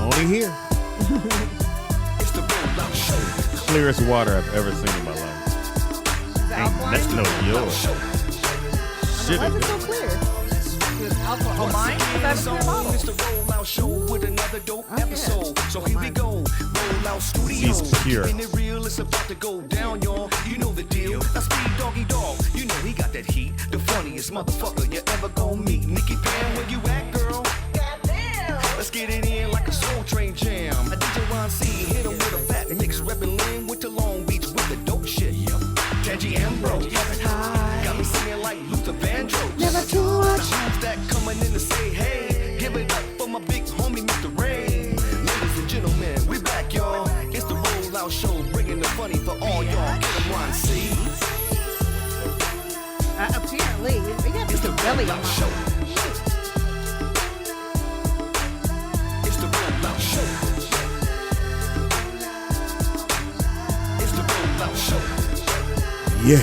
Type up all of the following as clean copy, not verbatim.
Only here. Clearest water I've ever seen in my life. Ain't nothing no yours. Shit. Why is it so clear? Oh, mine? Because I have a clear bottle. Show with another dope episode. So here we go. Roll out studio. She's pure. Keeping it real, it's about to go down, y'all. You know the deal. Now speed doggy dog. You know he got that heat. The funniest motherfucker you ever gonna meet. Nikki Pam, where you at, girl? Goddamn. Let's get it in like a soul train jam. A DJ Ron C hit him with a fat mix. Reppin' Lynn with the Long Beach with the dope shit. Yep. Tangy Ambrose. Got me singing like Luther Vandross. Never too much. Who's that coming in to say hey? Give it up for my big homie, Mr. Ray. Ladies and gentlemen, we back, y'all. It's the Roll Out Show, bringing the funny for all y'all. Get 'em Ron C. Apparently, we got It's the Mr. Belly Roll on Out my Show. It's the Roll Out Show. It's the Roll Out Show. Yeah.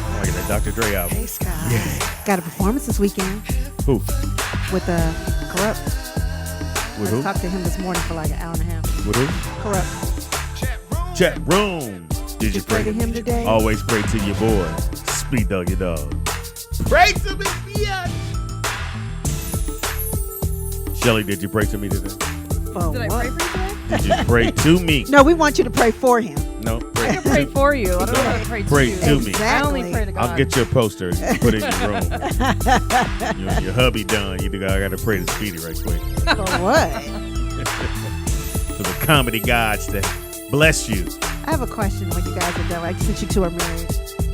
Oh, I get that Dr. Dre album. Hey, Scott. Yeah. Got a performance this weekend Who? with Corrupt. With I who? talked to him this morning for like an hour and a half. With who? Corrupt. Chat room. Did you pray to him today? Always pray to your boy. Speed dog your dog. Pray to me, yeah. Shelly, did you pray to me today? For Did I what? pray for you today? Did you pray to me? No, we want you to pray for him. No. I can pray for you. I don't know how to pray to Pray you. to me. I only pray to God. I'll get your poster and put it in your room. your hubby done. I got to pray to Speedy right quick. For what? For the comedy gods to bless you. I have a question when you guys are done. Like, since you two are married.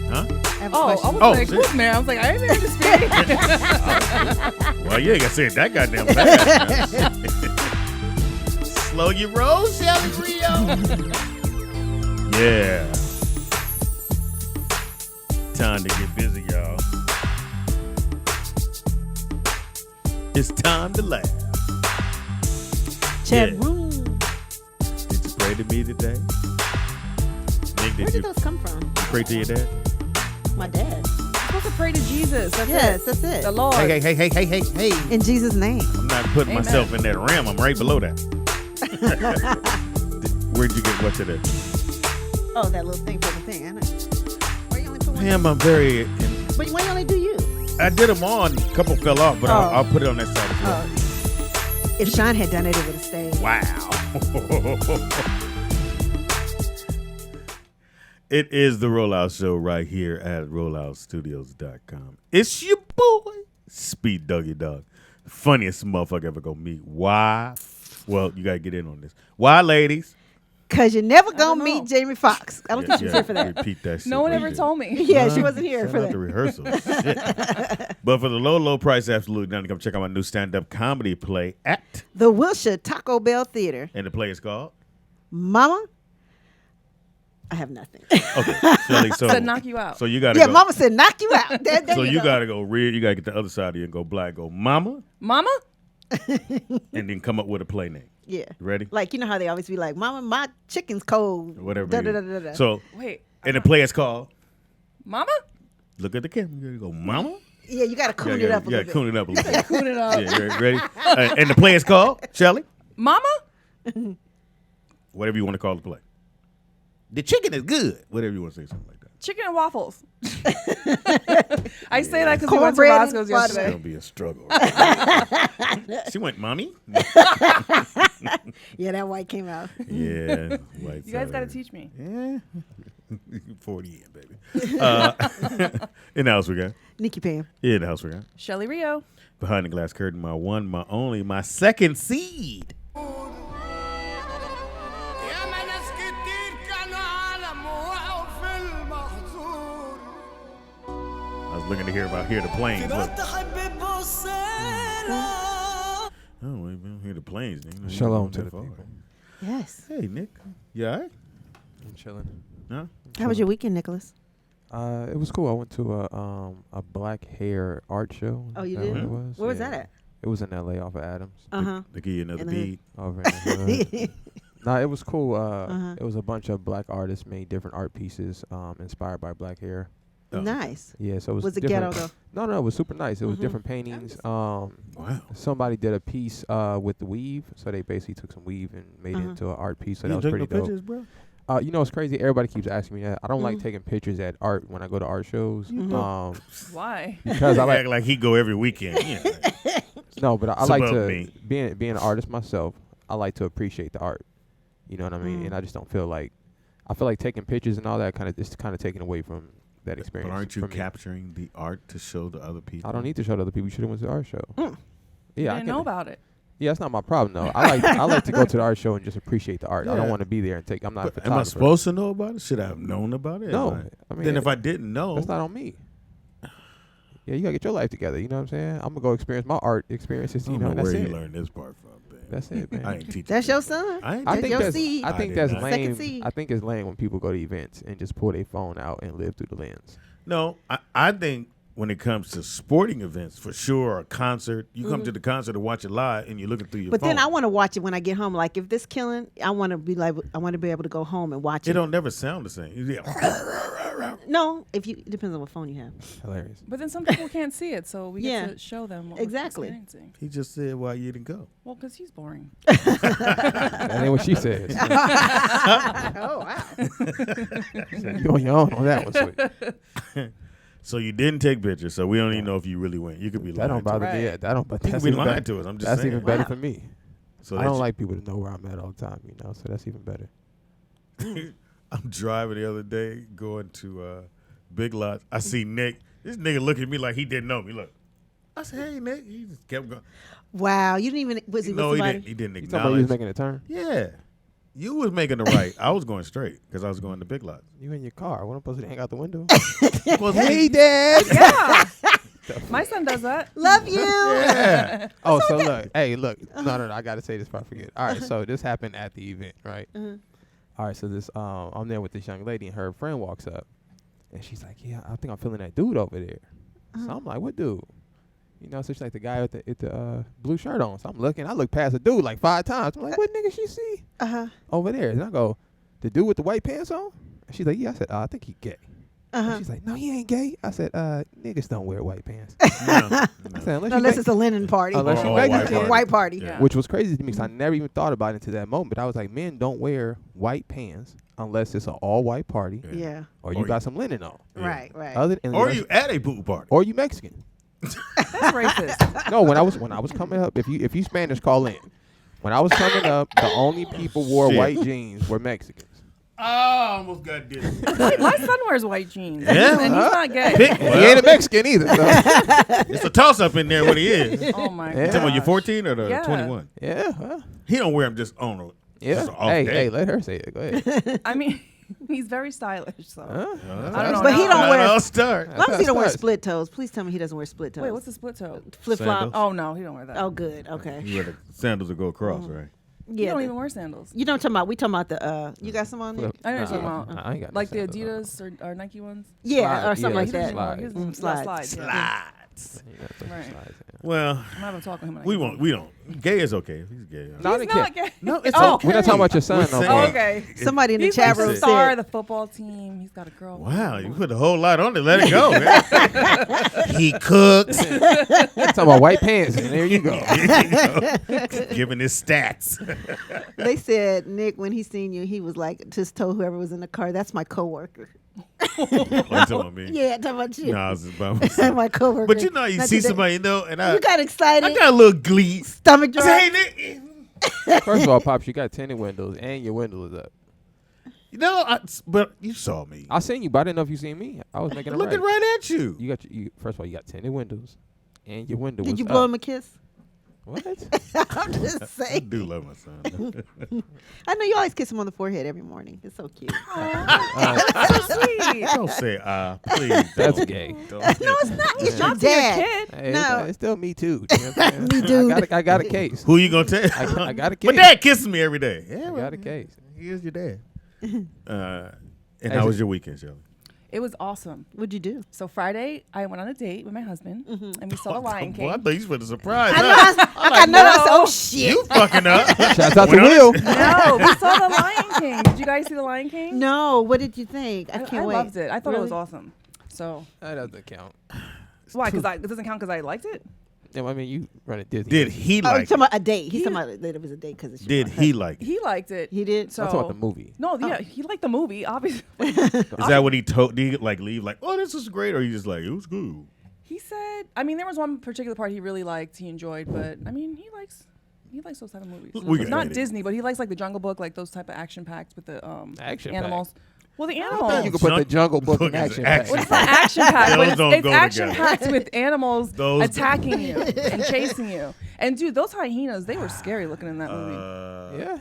Huh? I have a I question. was Oh, like, shit. who's married? I was like, I ain't married to Speedy. Well, you ain't got to say it that goddamn fast. Slow your roll, Shelly Rio. Yeah. Time to get busy, y'all. It's time to laugh. Chat Yeah. room. Did you pray to me today? Nick, Where did you did those come from? pray to your dad? My dad. You're supposed to pray to Jesus. That's Yes, it. that's it. The Lord. Hey. In Jesus' name. I'm not putting Amen. myself in that realm. I'm right below that. Where'd you get what today? Oh, that little thing for the thing. I know. Why you only put one? Pam, I'm very... But why you only do you? I did them on. A couple fell off, but I'll put it on that side as well. Oh. If Sean had done it, it would have stayed. Wow. It is the Rollout Show right here at rolloutstudios.com. It's your boy, Speed Doggy Dog. The funniest motherfucker ever gonna meet. Why? Well, you gotta get in on this. Why, ladies? Because you're never don't going to know. meet Jamie Foxx. I don't think she was here for that. Repeat that shit. No one right ever there. told me. Yeah, she wasn't here Shout for out that. the rehearsal. Shit. But for the low price, absolutely nothing. Come check out my new stand-up comedy play at, The Wilshire Taco Bell Theater. and the play is called. Mama, I have nothing. Okay, Shelly. So To knock you out. So you gotta Yeah, go. Mama said knock you out. There So you go. gotta go red. You gotta get the other side of you and go black. Go mama, Mama? and then come up with a play name. Yeah. You ready? Like, you know how they always be like, Mama, my chicken's cold. Or whatever. Da, it da, is. da, da, da. So Wait. and the play is called. Mama? Look at the camera. You gotta go, mama. Yeah, you got to coon it up a Yeah, little bit. coon it up a little bit. Coon it up. Yeah, you ready? And the play is called Shelly. Mama? Whatever you want to call the play. The chicken is good. Whatever you want to say, something like that. Chicken and waffles. I say that because we went to Cornbread Roscoe's and butter. It's yesterday. gonna be a struggle. She went, mommy. Yeah, that white came out. Yeah. You guys got to teach me. Yeah. 40 in, baby. In the house we got. Nikki Pam. Yeah, in the house we got. Shelly Rio. Behind the glass curtain, my one, my only, my second seed. I was looking to hear the planes. Look. Oh, we don't hear the planes. Nigga. Shalom to That the far. people. Yes. Hey, Nick. You all right? I'm chilling. Huh? How was your weekend, Nicholas? It was cool. I went to a black hair art show. Oh, you Is that did? what it was? Where was Yeah. that at? It was in LA off of Adams. Uh-huh. They give you another In the bead. Over in the hood. Nah, it was cool. Uh-huh. It was a bunch of black artists made different art pieces inspired by black hair. Nice. Yeah, so it was Was it different. ghetto though? No, it was super nice. It was different paintings. Wow. Somebody did a piece with the weave, so they basically took some weave and made it into an art piece. So You that was took pretty no dope. pictures, bro? You know, it's crazy. Everybody keeps asking me that. I don't like taking pictures at art when I go to art shows. Why? Because I Act like he go every weekend. Yeah. no, but I like Support to me. being an artist myself. I like to appreciate the art. You know what I mean? And I just don't feel like I feel like taking pictures and all that it's kind of taken away from that experience. But aren't you for me. capturing the art to show to other people? I don't need to show to other people. You should have went to the art show. Yeah, I didn't know about it. Yeah, that's not my problem though. I like to go to the art show and just appreciate the art. I Yeah. don't want to be there and take. I'm not. But a am I photographer. supposed to know about it? Should I have known about it? No, Am I mean then if I didn't know, that's not on me. Yeah, you gotta get your life together. You know what I'm saying? I'm gonna go experience my art experiences. I You don't know, know that's where it. you learned this part from, man. That's it, man. I ain't teaching. That's you. your son. I ain't I That's think your that's seed. I think did that's not. Second lame. seed. I think it's lame when people go to events and just pull their phone out and live through the lens. No, I think when it comes to sporting events, for sure, or a concert, you come to the concert to watch it live, and you're looking through your But phone. then I want to watch it when I get home. Like if this killing, I want to be able to go home and watch It it. don't never sound the same. Yeah. No, it depends on what phone you have. Hilarious. But then some people can't see it, so we Yeah. get to show them what Exactly. we're experiencing. He just said why you didn't go. Well, because he's boring. That ain't what she says. Oh wow! You on your own on that one, sweet. So you didn't take pictures, so we don't even know if you really went. You could be That lying don't bother to us. me. Right. Yeah, that don't. But You that's could be even lying better. to us. I'm just That's saying. even better Wow. for me. So I that's- don't like people to know where I'm at all the time. You know, so that's even better. I'm driving the other day going to Big Lots. I see Nick. This nigga look at me like he didn't know me. Look. I said, hey, Nick. He just kept going. Wow, you didn't even was he with No, he somebody? didn't. He didn't You talking about you was acknowledge. making a turn? Yeah. You was making the right. I was going straight because I was going to Big Lots. You in your car? What am I supposed to hang out the window? Well, Hey, Dad. Yeah. My son does that. Love you. yeah. Oh, so look. Hey, look. No. I got to say this before I forget. All right, so this happened at the event, right? All right, so this I'm there with this young lady, and her friend walks up, and she's like, "Yeah, I think I'm feeling that dude over there." So I'm like, "What dude?" You know, so she's like the guy with the blue shirt on. So I'm looking. I look past the dude like 5 times. I'm like, "What nigga she see over there?" And I go, "The dude with the white pants on?" And she's like, "Yeah." I said, "I think he gay." And she's like, "No, he ain't gay." I said, "Niggas don't wear white pants." I said, Unless it's a linen party. Unless you Or Mexican. White party. Yeah. Which was crazy to me because I never even thought about it until that moment. But I was like, men don't wear white pants unless it's an all-white party Yeah. or you got some linen on. Yeah. Right. Right. Other than Or you at a pool party. or you Mexican. That's racist. No, when I was coming up, if you Spanish, call in. When I was coming up, the only people wore Shit. white jeans were Mexicans. Oh, I almost got this. Wait, my son wears white jeans. Yeah? And he's not gay. Pick, He ain't a Mexican either. So. it's a toss-up in there what he is. Oh my Yeah. You talking about you gosh. 14 or the Yeah. 21? Yeah, huh? He don't wear them just on a Yeah. just off Hey, day. hey, let her say it. Go ahead. I mean, he's very stylish. So. Huh? I don't know. But he don't wear- I'll start. As long as he don't wear Starts. split toes. Please tell me he doesn't wear split toes. Wait, what's the split toe? flip flop? Sandals? Oh no, he don't wear that. Oh, good. Okay. You wear the sandals that go across, right? You Yeah. don't even wear sandals. You don't talking about. We talking about the. You got some on there? I know what you're Nah, talking about. I ain't got no Like the sandals. Adidas or Nike ones. Yeah, Slide. or something Yeah, like it's that. slide. His Slides. slides. Yeah. Slides. Right. Well, I'm having a talk with him. when I we get won't. home. We don't. Gay is okay. He's gay. No, I He's didn't not care. gay. No, it's Oh. okay. We're not talking about your son We're no saying- more. Oh, okay. Somebody in the He's chat like the room star said. of the football team. He's got a girl. Wow, you put a whole lot on it. Let it go. Man. He cooks. Talking about white pants, and there you go. Giving his stats. They said Nick when he seen you, he was like just told whoever was in the car, "That's my coworker." Oh, you talking about me? Yeah, talking about you. No, I was just by myself. My coworker. But you know, you Not see today. somebody, and I You got excited. got a little glee. Stomach I drop. said, hey, Nick. First of all, Pops, you got tinted windows, and your window is up. You know, but you saw me. I seen you, but I didn't know if you seen me. I was making it Looking right. right at you. You got first of all, you got tinted windows, and your window was Did you up. blow him a kiss? What? I'm just I saying. do love my son. I know you always kiss him on the forehead every morning. It's so cute. So sweet. Don't say please. That's don't. gay. Don't. No, it's not. It's your Not to your dad. kid. Hey, No. it's still me too. You know what I'm saying? Me too. I got a case. Who you gonna tell? I got a case. My dad kisses me every day. Yeah, I well, got a case. he is your dad. And Hey, how so- was your weekend, Shelley? It was awesome. What'd you do? So Friday, I went on a date with my husband, and we saw The Lion Boy, I King. thought you was a surprise. I know. I got no. I said, oh shit. You fucking up. Shouts out to Went on Will. No, we saw The Lion King. Did you guys see The Lion King? No. What did you think? I I can't wait. loved it. I thought it was Really? awesome. So That doesn't count. why? Because it doesn't count because I liked it. Yeah, I mean, you run a Disney. Did he Oh, like he's talking it? about a date. He's talking about that it was a date because Did he like it? He liked it. He did. So I'm talking about the movie. No, yeah, he liked the movie. Obviously, Is that what he told? Did he like leave like, oh, this is great, or he just like, it was good? he said. I mean, there was one particular part he really liked. He enjoyed, but I mean, he likes those type of movies. We got Not it. Disney, but he likes like the Jungle Book, like those type of action packed with the Action animals. Well, the You animals. can put the Jungle Book in Book is action. action. Well, it's not action packed, Those but don't it's go action together. packed with animals Those attacking you and chasing you. And dude, those hyenas, they were scary looking in that movie. Yeah.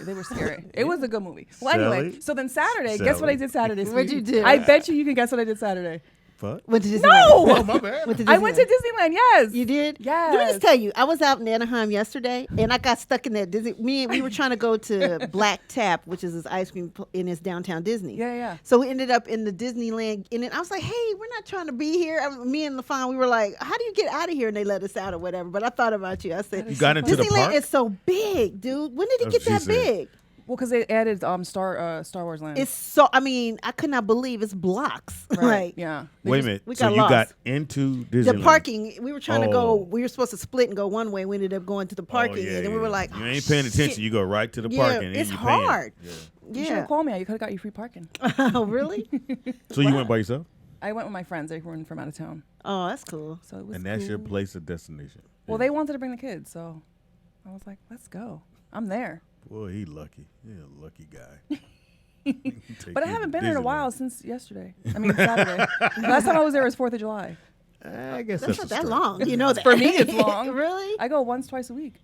They were scary. It was a good movie. Well, anyway, Sally? so then Saturday, guess what I did Saturday? What'd sweetie? you do? I bet you can guess what I did Saturday. Fuck. Went to Disneyland. No! Oh, my bad. Went to I went to Disneyland. Disneyland, yes. You did? Yes. Let me just tell you, I was out in Anaheim yesterday, and I got stuck in that Disney. We were trying to go to Black Tap, which is this ice cream in his downtown Disney. Yeah, yeah. So we ended up in the Disneyland, and then I was like, "Hey, we're not trying to be here." Me and LaFawn, we were like, "How do you get out of here?" And they let us out or whatever. But I thought about you. I said, You got into the Disneyland park? is so big, dude. When did it That's get what she that said. big? Well, because they added Star Wars Land. It's so. I mean, I could not believe it's blocks. right. Like, Yeah. Wait a minute. we So got you lost. got into Disneyland. the parking. We were trying to go. Oh. We were supposed to split and go one way. We ended up going to the parking, yeah, and then we yeah. were like, you "Oh, ain't paying attention. shit." You go right to the Yeah, parking. and it's you paying. hard. Yeah. You should have Yeah. called me. I could have got you free parking. Oh, really? So you went by yourself, I went with my friends. They were from out of town. Oh, that's cool. So it was and that's your cool. place of destination. Well, they wanted to bring the kids, so I was like, let's go. I'm there. Boy, he lucky. He a lucky guy. But I haven't been there in a while since yesterday. I mean, Saturday. Last time I was there was 4th of July. I guess That's that's, not a that stretch. long. You know that. For me, it's long. Really? I go once, twice a week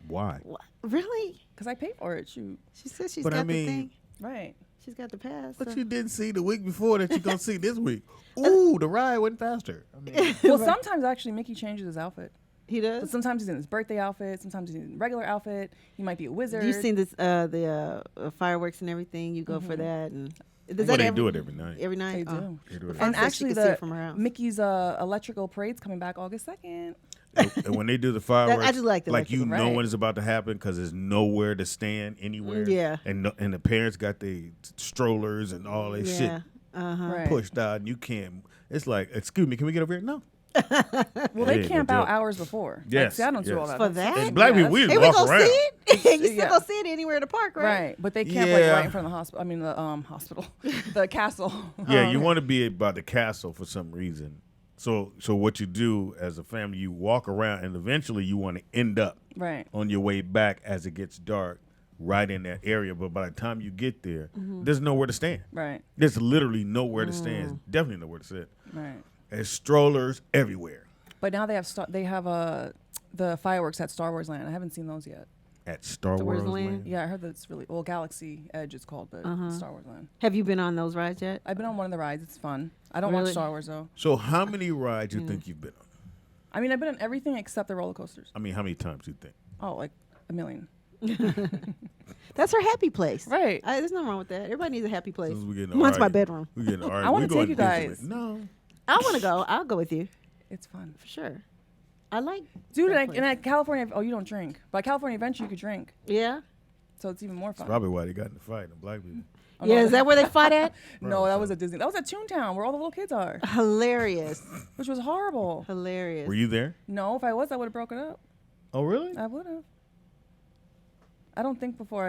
Why? Really? because I pay for it. Shoot. She said she's But I got mean- the thing. Right. She's got the pass. But so- you didn't see the week before that you're gonna see this week. Ooh, the ride went faster. I mean, Well, sometimes actually Mickey changes his outfit. He But does. sometimes he's in his birthday outfit. Sometimes he's in regular outfit. He might be a wizard. You've seen this, the fireworks and everything. You go for that, and does well, that they do it every night. every night? They Oh. do. They do it And Said she actually, could see it the from her house. Mickey's electrical parade's coming back August 2nd. And when they do the fireworks, I just like the you electrical. know Right. when it's about to happen because there's nowhere to stand anywhere. Yeah. And the parents got the strollers and all that shit Yeah. Uh huh. Right. pushed out, and you can't. It's like, excuse me, can we get over here? No. Well, they Yeah, camp no out joke. hours before. Like, Yes, see, I don't do yes. all that. For That's- that? And black people, Yes. we just Hey, we walk go around. see it. You still Yeah. go see it anywhere in the park, right? Right, but they camp like Yeah. right in front of the hospital. I mean, the hospital, the castle. Yeah, you want to be by the castle for some reason. So what you do as a family, you walk around, and eventually you want to end up Right. on your way back as it gets dark, right in that area. But by the time you get there, there's nowhere to stand. Right. There's literally nowhere to stand. There's definitely nowhere to sit. Right. There's strollers everywhere But now they have the fireworks at Star Wars Land. I haven't seen those yet. at Star Star Wars Wars Land? Land. Yeah, I heard that's really Galaxy Edge it's called, but Star Wars Land. Have you been on those rides yet? I've been on one of the rides. It's fun. I don't Really? watch Star Wars though. So how many rides you think you've been on? I mean, I've been on everything except the roller coasters. I mean, how many times you think? Oh, like a million. That's her happy place. Right. There's nothing wrong with that. Everybody needs a happy place. Since we getting Mine's my argument- bedroom. We getting argument. I wanna We going take you to Disneyland. guys. No. I want to go. I'll go with you It's fun. for sure. I like. Dude, that and place. at California, oh, you don't drink. But at California Adventure, you could drink. Yeah. So it's even more fun. Probably why they got in the fight, the black people. Oh, Yeah. no. Is that where they fought at? No, that was at Disney. That was at Toontown, where all the little kids are, Hilarious. which was horrible. Hilarious. Were you there? No, if I was, I would have broken up. Oh, really? I would have. I don't think before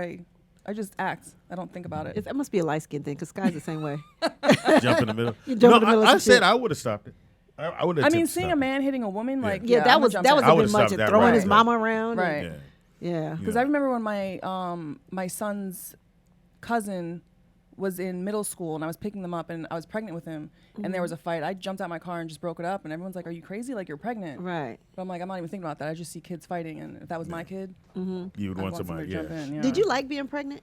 I just act. I don't think about it. That must be a light skin thing because Sky's the same way. Jump in the middle. You jump no, in the middle of I some said shit. I would have stopped it. I would have. I mean, seeing a man hitting a woman, Yeah. like Yeah, that I'm a was jump that was start. a bit would've much. stopped And that throwing right his there. mama around. Right. Yeah. Yeah. Because I remember when my son's cousin was in middle school and I was picking them up and I was pregnant with him and there was a fight. I jumped out my car and just broke it up and everyone's like, "Are you crazy? Like you're pregnant?" Right. But I'm like, I'm not even thinking about that. I just see kids fighting and if that was my kid, You would I'd want want somebody. to jump in. Yeah. Did you like being pregnant?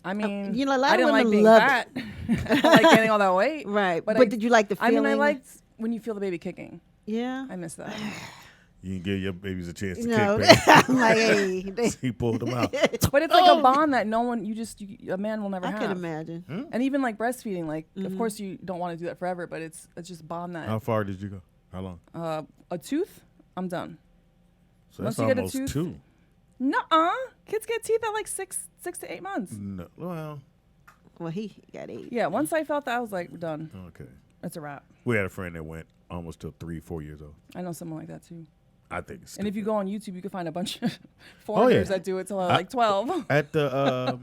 I mean, you know, a lot I of didn't like women being love fat. I don't like getting all that weight. Right. But But I- did you like the I feeling? mean, I liked when you feel the baby kicking. Yeah. I miss that. You can give your babies a chance to No. kick back. I'm like, hey. He pulled them out. But it's like a bond that no one, a man will never I have. can imagine. And even like breastfeeding, like of course you don't want to do that forever, but it's just a bond that How far did you go? How long? a tooth, I'm done. So that's once you get a almost tooth- 2. Nuh-uh. Kids get teeth at like 6 to 8 months. No, well, Well, he got 8. Yeah, once I felt that, I was like, done. okay. It's a wrap. We had a friend that went almost till 3-4 years old. I know someone like that too. I think it's And if you stupid. go on YouTube, you can find a bunch of foreigners that do it till like 12. At the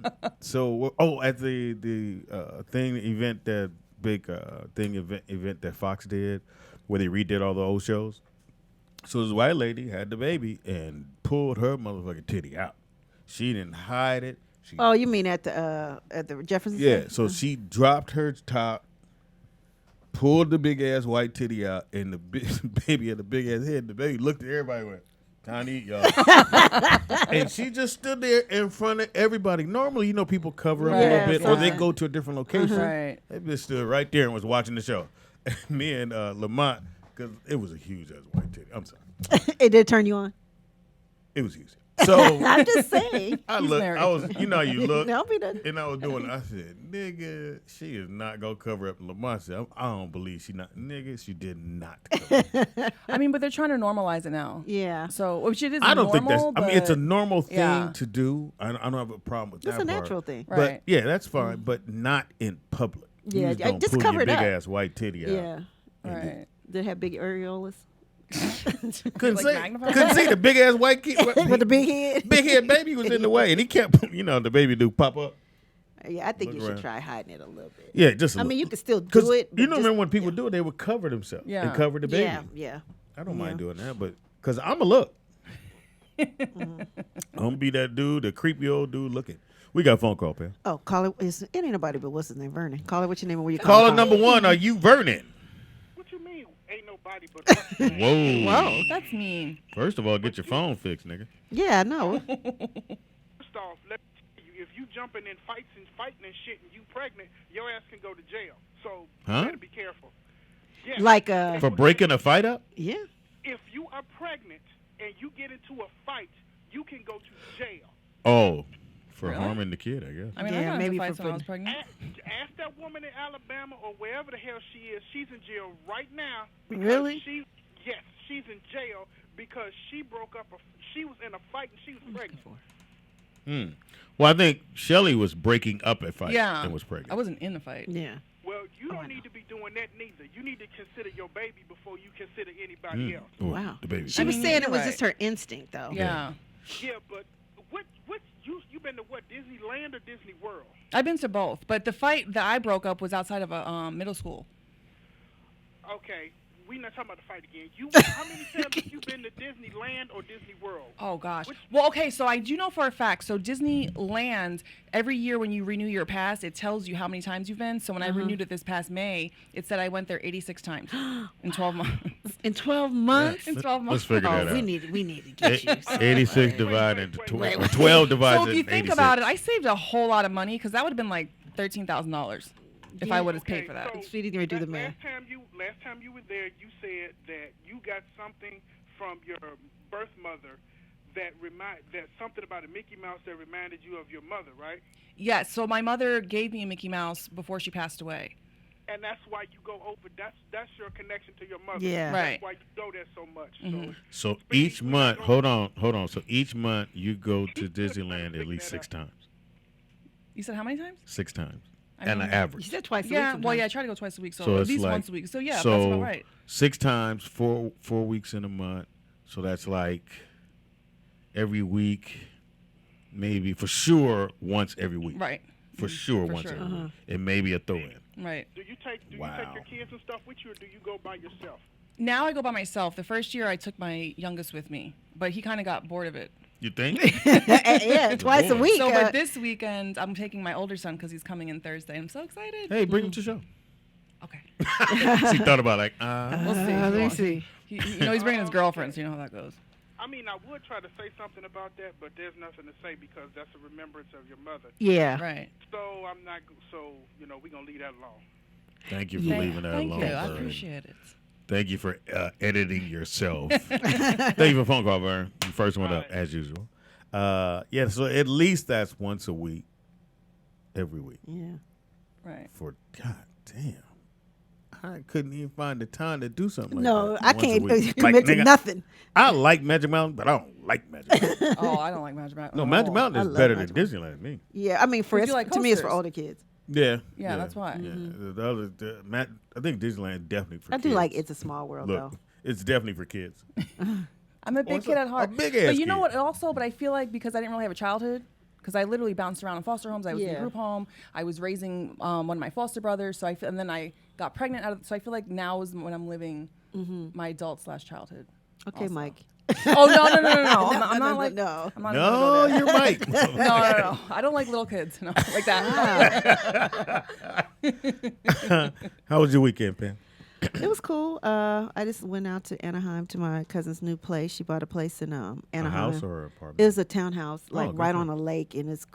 at the thing event, that big event that Fox did, where they redid all the old shows. So this white lady had the baby and pulled her motherfucking titty out. She didn't hide it. Oh, you mean at the Jefferson? Yeah. Center? So she dropped her top, pulled the big ass white titty out, and the baby had the big ass head. The baby looked at everybody and went, "Time to eat, y'all." And she just stood there in front of everybody. Normally, you know, people cover up a Yeah, little bit, or they fine. go to a different location. Right. They just stood right there and was watching the show. Me and Lamont, because it was a huge ass white titty. I'm sorry, It did turn you on. it was huge. So I'm just saying. I He's looked. married. I was, you know, how you look. No, be done. And I was doing. I said, "Nigga, she is not gonna cover up." Lamont said, "I don't believe she not." Nigga, she did not cover up. I mean, but they're trying to normalize it now. Yeah. So, which it is I don't normal, think that's. I mean, it's a but- normal thing Yeah. to do. I don't have a problem with It's that. a part. natural thing. But Right. yeah, that's fine. But not in public. You Yeah, don't just pull cover your it big up. ass white titty out. Yeah. Right. Did it have big areolas? Couldn't Like see. magnified? Couldn't see the big ass white kid. With the big head? Big head baby was in the way, and he kept. You know, the baby do pop up. Yeah, I think Look you should around. try hiding it a little bit. Yeah, just. I mean, you can still because do it. But you know, just, remember when people do it, they would cover themselves and Yeah. cover the baby. Yeah, yeah. I don't mind Yeah. doing that, but because I'm a look. I'm gonna be that dude, the creepy old dude looking. We got a phone call, pal. Oh, call it. It ain't nobody but what's his name? Vernon. Call it what's your name and where you Caller calling number one, are you Vernon? What you mean? Ain't nobody but us. Whoa. Whoa. That's mean. First of all, get your phone fixed, nigga. from? Yeah, I know. First off, let me tell you, if you jumping in fights and fighting and shit and you pregnant, your ass can go to jail. So Huh? you better be careful. Yeah. Like For breaking a fight up? yeah. If you are pregnant and you get into a fight, you can go to jail. Oh, for Really? harming the kid, I guess. I mean, Yeah, I got maybe into fights for when I was putting- pregnant. Ask that woman in Alabama or wherever the hell she is. She's in jail right now. because Really? Yes, she's in jail because she broke up. She was in a fight and she was pregnant. Well, I think Shelly was breaking up a fight Yeah. and was pregnant. I wasn't in the fight. Yeah. Well, you I don't know. need to be doing that neither. You need to consider your baby before you consider anybody else. Oh, Wow. The baby. She was mean, saying it you're was right. just her instinct, though. Yeah. Yeah, but what you been to what, Disneyland or Disney World? I've been to both, but the fight that I broke up was outside of a middle school. Okay, we not talking about the fight again. How many times have you been to Disneyland or Disney World? Oh gosh. Which- Well, okay, so I do know for a fact. So Disneyland, every year when you renew your pass, it tells you how many times you've been. So when I renewed it this past May, it said I went there 86 times in 12 months. In 12 months? In 12 Let's months. figure that Oh, out. we need to get you. 86 divided into 12. wait, or 12 divided So if you into think 86. about it, I saved a whole lot of money because that would have been like $13,000 if Yeah. I would have Okay, paid for that. so Sweetie, gonna do the math. Last time you were there, you said that you got something from your birth mother that something about a Mickey Mouse that reminded you of your mother, right? Yes, so my mother gave me a Mickey Mouse before she passed away. And that's why you go over. That's your connection to your mother. Yeah. Right. That's why you go there so much. Mhm. So each month, hold on. So each month you go to Disneyland at least 6 times. You said how many times? 6 times. I And mean- an You average. said twice a week. Yeah, well, sometimes. yeah, I try to go twice a week, so, So at it's least like, once a week. So yeah, so that's about right. 6 times, 4 weeks in a month. So that's like every week, maybe for sure once every week. Right, For sure For once sure. every week. And maybe a throw-in. right. Do you take Wow. your kids and stuff with you, or do you go by yourself? Now I go by myself. The first year I took my youngest with me, but he kind of got bored of it. You think? Yeah, twice a Boy. week. So, but this weekend I'm taking my older son because he's coming in Thursday. I'm so excited. Hey, bring him to the show. Okay, She thought about like, we'll see. let me see. He's bringing his girlfriend, so you know how that goes. I mean, I would try to say something about that, but there's nothing to say because that's a remembrance of your mother. Yeah. Right. So I'm not. So we're gonna leave that alone. thank you for Yeah. leaving that Thank alone. you. I Vern. appreciate it. Thank you for editing yourself. Thank you for the phone call, Vern. You first one up, Right. as usual. Yeah, so at least that's once a week, every week. Yeah. Right. For God damn. I couldn't even find the time to do something like No, that. I once a can't week. commit to nigga, nothing. I like Magic Mountain, but I don't like Magic Mountain. Oh, I don't like Magic Mountain. No, at Magic all. Mountain I is love better Magic than Disneyland to me. Yeah, I mean, Would you like to me, it's for coasters? older kids. Yeah, that's why. Yeah. The other, I think Disneyland definitely for I kids. do like It's a Small World, Look, though. it's definitely for kids. I'm a big it's kid a- at heart. a big-ass But you know kid. what? Also, but I feel like because I didn't really have a childhood, because I literally bounced around in foster homes. I was in a Yeah. group home. I was raising one of my foster brothers. So and then I got pregnant out of. So I feel like now is when I'm living my adult/childhood. Okay, also. Mike. Oh no! I'm not like no. I'm not No, even you're Mike. no. I don't like little kids. No, like that. How was your weekend, Pam? It was cool. I just went out to Anaheim to my cousin's new place. She bought a place in Anaheim. A house or an apartment? It was a townhouse, like good right for on a lake, and it's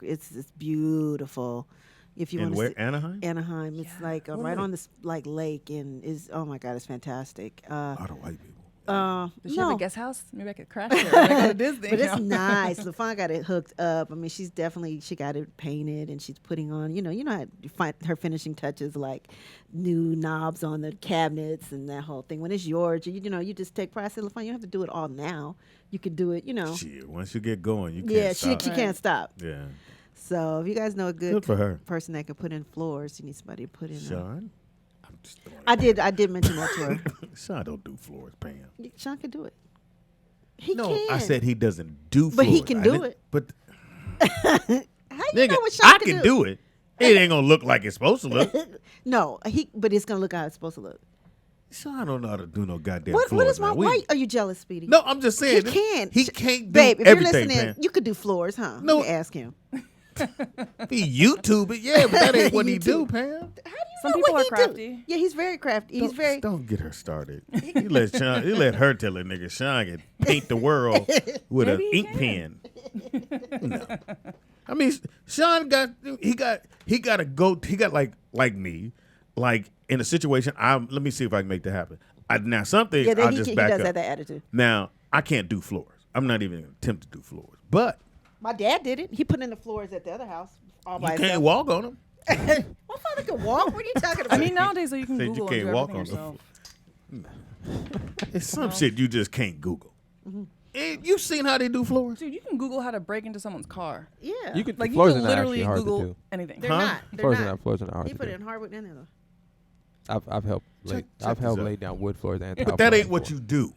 beautiful. If you In want where? to Anaheim? Anaheim, it's like right on this like lake, and is oh my god, it's fantastic. A lot of white people. Does she have No, a guest house? Maybe I could crash there. When I go to Disney. but you it's know? nice. LaFon got it hooked up. I mean, she got it painted, and she's putting on, you know how you find her finishing touches, like new knobs on the cabinets and that whole thing. When it's yours, you just take pride. I said, LaFon, you don't have to do it all now. You could do it, Shit, once you get going, you can't Yeah, stop. she can't stop. Yeah. So if you guys know a Good for her. person that can put in floors, you need somebody to put in. Sean? I'm just throwing I did mention that to her. Sean don't do floors, Pam. Sean can do it. He No, can. I said he doesn't do floors. But he can I do didn't- it. But How you nigga, know what Sean I can do it. It ain't gonna look like it's supposed to look. No, but it's gonna look how it's supposed to look. Sean don't know how to do no goddamn What floors. is wrong? man. Why are you jealous, Speedy? No, I'm just saying. He can. He can't do Babe, if everything, you're listening, Pam. you could do floors, huh? No. You can ask him. He YouTube it, yeah, but that ain't what he do, YouTube. Pam. How do you Some know people what are he crafty. Do? Yeah, he's very crafty. He's very. Don't get her started. You let her tell a nigga Sean can paint the world with an Maybe he ink pen. No. I mean, Sean got like me, like in a situation. Let me see if I can make that happen. Now some things Yeah, I'll he just does back have up. that attitude. Now I can't do floors. I'm not even gonna attempt to do floors. But My dad did it. He put in the floors at the other house all by you himself. can't walk on them. My father can walk. What are you talking about? I mean, nowadays though, you can Said you Google can't and do walk everything on the yourself. It's some shit you just can't Google. You seen how they do floors? Dude, you can Google how to break into someone's car. Yeah. You could Like you floors can are not literally actually hard Google to do. anything. They're Huh? not. They're Floors not. are not hard He to put it do. in hardwood and other. I've helped Check I've helped this lay out. down wood floors and tile But that floors ain't what before. you do.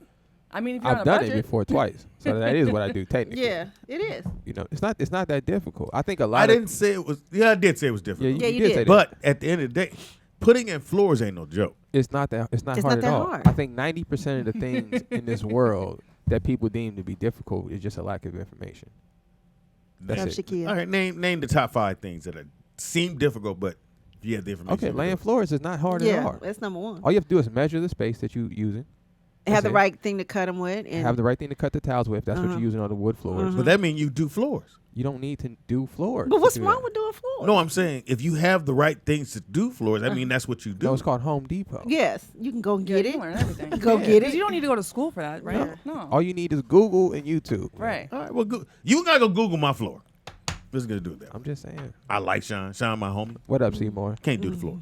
I mean, if you're on I've a done budget, it before twice, so that is what I do technically. Yeah, it is. You know, it's not that difficult. I think a lot. I of didn't say it was. Yeah, I did say it was Yeah, difficult. Yeah, you you did did. say that. But at the end of the day, putting in floors ain't no joke. It's not hard not at that all. hard. I think 90% of the things in this world that people deem to be difficult is just a lack of information. That's Love it. Shaquille. All right, name the top 5 things that seem difficult, but if you had the information. Okay, you would laying do it. floors is not hard at Yeah, all. that's number one. All you have to do is measure the space that you're using. Have the it. right thing to cut them with. And Have the right thing to cut the tiles with. That's what Uh-huh. you're using on the wood floors. But that means you do floors. You don't need to do floors. But to what's do wrong that. with doing floors? No, I'm saying if you have the right things to do floors, I mean that's what you do. No, it's called Home Depot. Yes, you can go yeah, get you it. can learn everything. Go get it. You don't need to go to school for that, right? No. All you need is Google and YouTube. Right. All right, well, you gotta go Google my floor. Let's gonna do that. I'm just saying. I like Sean. Sean, my homie. What up, Seymour? Can't do the floor.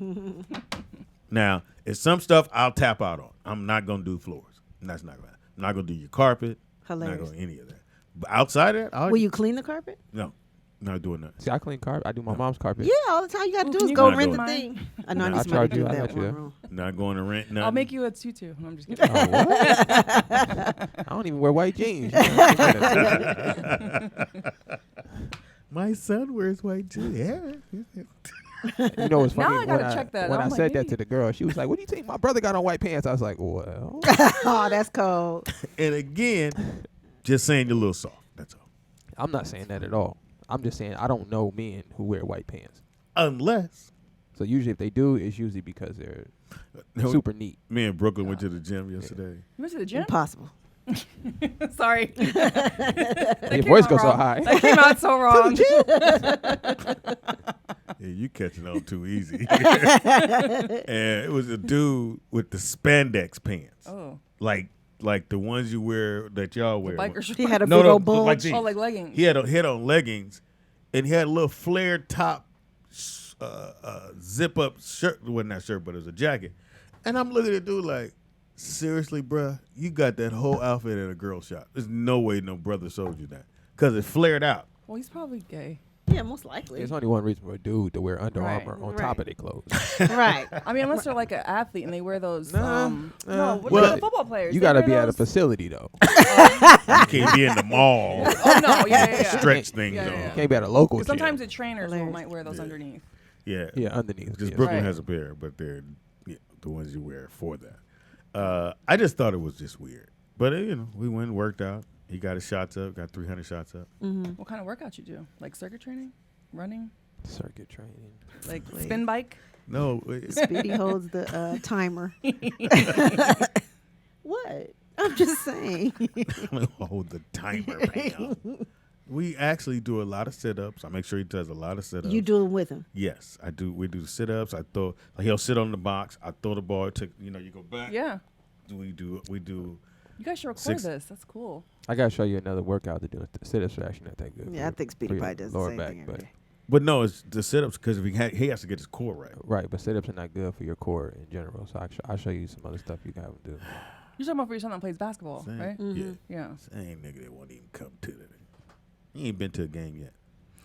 Now, it's some stuff I'll tap out on. I'm not gonna do floors. That's not gonna. I'm not gonna do your carpet. Hilarious. Not gonna any of that. But outside of that, Will you clean the carpet? no, not doing that. See, I clean carpet. I do my mom's carpet. Yeah, all the time. You got to Ooh, do can is you go go rent do the mine? thing. I know I I'll need somebody charge to you. do I'll that let you one do. room. Not going to rent. Nothing. I'll make you a tutu. No, I'm just kidding. Oh, what? I don't even wear white jeans. My son wears white jeans. Yeah. You know what's funny? Now I gotta check that. When I'm I like, said that maybe. to the girl, she was like, "What do you think my brother got on white pants?" I was like, "Well." Oh, that's cold. And again, just saying you're a little soft. That's all. I'm not saying that at all. I'm just saying I don't know men who wear white pants. Unless So usually, if they do, it's usually because they're super neat. me and Brooklyn went to the gym yesterday. You went to the gym? Impossible. Sorry. Your voice goes so high. That came out so wrong. Yeah, you catching on too easy. And it was a dude with the spandex pants, Oh. like the ones you wear that y'all wear. Biker shorts. He had a No, big no, old look like bulge. these. Oh, like leggings. He had on leggings, and he had a little flared top, zip up shirt. It wasn't that shirt, but it was a jacket. And I'm looking at the dude like, seriously, bruh, you got that whole outfit at a girl shop. There's no way no brother sold you that because it flared out. Well, he's probably gay. Yeah, most likely. There's only one reason for a dude to wear Under Right. Armour on Right. top of their clothes. Right. I mean, unless they're like an athlete and they wear those. Nah, no, what well, about the football players? You They got to wear be at a those- facility though. You can't be in the mall. Oh no, yeah. Stretch things Yeah, on. yeah. Can't be at a local. Because sometimes gym. the trainers might wear those underneath. Yeah. Yeah, underneath. Because yeah. Brooklyn Right. has a pair, but they're the ones you wear for that. I just thought it was just weird. But, we went and worked out. He got his shots up, got 300 shots up. What kind of workout you do? Like circuit training, running, Circuit training. like spin bike? No. Speedy holds the timer. What? I'm just saying. Hold the timer, man. We actually do a lot of sit-ups. I make sure he does a lot of sit-ups. You do it with him. Yes, I do. We do the sit-ups. I throw. He'll sit on the box. I throw the ball. You go back. Yeah. We do. You guys should record Six- this. That's cool. I gotta show you another workout to do. The sit-ups are actually not that good. Yeah, I think Speedy for your probably does the lower same back, thing every but day. But no, it's the sit-ups because he has to get his core right. right. But sit-ups are not good for your core in general. So I'll show you some other stuff you can have him do. You're talking about for your son that plays basketball, Same. right? Yeah. Yeah. Same nigga that won't even come to it. He ain't been to a game yet.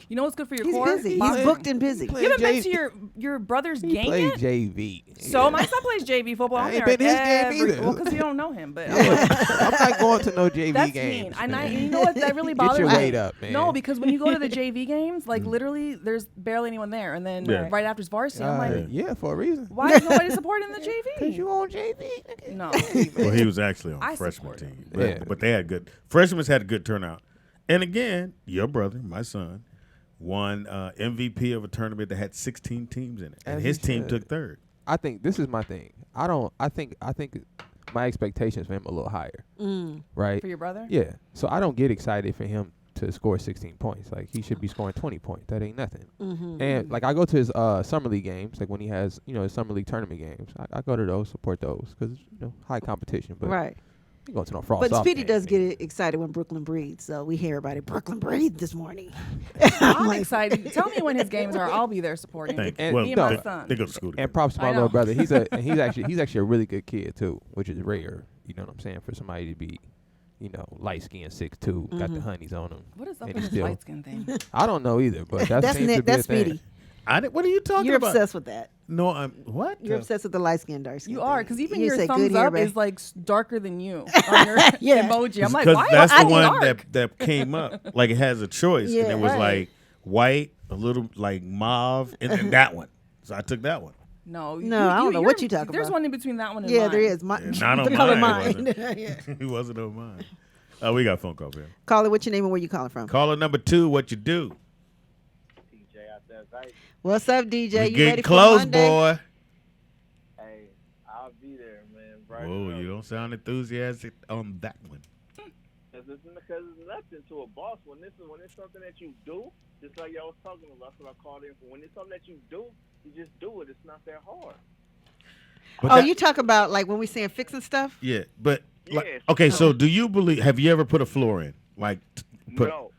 You know what's good for your He's core? busy. He's Boxing. booked and busy. Play You haven't been JV. to your brother's He game played yet? JV. So Yeah. my son plays JV football. I I'm ain't there been to his game every- either. Well, because you don't know him, but I'm not going to no JV that's games. mean. And man. you know what? That really Get bothers your me. weight up, man. No, because when you go to the JV games, like literally, there's barely anyone there, and then Yeah. right after it's varsity, I'm like, yeah, for a reason. why is nobody supporting the Cause JV? you on JV. Nigga. No. Well, he was actually on I freshman support team. him. But, but they had good. Freshmen had a good turnout. And again, your brother, my son, won MVP of a tournament that had 16 teams in it, and As his he team should. took third. I think this is my thing. I think my expectations for him a little higher. Right? For your brother? Yeah. So I don't get excited for him to score 16 points. Like he should be scoring 20 points. That ain't nothing. And like I go to his summer league games, like when he has his summer league tournament games. I go to those, support those, because high competition. But Right. you go to no frost. But off Speedy game, does man. get excited when Brooklyn breathes, so we hear about it. Brooklyn breathed this morning. I'm excited. Tell me when his games are. I'll be there supporting. Thank you. And Well, me and my they, son. they go to school together. And props to I my know. little brother. He's actually a really good kid too, which is rare. You know what I'm saying? For somebody to be, light skinned, 6'2", got the honeys on him. What is up And with he's this still- light skin thing? I don't know either, but that That's seems to be that's a thing. Speedy. What are you talking You're about? obsessed with that. No, I'm what? You're obsessed with the light skin, dark skin. You are, because even your say thumbs good hair, up babe. is like darker than you on your Yeah. emoji. I'm like, Because why that's am I the one dark? that came up. Like it has a choice, and Yeah. it was Right. like white, a little like mauve, and then that one. So I took that one. No, No, I don't know what you talking There's about. one in between that one and Yeah, mine. there is. My, Yeah, not on the color mine, mine. it Yeah. He wasn't on mine. We got a phone call here. Caller, what's your name and where you calling from? Caller number 2, what you do? TJ out there, right? What's up, DJ? We You getting ready close, for Monday? boy. Hey, I'll be there, man. Bright Whoa, and you early. don't sound enthusiastic on that one. Because it's nothing to a boss when it's something that you do. Just like y'all was talking about, that's what I called in for. When it's something that you do, you just do it. It's not that hard. But Oh, that- you talk about like when we saying fixing stuff? Yeah, but like, Yes. okay. So, do you believe? Have you ever put a floor in? Like, put No,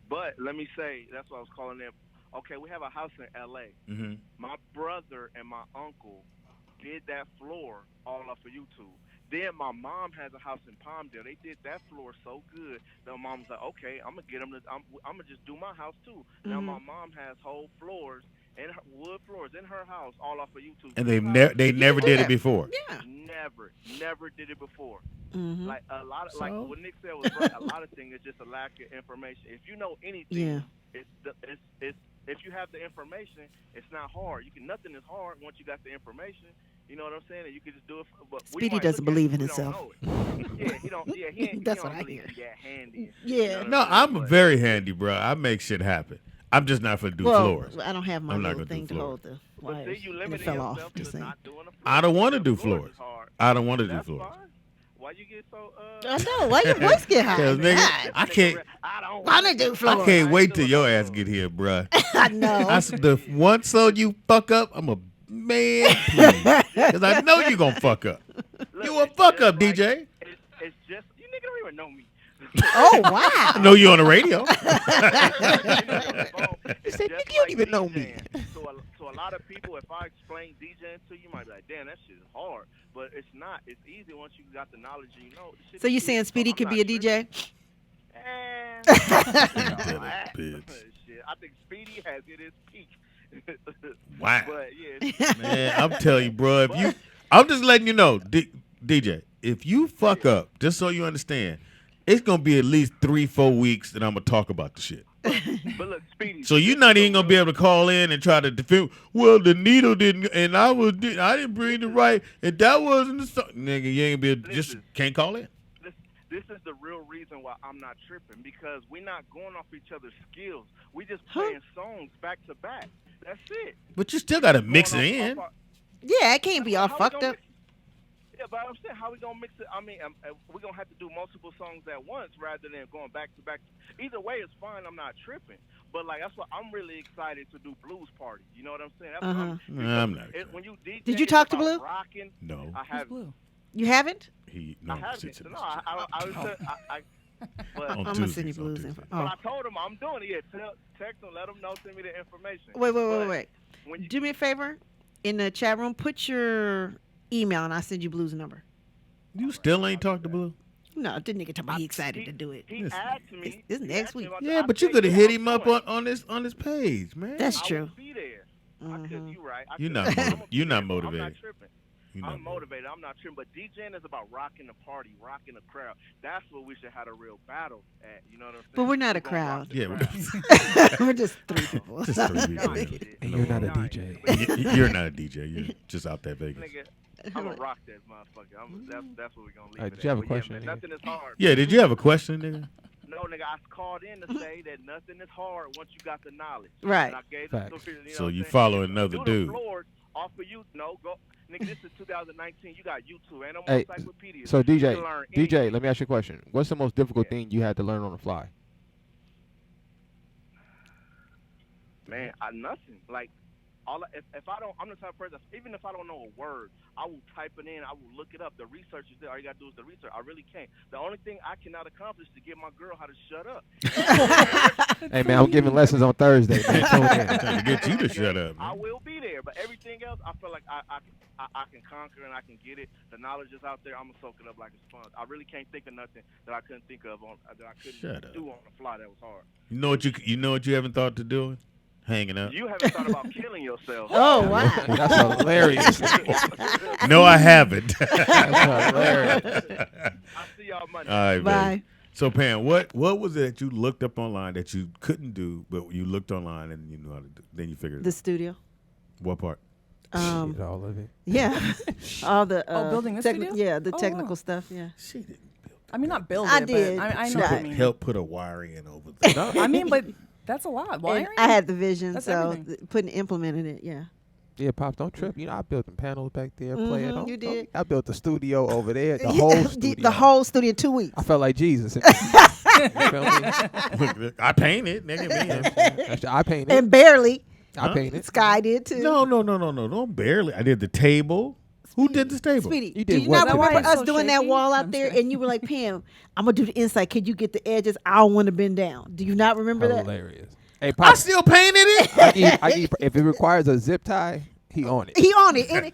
but let me say that's what I was calling in. Okay, we have a house in L.A. Mhm. My brother and my uncle did that floor all off of YouTube. Then my mom has a house in Palmdale. They did that floor so good that my mom was like, okay, I'm gonna get them. I'm gonna just do my house too. Now my mom has whole floors and wood floors in her house all off of YouTube. and They never do did that. it before. Yeah. never did it before. Mm-hmm. Like a lot of, So? like what Nick said was right. A lot of things is just a lack of information. If you know anything, Yeah. it's if you have the information, it's not hard. Nothing is hard once you got the information. You know what I'm saying? And you can just do it. But we Speedy might doesn't look at it, believe in we don't himself. know it. Yeah, he don't. Yeah, he ain't. That's he what don't I really hear. be that handy. Yeah. You know what No, saying? I'm But- very handy, bro. I make shit happen. I'm just not for do Well, floors. I don't have my I'm not little gonna do thing to floors. hold the But wires. see, you and it limiting fell off. yourself Just to saying. not doing a floor. I don't want to do Floors floors. is hard. I don't want to do That's floors. fine. Why you get so? I know. Why your voice get high? 'Cause, nigga, God. I can't. I don't Wanna do I floors. can't wait till do your no ass floors. get here, bruh. I know. The one song you fuck up, I'm a man, because I know you gonna fuck up. Look, You a it's fuck just up, like- DJ. It's just you nigga don't even know me. Oh I wow. know you on the radio. He said, "Nigga, you don't even know me." So a lot of people, if I explain DJing to you, might be like, "Damn, that shit is hard," but it's not. It's easy once you got the knowledge and you know. This shit So you is saying easy. Speedy I'm could not be a tripping. DJ? And bitch. shit, I think Speedy has hit his peak. Wow. But yeah, Man, I'm telling you, bro. I'm just letting you know, DJ. If you fuck up, just so you understand, it's gonna be at least 3-4 weeks that I'm gonna talk about the shit. but look, Speedy. So you're not even gonna be able to call in and try to defend. Well, the needle didn't, and I didn't bring it right, and that wasn't the song. Nigga, you ain't be able, just can't call in. This is the real reason why I'm not tripping, because we're not going off each other's skills. We just playing songs back to back. That's it. But you still gotta mix it in. Yeah, it can't be all fucked up. Yeah, but I'm saying, how we gonna mix it? I mean, we're gonna have to do multiple songs at once rather than going back to back. Either way, it's fine. I'm not tripping. But like, that's what I'm really excited to do. Blues Party. You know what I'm saying? That's what I'm not. When you DJ, Did you talk to Blue? Rocking, No. I have. Blue? You haven't? I haven't. No, but I'm gonna send you Blue's info. but I told him I'm doing it. Yeah, text him, let him know, send me the information. Wait. When you, Do me a favor. In the chat room, put your email and I'll send you Blue's number. You still ain't talked to Blue? No, the nigga told me he excited to do it. He asked me. It's next week. Yeah, but you could have hit him up on this page, man. That's I true. will be there. I could. You right. You're not I'm motivated. not tripping. I'm motivated. I'm not tripping. But DJing is about rocking the party, rocking the crowd. That's what we should have a real battle at. You know what I'm saying? But we're not a We're gonna crowd. rock the Yeah, crowd. We're just 3 people. Just 3 people. Yeah. And you're not a DJ. You're not a DJ. You're just out there Vegas. Nigga, I'm gonna rock that motherfucker. That's what we're gonna leave it Did you have a at. But question, Yeah, man, nigga? nothing is hard. Yeah, did you have a question, nigga? No, nigga, I called in to say that nothing is hard once you got the knowledge. Right. And I gave the Facts. you know So what you I'm follow saying? another Do dude. The floors off of you. No, go. Nigga, this is 2019. You got YouTube and I'm Hey, encyclopedia. So You DJ, can learn DJ, anything. let me ask you a question. What's the most difficult thing you had to learn on the fly? Man, nothing. Like, if I don't, I'm the type of person, even if I don't know a word, I will type it in, I will look it up. The research is there. All you got to do is the research. I really can't. The only thing I cannot accomplish is to get my girl how to shut up. Hey, man, I'm giving lessons on Thursday, man. Tune in. Trying to get you to shut up, I man. will be there, but everything else, I feel like I can conquer and I can get it. The knowledge is out there. I'm gonna soak it up like a sponge. I really can't think of nothing that I couldn't think of that I couldn't do on the fly. That was hard. You know what you haven't thought to do? Hanging up. You haven't thought about killing yourself. Oh, wow. That's hilarious. No, I haven't. That's hilarious. I'll see y'all Monday. All right, Bye. baby. So Pam, what was it that you looked up online that you couldn't do, but you looked online and you knew how to do? Then you figured it The out. studio. What part? Um, Shit, all of it. yeah. All the building the studio? Yeah, the Oh, technical wow. stuff. Yeah. She didn't build. I mean, not build I it, did. but I She know what I put, mean. helped put a wiring in over there. I mean, but that's a lot. Wiring? And I had the vision, That's so everything. implementing it. Yeah. Yeah, Pops, don't trip. You know, I built them panels back there. Play it. You did. I built the studio over there. The Yeah, whole studio. The whole studio in 2 weeks. I felt like Jesus. You feel me? Look, I painted, nigga. Man. I painted. And barely. I painted. Sky did too. No, don't barely. I did the table. Who did this table? Sweetie, You do did you what not table? remember Why it's us so doing that shaky? wall out I'm there? sorry. And you were like, Pam, I'm going to do the inside. Could you get the edges? I don't want to bend down. Do you not remember that? Hilarious. Hey, I Pops, still painted it. if it requires a zip tie, he on it. He on it. And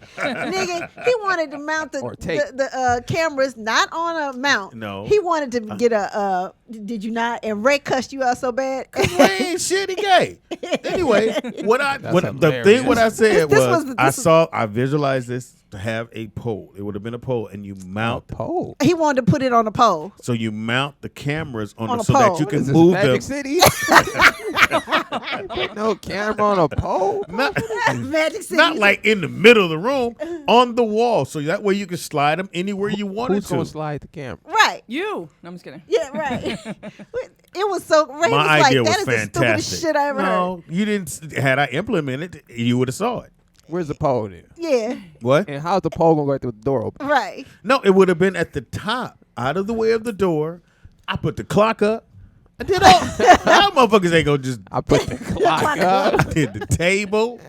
nigga, he wanted to mount Or tape. the cameras not on a mount. No. He wanted to get a, did you not? And Ray cussed you out so bad. Ray ain't shit, he gay. Anyway, hilarious. what I said I visualized this to have a pole. It would have been a pole, and you mount Pole. He wanted to put it on a pole. so you mount the cameras on, On it a so pole. that you What can Is this move Magic them. City? Put no camera on a pole. Magic City. Not like in the middle of the room, on the wall, so that way you can slide them anywhere you wanted Who's gonna to. slide the camera? Right. You. No, I'm just kidding. Yeah, right. It was so Ray My was idea like, was that is the fantastic. stupidest shit I ever heard. No, you didn't. Had I implemented it, you would have saw it. Where's the pole then? Yeah, What? And how's the pole gonna go right through the door open? right. No, it would have been at the top, out of the way of the door. I put the clock up. I did all. Y'all motherfuckers ain't gonna just. I put the clock up. I did the table.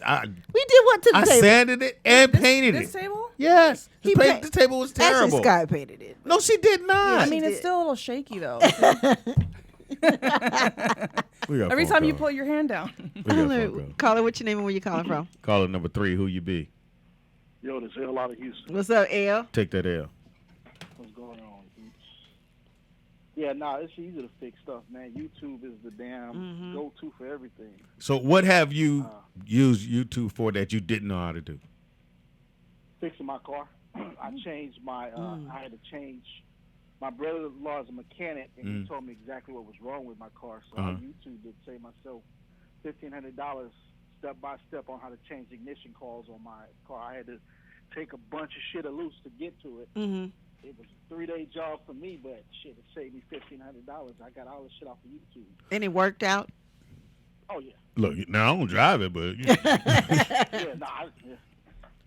I We did what to the table? sanded it and painted This it. table? Yes, He the table was terrible. Actually, Sky painted it. No, she did not. I mean, did. it's still a little shaky, though. We got Every phone time you call. put your hand down. We got phone call. Caller, what's your name and where you calling from? Caller number 3, who you be? Yo, this is a lot of Houston. What's up, L? Take that L. What's going on? Yeah, it's easy to fix stuff, man. YouTube is the damn go-to for everything. So what have you used YouTube for that you didn't know how to do? Fixing my car. I changed my, I had to change, my brother-in-law is a mechanic, and he told me exactly what was wrong with my car. So I YouTubed it, saved myself $1,500 step-by-step on how to change ignition coils on my car. I had to take a bunch of shit loose to get to it. It was a 3-day job for me, but shit, it saved me $1,500. I got all this shit off of YouTube. And it worked out? Oh, yeah. Look, now I don't drive it, but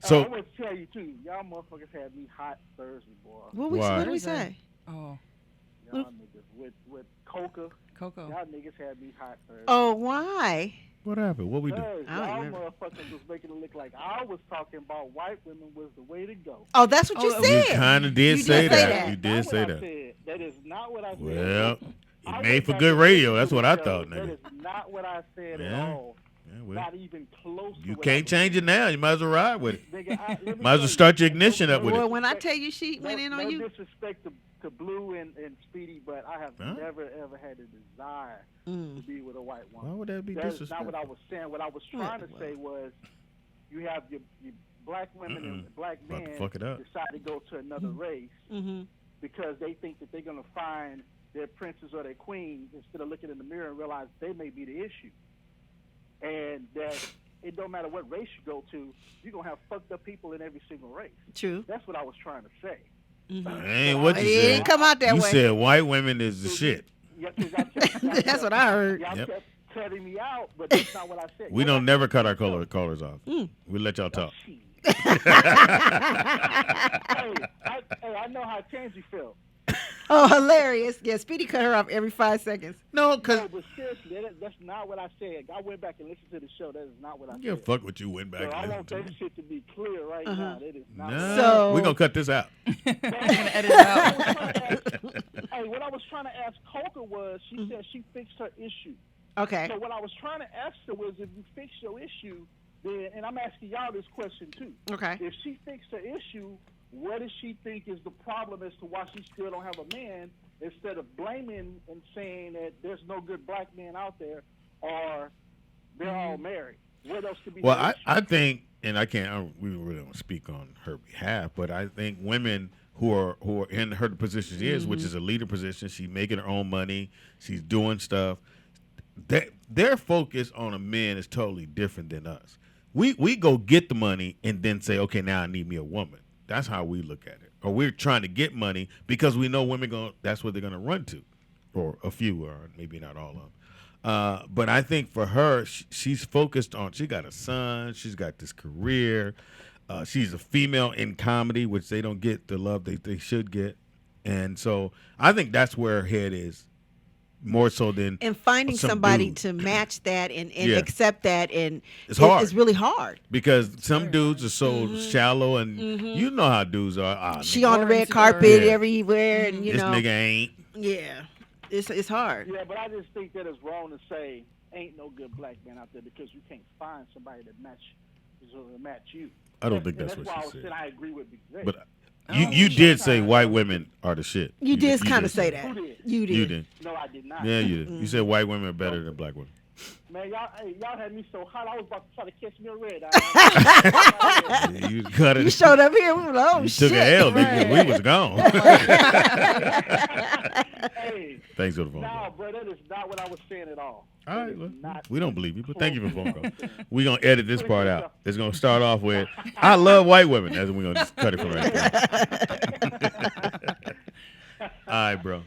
So I want to tell you too, y'all motherfuckers had me hot Thursday, boy. What did we say? Oh, y'all niggas with Coca. Coco. Y'all niggas had me hot Thursday. Oh, why? What happened? What we do? Y'all motherfuckers was making it look like I was talking about white women was the way to go. Oh, that's what you said. You kind of did say that. You did say that. That is not what I said. Well, it made for good radio. That's what I thought, nigga. That is not what I said at all. Yeah, well, not even close to you what can't change it now. You might as well ride with it. Nigga, might as well start your ignition up with it. Well, when I tell you she went in on you. No disrespect to Blue and Speedy, but I have never, ever had a desire to be with a white woman. Why would that be disrespectful? That's not what I was saying. What I was trying to say was you have your black women and black men decide to go to another race because they think that they're going to find their princess or their queen instead of looking in the mirror and realize they may be the issue. And that it don't matter what race you go to, you're going to have fucked up people in every single race. True. That's what I was trying to say. Ain't what you said. It didn't come out that way. You said white women is the shit. That's what I heard. Y'all kept cutting me out, but that's not what I said. We don't never cut our callers off. We let y'all talk. Hey, I know how Tansy felt. Oh, hilarious. Yeah, Speedy cut her off every 5 seconds. No, because... No, but seriously, that's not what I said. I went back and listened to the show. That is not what I said. Yeah, fuck what you went back so and I want that shit to be clear right now. That is not so we're going to cut this out. We're going to edit it out. Hey, what I was trying to ask Coca was, she said she fixed her issue. Okay. So what I was trying to ask her was, if you fix your issue, then, and I'm asking y'all this question too. Okay. If she fixed her issue, what does she think is the problem as to why she still don't have a man, instead of blaming and saying that there's no good black men out there or they're all married? What else could be? Well, I think, and we really don't speak on her behalf, but I think women who are in her position she is, which is a leader position, she's making her own money, she's doing stuff. Their focus on a man is totally different than us. We go get the money and then say, okay, now I need me a woman. That's how we look at it. Or we're trying to get money because we know women that's what they're going to run to, or a few, or maybe not all of them. But I think for her, she's focused on, she got a son, she's got this career. She's a female in comedy, which they don't get the love they should get. And so I think that's where her head is, more so than and finding somebody dude. to match that and accept that, and it's hard. It's really hard because some dudes are so shallow, and you know how dudes are. She on the red carpet everywhere, and this nigga ain't. Yeah, it's hard. Yeah, but I just think that it's wrong to say ain't no good black man out there because you can't find somebody that match you. I don't think that's what she she said. Said I agree with you. But you did say white women are the shit. You did kind of say that. Who did? You did. You did. No, I did not. Yeah, you did. You said white women are better than black women. Man, y'all had me so hot. I was about to try to catch me a red eye. You cut it. You showed up here. We were like, oh, you shit. took a L, nigga. We was gone. Hey, thanks for the phone nah, call. bro, that is not what I was saying at all. All right, look, we don't believe you, but thank you for the phone call. We're going to edit this part out. It's going to start off with, I love white women. That's we're going to just cut it from right there. All right, bro. All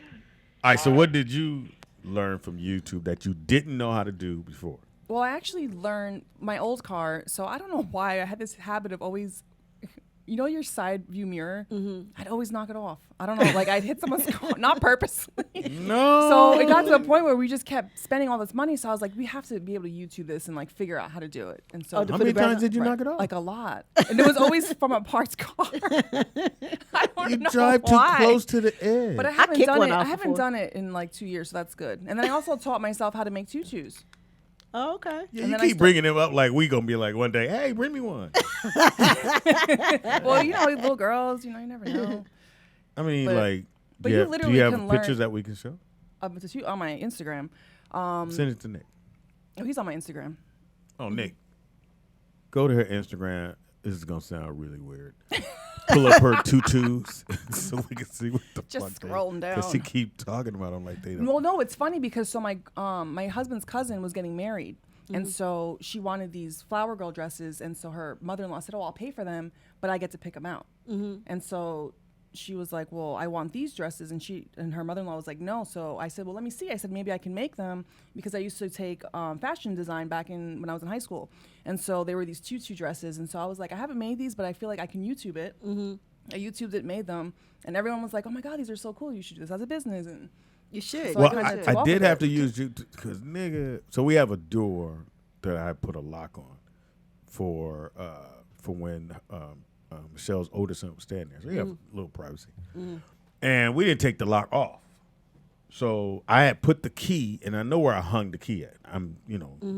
right, so what did you learn from YouTube that you didn't know how to do before? Well, I actually learned my old car, so I don't know why I had this habit of always, you know, your side view mirror. I'd always knock it off. I don't know, like I'd hit someone's car, not purposely. No. So it got to a point where we just kept spending all this money. So I was like, we have to be able to YouTube this and like figure out how to do it. And so how many times did you knock it off? Like a lot, and it was always from a parts car. I don't You know drive why. too close to the edge. But I haven't done it. I haven't done it in like 2 years, so that's good. And then I also taught myself how to make tutus. Oh, okay. Yeah, you keep bringing him up like we gonna be like one day, hey, bring me one. Well, you know, little girls, you know, you never know. I mean, like, But Yeah. you Do literally you have can pictures learn that we can show? to shoot on my Instagram. Send it to Nick. Oh, he's on my Instagram. Oh, Nick. Go to her Instagram. This is gonna sound really weird. Pull up her tutus so we can see what the Just fuck scrolling down. Because she keep talking about them like they don't. Well, no, it's funny because so my husband's cousin was getting married, and so she wanted these flower girl dresses, and so her mother-in-law said, "Oh, I'll pay for them, but I get to pick them out." And so she was like, "Well, I want these dresses," and her mother-in-law was like, "No." So I said, "Well, let me see." I said, "Maybe I can make them," because I used to take fashion design back when I was in high school, and so there were these tutu dresses, and so I was like, "I haven't made these, but I feel like I can YouTube it." I YouTubed it, made them, and everyone was like, "Oh my God, these are so cool! You should do this as a business." And You should. So Well, I I took did off have of to it. use you because nigga. So we have a door that I put a lock on for when Michelle's older son was standing there. So we have a little privacy, and we didn't take the lock off. So I had put the key, and I know where I hung the key at. I'm,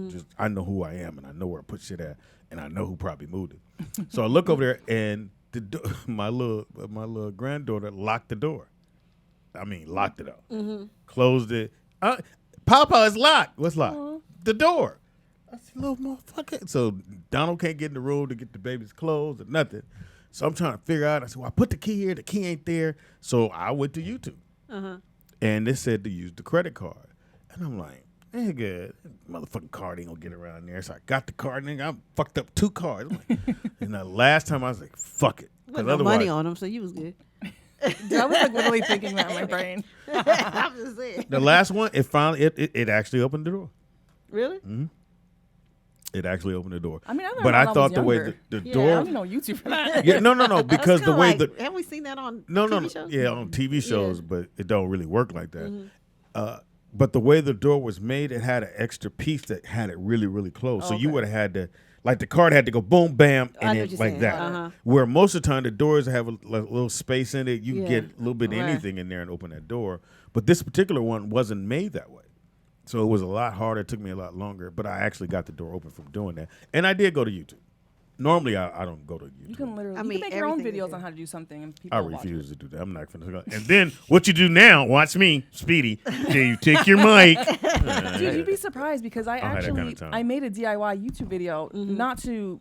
just I know who I am, and I know where I put shit at, and I know who probably moved it. So I look over there, and my little granddaughter locked the door. I mean, locked it up, closed it. Papa, it's locked. What's locked? The door. I said, little motherfucker. So Donald can't get in the room to get the baby's clothes or nothing. So I'm trying to figure out. I said, well, I put the key here. The key ain't there. So I went to YouTube. And they said to use the credit card. And I'm like, nigga, motherfucking card ain't gonna get around there. So I got the card, nigga. I fucked up 2 cards. Like, and the last time I was like, fuck it. Wasn't no money on them, so you was good. I was like literally thinking that in my brain. I'm just saying. The last one, it finally, it actually opened the door. Really? It actually opened the door. I mean, I learned but when I was thought the way younger. the I door. don't know YouTube for that. Yeah, no, because the way the have we seen that on no, TV shows? yeah, on TV shows, Yeah. but it don't really work like that. But the way the door was made, it had an extra piece that had it really, really close. So you would have had to, like, the card had to go boom, bam, I and know then what you're like saying. that. Where most of the time the doors have a little space in it, you can Yeah. get a little bit of Right. anything in there and open that door. But this particular one wasn't made that way. So it was a lot harder. It took me a lot longer, but I actually got the door open from doing that. And I did go to YouTube. Normally, I don't go to YouTube. You can literally I you mean, can make your own everything is videos there. on how to do something, and people I will watch refuse it. to do that. I'm not going to. And then what you do now, watch me, Speedy. Then you take your mic. Dude, you'd be surprised because I I had that kind actually of time. I made a DIY YouTube video, not to,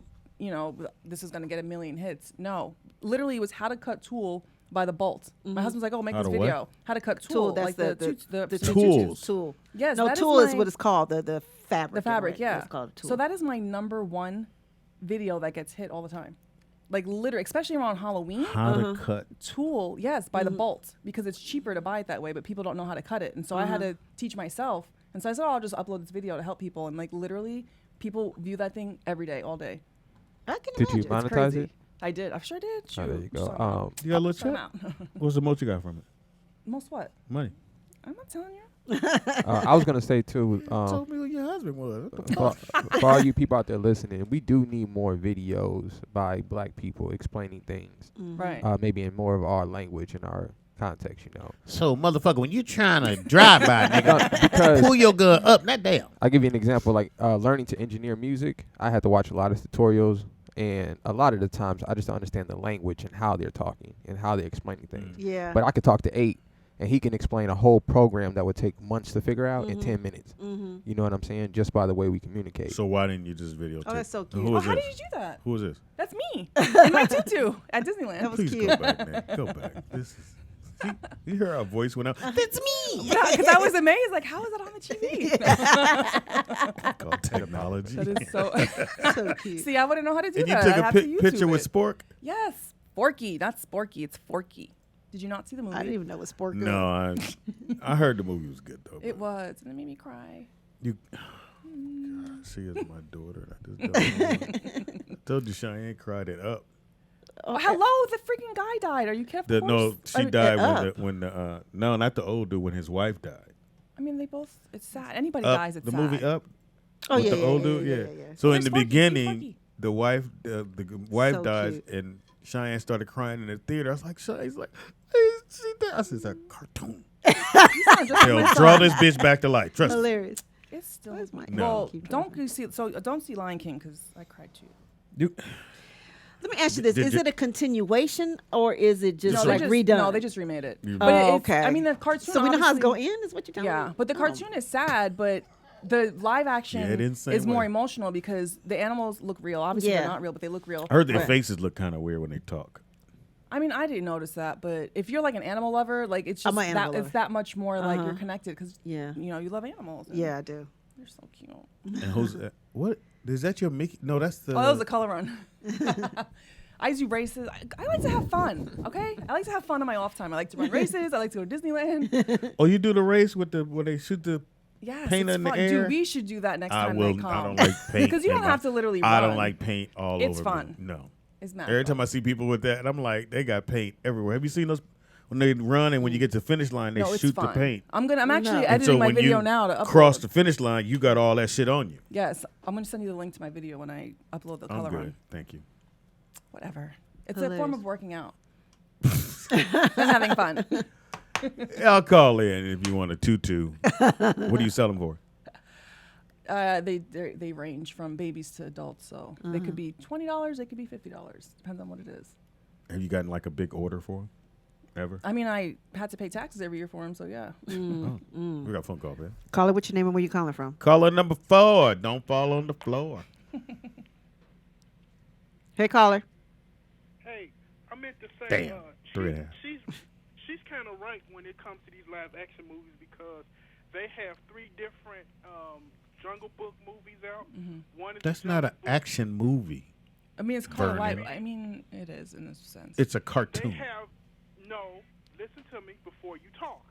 this is gonna get a million hits. No, literally, it was how to cut tulle by the bolt. My husband's like, "Oh, make How this to what? video. How to cut tulle, Tool. That's like the tools. Tool. Yes, No, that is tool is my- what it's called. The fabric. the fabric. right? Yeah, It's called a tool. so that is my #1 video that gets hit all the time. Like literally, especially around Halloween. How to cut. Tool, yes, by the bolt, because it's cheaper to buy it that way, but people don't know how to cut it, and so I had to teach myself. And so I said, "Oh, I'll just upload this video to help people," and like literally, people view that thing every day, all day. I can Did you imagine. It's monetize crazy. it? I did. I sure did. Oh, there you Shoot. go. So, You got a little shout check? out. What's the most you got from it? Most what? Money. I'm not telling you. I was gonna say too. Told me who your husband was. What the fuck? For all you people out there listening, we do need more videos by Black people explaining things, Right. maybe in more of our language and our context. So, motherfucker, when you trying to drive by, nigga, Because pull your gun up, not down. I'll give you an example. Like learning to engineer music, I had to watch a lot of tutorials, and a lot of the times I just don't understand the language and how they're talking and how they're explaining things. Yeah. But I could talk to 8, and he can explain a whole program that would take months to figure out in 10 minutes. You know what I'm saying? Just by the way we communicate. So why didn't you just videotape? Oh, that's so cute. Who Oh, is how this? did you do that? Who is this? That's me in my tutu at Disneyland. That was Please cute. go back, man. Go back. This is. You hear our voice went out. That's me. Because I was amazed. Like, how is that on the TV? Called technology. That is so. So cute. See, I wouldn't know how to do And you that. took I a have to YouTube picture with it. Spork? Yes, Sporky. Not Sporky. It's Forky. Did you not see the movie? I didn't even know what sport. No, I heard the movie was good though. It was, and it made me cry. You, God, she is my daughter. I just don't know. I told you Cheyenne cried it up. Oh, hello, the freaking guy died. Are you kidding? Of No, course. she died Up. when no, not the old dude, when his wife died. I mean, they both. It's sad. Anybody Up, dies. It's the sad. movie Up. Oh with yeah, the old yeah, dude, yeah, yeah. yeah. So Where's in the Forky? beginning, Forky. the wife So dies, cute. and Cheyenne started crying in the theater. I was like, Cheyenne's like, she died. I said, it's a cartoon. You sound just like They'll my draw son. this bitch back to life. Trust me. Hilarious. It's still. Where's my- No. Well, Keep don't talking. you see? So don't see Lion King because I cried too. You, Let me ask you this: is it a continuation or is it just No, like they just, redone? No, they just remade it. Oh, But it's, okay. I mean, the cartoon. So we know how it's obviously- going to end. Is what you're telling me? Yeah, but the cartoon is sad, but the live action Yeah, it is the is same more way. emotional because the animals look real. Obviously, Yeah. they're not real, but they look real. I heard their Right. faces look kind of weird when they talk. I mean, I didn't notice that, but if you're like an animal lover, like it's I'm just an that animal it's lover. that much more like Uh-huh. you're connected because Yeah. you know you love animals. and Yeah, I do. They're so cute. And who's what? Is that your Mickey? No, that's the. Oh, that was a color run. I used to do races. I like to have fun. Okay, I like to have fun in my off time. I like to run races. I like to go to Disneyland. Oh, you do the race with the where they shoot the. Yes, Paint it's in the fun. air? Dude, we should do that next I time will. they come. I don't like paint. Because you in don't my- have to literally I run. don't like paint all over. It's fun. Me. No. It's not Every fun. time I see people with that, I'm like, they got paint everywhere. Have you seen those when they run and when you get to the finish line, they No, it's shoot the fun. paint? I'm actually No. And editing so my when video you now to upload. cross the finish line, you got all that shit on you. Yes, I'm gonna send you the link to my video when I upload the I'm color good. run. Thank you. Whatever. It's a form Hilarious. of working out. And having fun. I'll call in if you want a tutu. What do you sell them for? They range from babies to adults, so they could be $20, they could be $50. Depends on what it is. Have you gotten like a big order for them? Ever? I mean, I had to pay taxes every year for them, so yeah. We got a phone call, man. Caller, what's your name and where you calling from? Caller number 4. Don't fall on the floor. Hey, caller. Hey, I meant to say, Damn. 3.5. she's kind of right when it comes to these live action movies because they have 3 different Jungle Book movies out. One is That's the not an Jungle Book. action movie. I mean, it's called live. Vernon. I mean, it is in a sense. It's a They cartoon. have listen to me before you talk.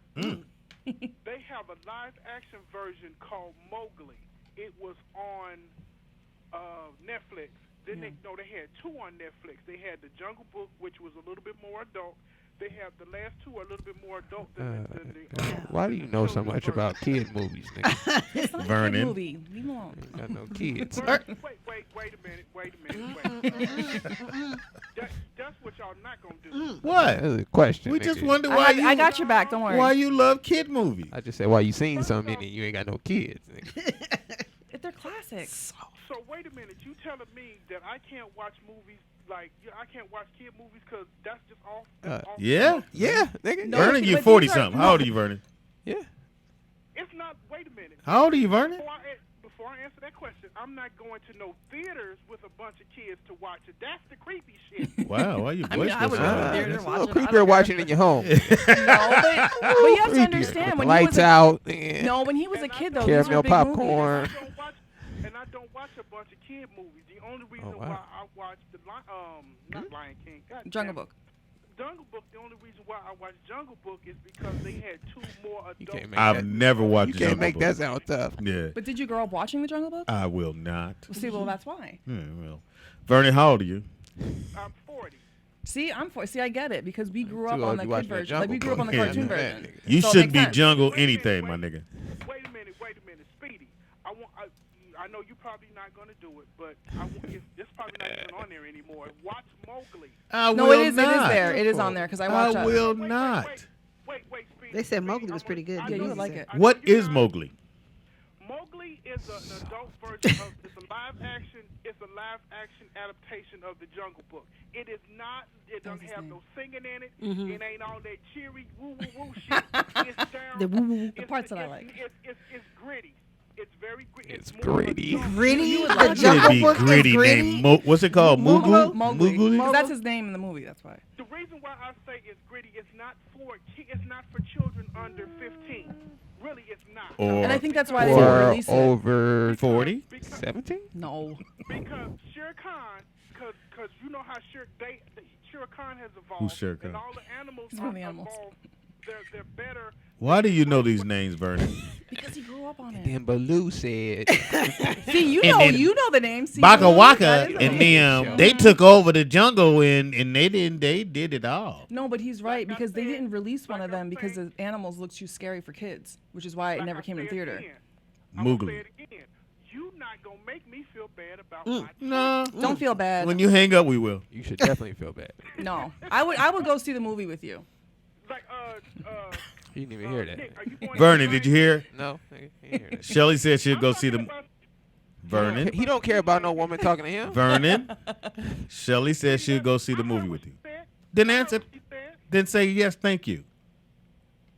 They have a live action version called Mowgli. It was on Netflix. Then they had 2 on Netflix. They had the Jungle Book, which was a little bit more adult. They have the last 2 are a little bit more adult than the Why do you know so much about kid movies, nigga? It's not a Vernon. kid movie. Leave me alone. You got no kids. Wait a minute. That's what y'all not gonna do. What? That's a question. We nigga. just wonder why I got your back. Don't worry. why you love kid movies. I just said, why you seen so many? You ain't got no kids. Nigga. They're classics. So wait a minute. You telling me that I can't watch movies like I can't watch kid movies because that's just off. Yeah? Yeah, nigga. No, Vernon, you but 40 these are- something. How old are you, Vernon? Yeah. It's not. Wait a minute. How old are you, Vernon? Before I answer that question, I'm not going to no theaters with a bunch of kids to watch it. That's the creepy shit. Wow, why you I mean, I would boisterous go to about the that? theater It's a watch little it. I creepier don't watching it in your home. No, but you have to Creepier. understand With when the he lights was a, out. And No, when he was a kid though, these caramel were big popcorn. movies. I don't watch a bunch of kid movies. The only reason wow. why I watch not Lion King, God Jungle damn it. Book. Jungle Book. The only reason why I watch Jungle Book is because they had 2 more You adult. can't make I've that. never watched You can't Jungle make Book. that sound tough. Yeah. But did you grow up watching the Jungle Book? I will not. See, well, that's why. Well. Vernon, how old are you? I'm 40. See, I get it because we grew up Too on old the to kid watch that version. Like we Jungle grew up on the Book. cartoon Yeah, version. nigga. You So it should makes be sense. jungle Wait a anything, minute, my nigga. Wait a minute, Speedy. I know you're probably not gonna do it, but it's probably not even on there anymore. Watch Mowgli. I No, will it is. not. It is there. It is on there because I watched I that. will Wait, not. Wait, Speedy. They said Speedy, Mowgli was pretty good. I Yeah, you know would like said- it. I know What you is guys- Mowgli? Mowgli is an adult version of. It's a live action. It's a live action adaptation of the Jungle Book. It is not. It doesn't his have name. no singing in it. It ain't all that cheery woo woo woo shit. It's down. The woo woo. The parts that I like. It's gritty. It's very gritty. It's more gritty. adult. Gritty? would The like Should it Jungle be Book gritty is gritty? name? What's it called? Mowgli? Mowgli. Mowgli? Because that's his name in the movie. That's why. The reason why I say it's gritty is not for it's not for children under 15. Really, it's not. Or And I think that's why they didn't Or release it. over 40? 17? No. Because Shere Khan, because you know how Shere Khan has evolved. Who's Shere Khan? And all the animals He's are one of the animals. evolved. They're better. Why do you know these names, Vernon? Because he grew up on it. Then Baloo said, See, you And know, then you know the name. See, Baka that Waka is a and name. them, they took over the jungle and they did it all. No, but he's right Like I because they said- didn't release one like of I'm them because saying- the animals looked too scary for kids, which is why it Like never I came to said theater. again, I'm gonna Mowgli. say it again. You not gonna make me feel bad about my No. Don't feel bad. When you hang up, we will. you should definitely feel bad. No, I would go see the movie with you. like You didn't even hear that. Nick, are you going Vernon, to did you hear? No, nigga, you didn't hear that. Shelly said she'd go see I'm the. Vernon. He don't care about no woman talking to him. Vernon. Shelly said she'd go see the movie with you. Then answer. Then say yes, thank you.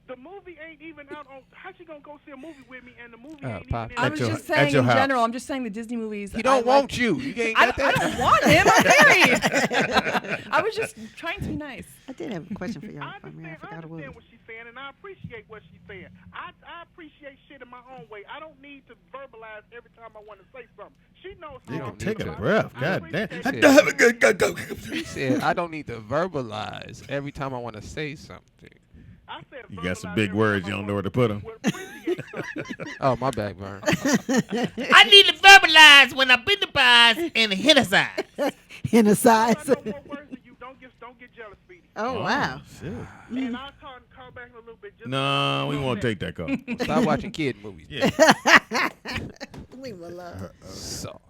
The movie ain't even out on. How she gonna go see a movie with me and the movie ain't Pop. even I in was your- just at saying your in house. general. I'm just saying the Disney movies. He don't want you. You ain't got I that. don't want him. I'm married. I was just trying to be nice. I did have a question for y'all. I I mean, I understand, forgot what it was. what she's saying, and I appreciate what she's saying. I appreciate shit in my own way. I don't need to verbalize every time I want to say something. She knows how You I don't Take feel a about breath. it. I God damn. appreciate it. He said, I don't need to verbalize every time I want to say something. I said You got some verbalize big every words. time You I don't know where want to put them. to appreciate something. Oh, my bad, Vern. I need to verbalize when I've been the pies and hit a side. In the I size. know more words than you. Don't get jealous, Speedy. Oh, wow. Shit. And I'll call back in a little bit. Just No, we so won't that- take that call. Stop watching kid movies. Yeah. Leave him alone. So.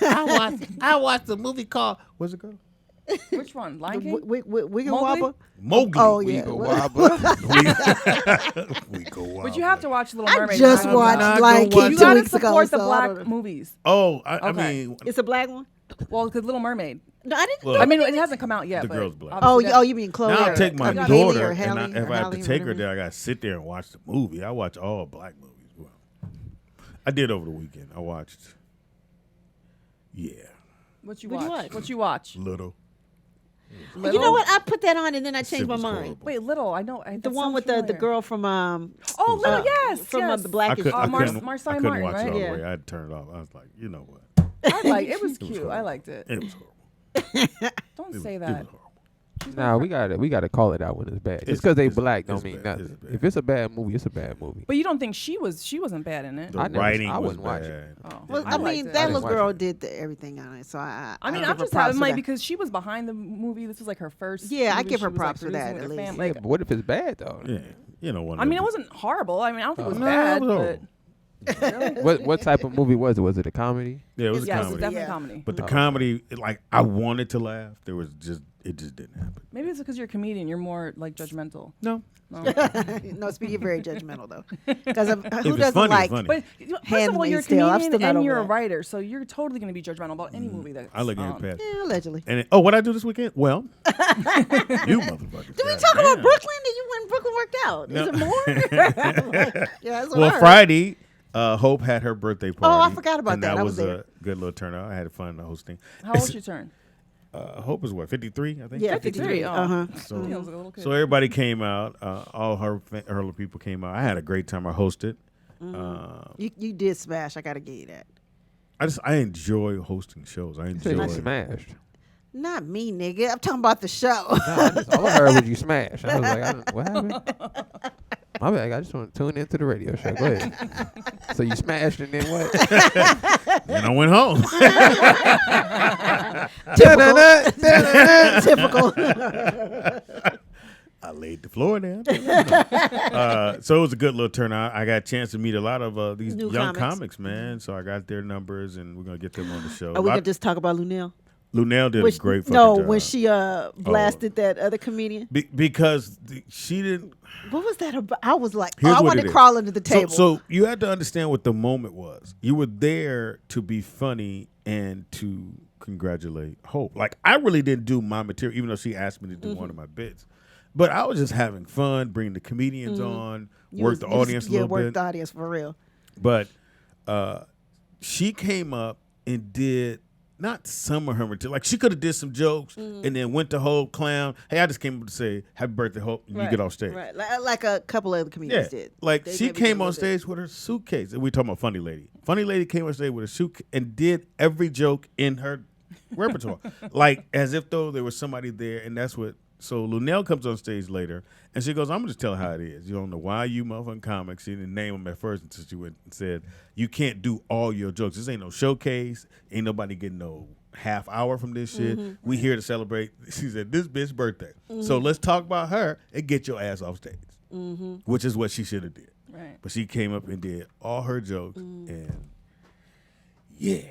I watched a movie called what's it called? Which one? Lion King? Wiggle Mowgli? Wobble? Mowgli. Oh, yeah. Weegle Well, Wobble. We go But you have to watch Little I Mermaid. just You watched not Lion gonna King You 2 gotta weeks ago. support the so I black don't know. movies. Oh, I Okay. mean, It's a black one? Well, because Little Mermaid. No, I didn't. Well, I mean, it hasn't come out yet. The but girl's black. Oh, obviously you mean Chloe? now or- I'll take my or daughter, Haley or and Haley if or I have Hallie, to take her whatever. there, I got to sit there and watch the movie. I watch all black movies. Well, I did over the weekend. I watched, What you What'd you watch? watch? What you watch? Little. You know what? I put that on and then I changed my was mind. horrible. Wait, Little. I know. The one with the girl from Oh, Little. Yes. from yes. the I, Blackish. could, I Mars- couldn't, Marseille I couldn't Martin, watch right? it all Yeah. the way. I had to turn it off. I was like, you know what? I like. It was It was cute. I horrible. liked it. It was horrible. Don't It say was, that. It was horrible. Nah, we gotta call it out when it's bad. Just It's- because they it's- black don't it's mean bad. nothing. It's bad. If it's a bad movie, it's a bad movie. But you don't think she wasn't bad in it? The I never- writing I was wouldn't watch it. bad. Oh. Well, I I liked mean, it. that I little didn't girl watch did everything on it, so I give mean, I'm her just props having for like that. because she was behind the movie. This was like her first. Yeah, I movie give her she was, props for producing that, with at her least. fam- Yeah, like, but what if it's bad though? Yeah, you know one. I mean, it wasn't horrible. I mean, I don't think it was No, bad, it was but horrible. What type of movie was it? Was it a comedy? Yeah, it was a yes, it's comedy. definitely Yeah. comedy. But the comedy, like I wanted to laugh. It just didn't happen. Maybe it's because you're a comedian. You're more like judgmental. No. No. No, Speedy, you're very judgmental though. Because who If it's doesn't funny, like? it's funny. But first of all, you're a Handmaid's Tale. I'm comedian still not and over you're a that. writer, so you're totally going to be judgmental about any movie that. I look at it past. Yeah, allegedly. And what I do this weekend? Well, you motherfuckers. Did we God talk about damn. Brooklyn? Did you when Brooklyn worked out? No. Is it more? Yeah, that's what I Well, heard. Friday, Hope had her birthday party. Oh, I forgot about and that. that I was was there. a good little turnout. I had fun hosting. How old she turn? Hope is what, 53, I think? Yeah, 53. Oh. Uh-huh. So, Yeah, I was a little kid. so everybody came out. All her little people came out. I had a great time. I hosted. You did smash. I gotta give you that. I enjoy hosting shows. I You said enjoy you it. smashed. Not me, nigga. I'm talking about the show. All I heard was you smash. I was like, what happened? My bad. I just want to tune into the radio show. Go ahead. So you smashed and then what? And I went home. Typical. I laid the floor down. So it was a good little turnout. I got a chance to meet a lot of these New young comics. comics, man. So I got their numbers, and we're gonna get them on the show. Are we gonna just talk about Lunel? Lunel did a great fucking no, job. when she blasted that other comedian. Because she didn't. What was that about? I was like, Here's I what wanted it to is. crawl under the table. So you had to understand what the moment was. You were there to be funny and to congratulate Hope. Like, I really didn't do my material, even though she asked me to do one of my bits. But I was just having fun, bringing the comedians on, work the audience a little work bit. the audience for real. But she came up and did not some of her material. Like, she could have did some jokes and then went to Hope, clown. Hey, I just came up to say happy birthday, Hope, and you get off stage. Right, like a couple of the Yeah, comedians did. like They she maybe did came a on little bit. stage with her suitcase, and we talking about Funny Lady. Funny Lady came on stage with a suitcase and did every joke in her repertoire, like as if though there was somebody there, and that's what. So Lunel comes on stage later, and she goes, "I'm gonna just tell her how it is. You don't know why you motherfucking comics." She didn't name them at first until she went and said, "You can't do all your jokes. This ain't no showcase. Ain't nobody getting no half hour from this shit. We here to celebrate." She said, "This bitch's birthday. So let's talk about her and get your ass off stage," which is what she should have did. Right. But she came up and did all her jokes, and yeah.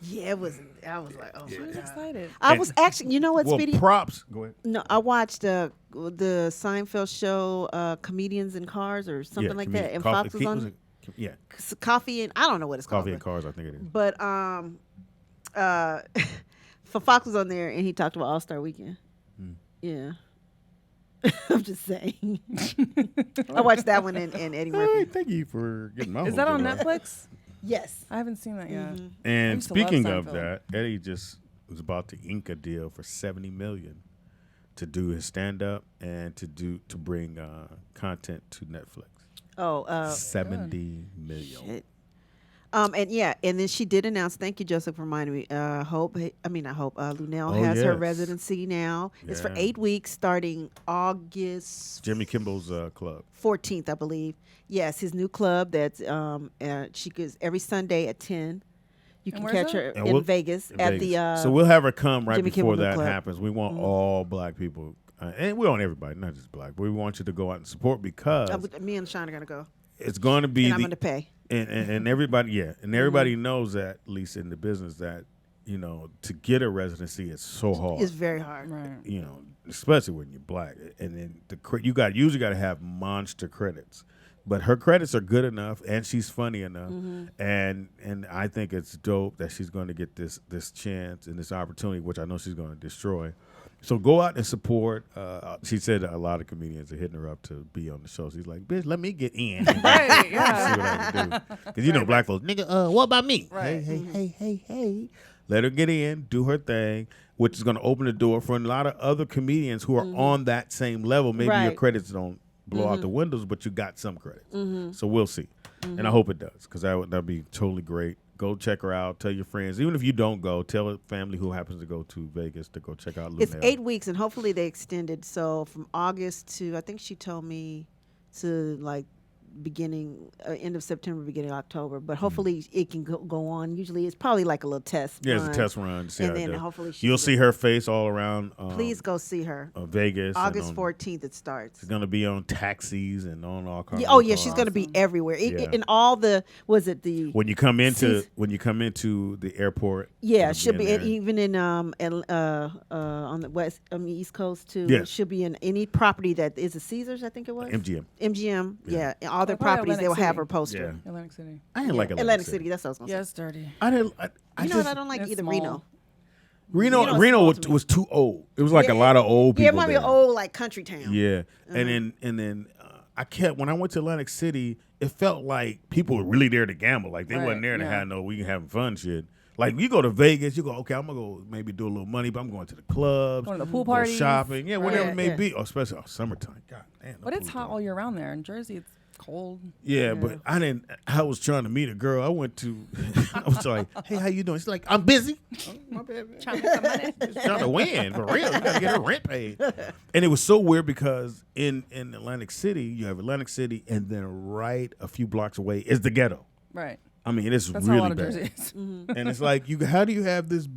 Yeah, it was. I was like, oh I my was god. excited. I was actually, you know what, Well, Speedy? props. Go ahead. No, I watched the Seinfeld show, Comedians in Cars or something like that, and Fox was on. Yeah. Coffee and I don't know what it's Coffee called. and Cars, I think it is. But for Fox was on there and he talked about All Star Weekend. Yeah. I'm just saying. I watched that one and Eddie All Murphy. right, thank you for getting my Is whole that on thing right. Netflix? Yes. I haven't seen that yet. I And used to love speaking of Seinfeld. that, Eddie just was about to ink a deal for $70 million to do his stand up and to bring content to Netflix. Oh, $70 million. shit. And then she did announce. Thank you, Joseph, for reminding me. Lunel Oh, has her yes. residency now. It's for Yeah. 8 weeks, starting August Jimmy Kimmel's club. 14th, I believe. Yes, his new club. That's she goes every Sunday at 10. You can where's catch that? her And in we'll- Vegas in at Vegas. the. So we'll have her come right Jimmy before Kimmel that Club. happens. We want all black people, and we want everybody, not just black. But we want you to go out and support because me and Sean are gonna go, it's going to be and I'm gonna pay. and everybody, and everybody knows that, at least in the business, that to get a residency is so hard. It's very hard. Right. Especially when you're black, and then you usually got to have monster credits. But her credits are good enough, and she's funny enough, and I think it's dope that she's going to get this chance and this opportunity, which I know she's going to destroy. So go out and support. She said a lot of comedians are hitting her up to be on the show. She's like, "Bitch, let me get in." Right, yeah. See what I can do. Because black folks, nigga, what about me? Right. Hey. Let her get in, do her thing, which is going to open the door for a lot of other comedians who are on that same level. Maybe your Right. credits don't blow out the windows, but you got some credits. So we'll see. And I hope it does, because that'd be totally great. Go check her out. Tell your friends. Even if you don't go, tell a family who happens to go to Vegas to go check out Lunel. It's 8 weeks, and hopefully they extended. So from August to, I think she told me, to like end of September, beginning of October. But hopefully it can go on. Usually it's probably like a little test. Yeah, run. it's a test run. See And how it then does. hopefully you'll see her face all around. Please go see her. Vegas. August and 14th it starts. She's gonna be on taxis and on all kinds. Oh yeah, she's going to be everywhere. Yeah. In all the when you come into Seas- the airport. Yeah, she'll she'll be in there. even in on the East Coast too. Yes. She'll be in any property that is a Caesars, I think it was. MGM. Yeah. All their Oh, probably properties they will Atlantic have City. her poster. Yeah. Atlantic City. I didn't like Atlantic City. That's what I was going to Yeah, say. it's dirty. I didn't. I You know just, what? I don't like It's either. small. Reno's Reno small to me. was too old. It was like a lot of old people. Yeah, it might be there. an old like country town. Yeah, and then when I went to Atlantic City, it felt like people were really there to gamble. Like they Right, wasn't there to yeah. have we having fun shit. Like you go to Vegas, you go, okay, I'm gonna go maybe do a little money, but I'm going to the clubs, Going to the pool go parties. shopping, yeah, whatever Right, it may yeah. be. Oh, especially summertime. God damn. But it's hot all year round there. In Jersey, it's cold. Yeah, but I was trying to meet a girl. I went to, I was like, hey, how you doing? She's like, I'm busy. Oh, my bad, man. Trying to make some money. Trying to win, for real. You got to get her rent paid. And it was so weird because in Atlantic City, you have Atlantic City, and then right a few blocks away is the ghetto. Right. I mean, it's That's how a really lot of bad. Jersey is. And it's like, how do you have this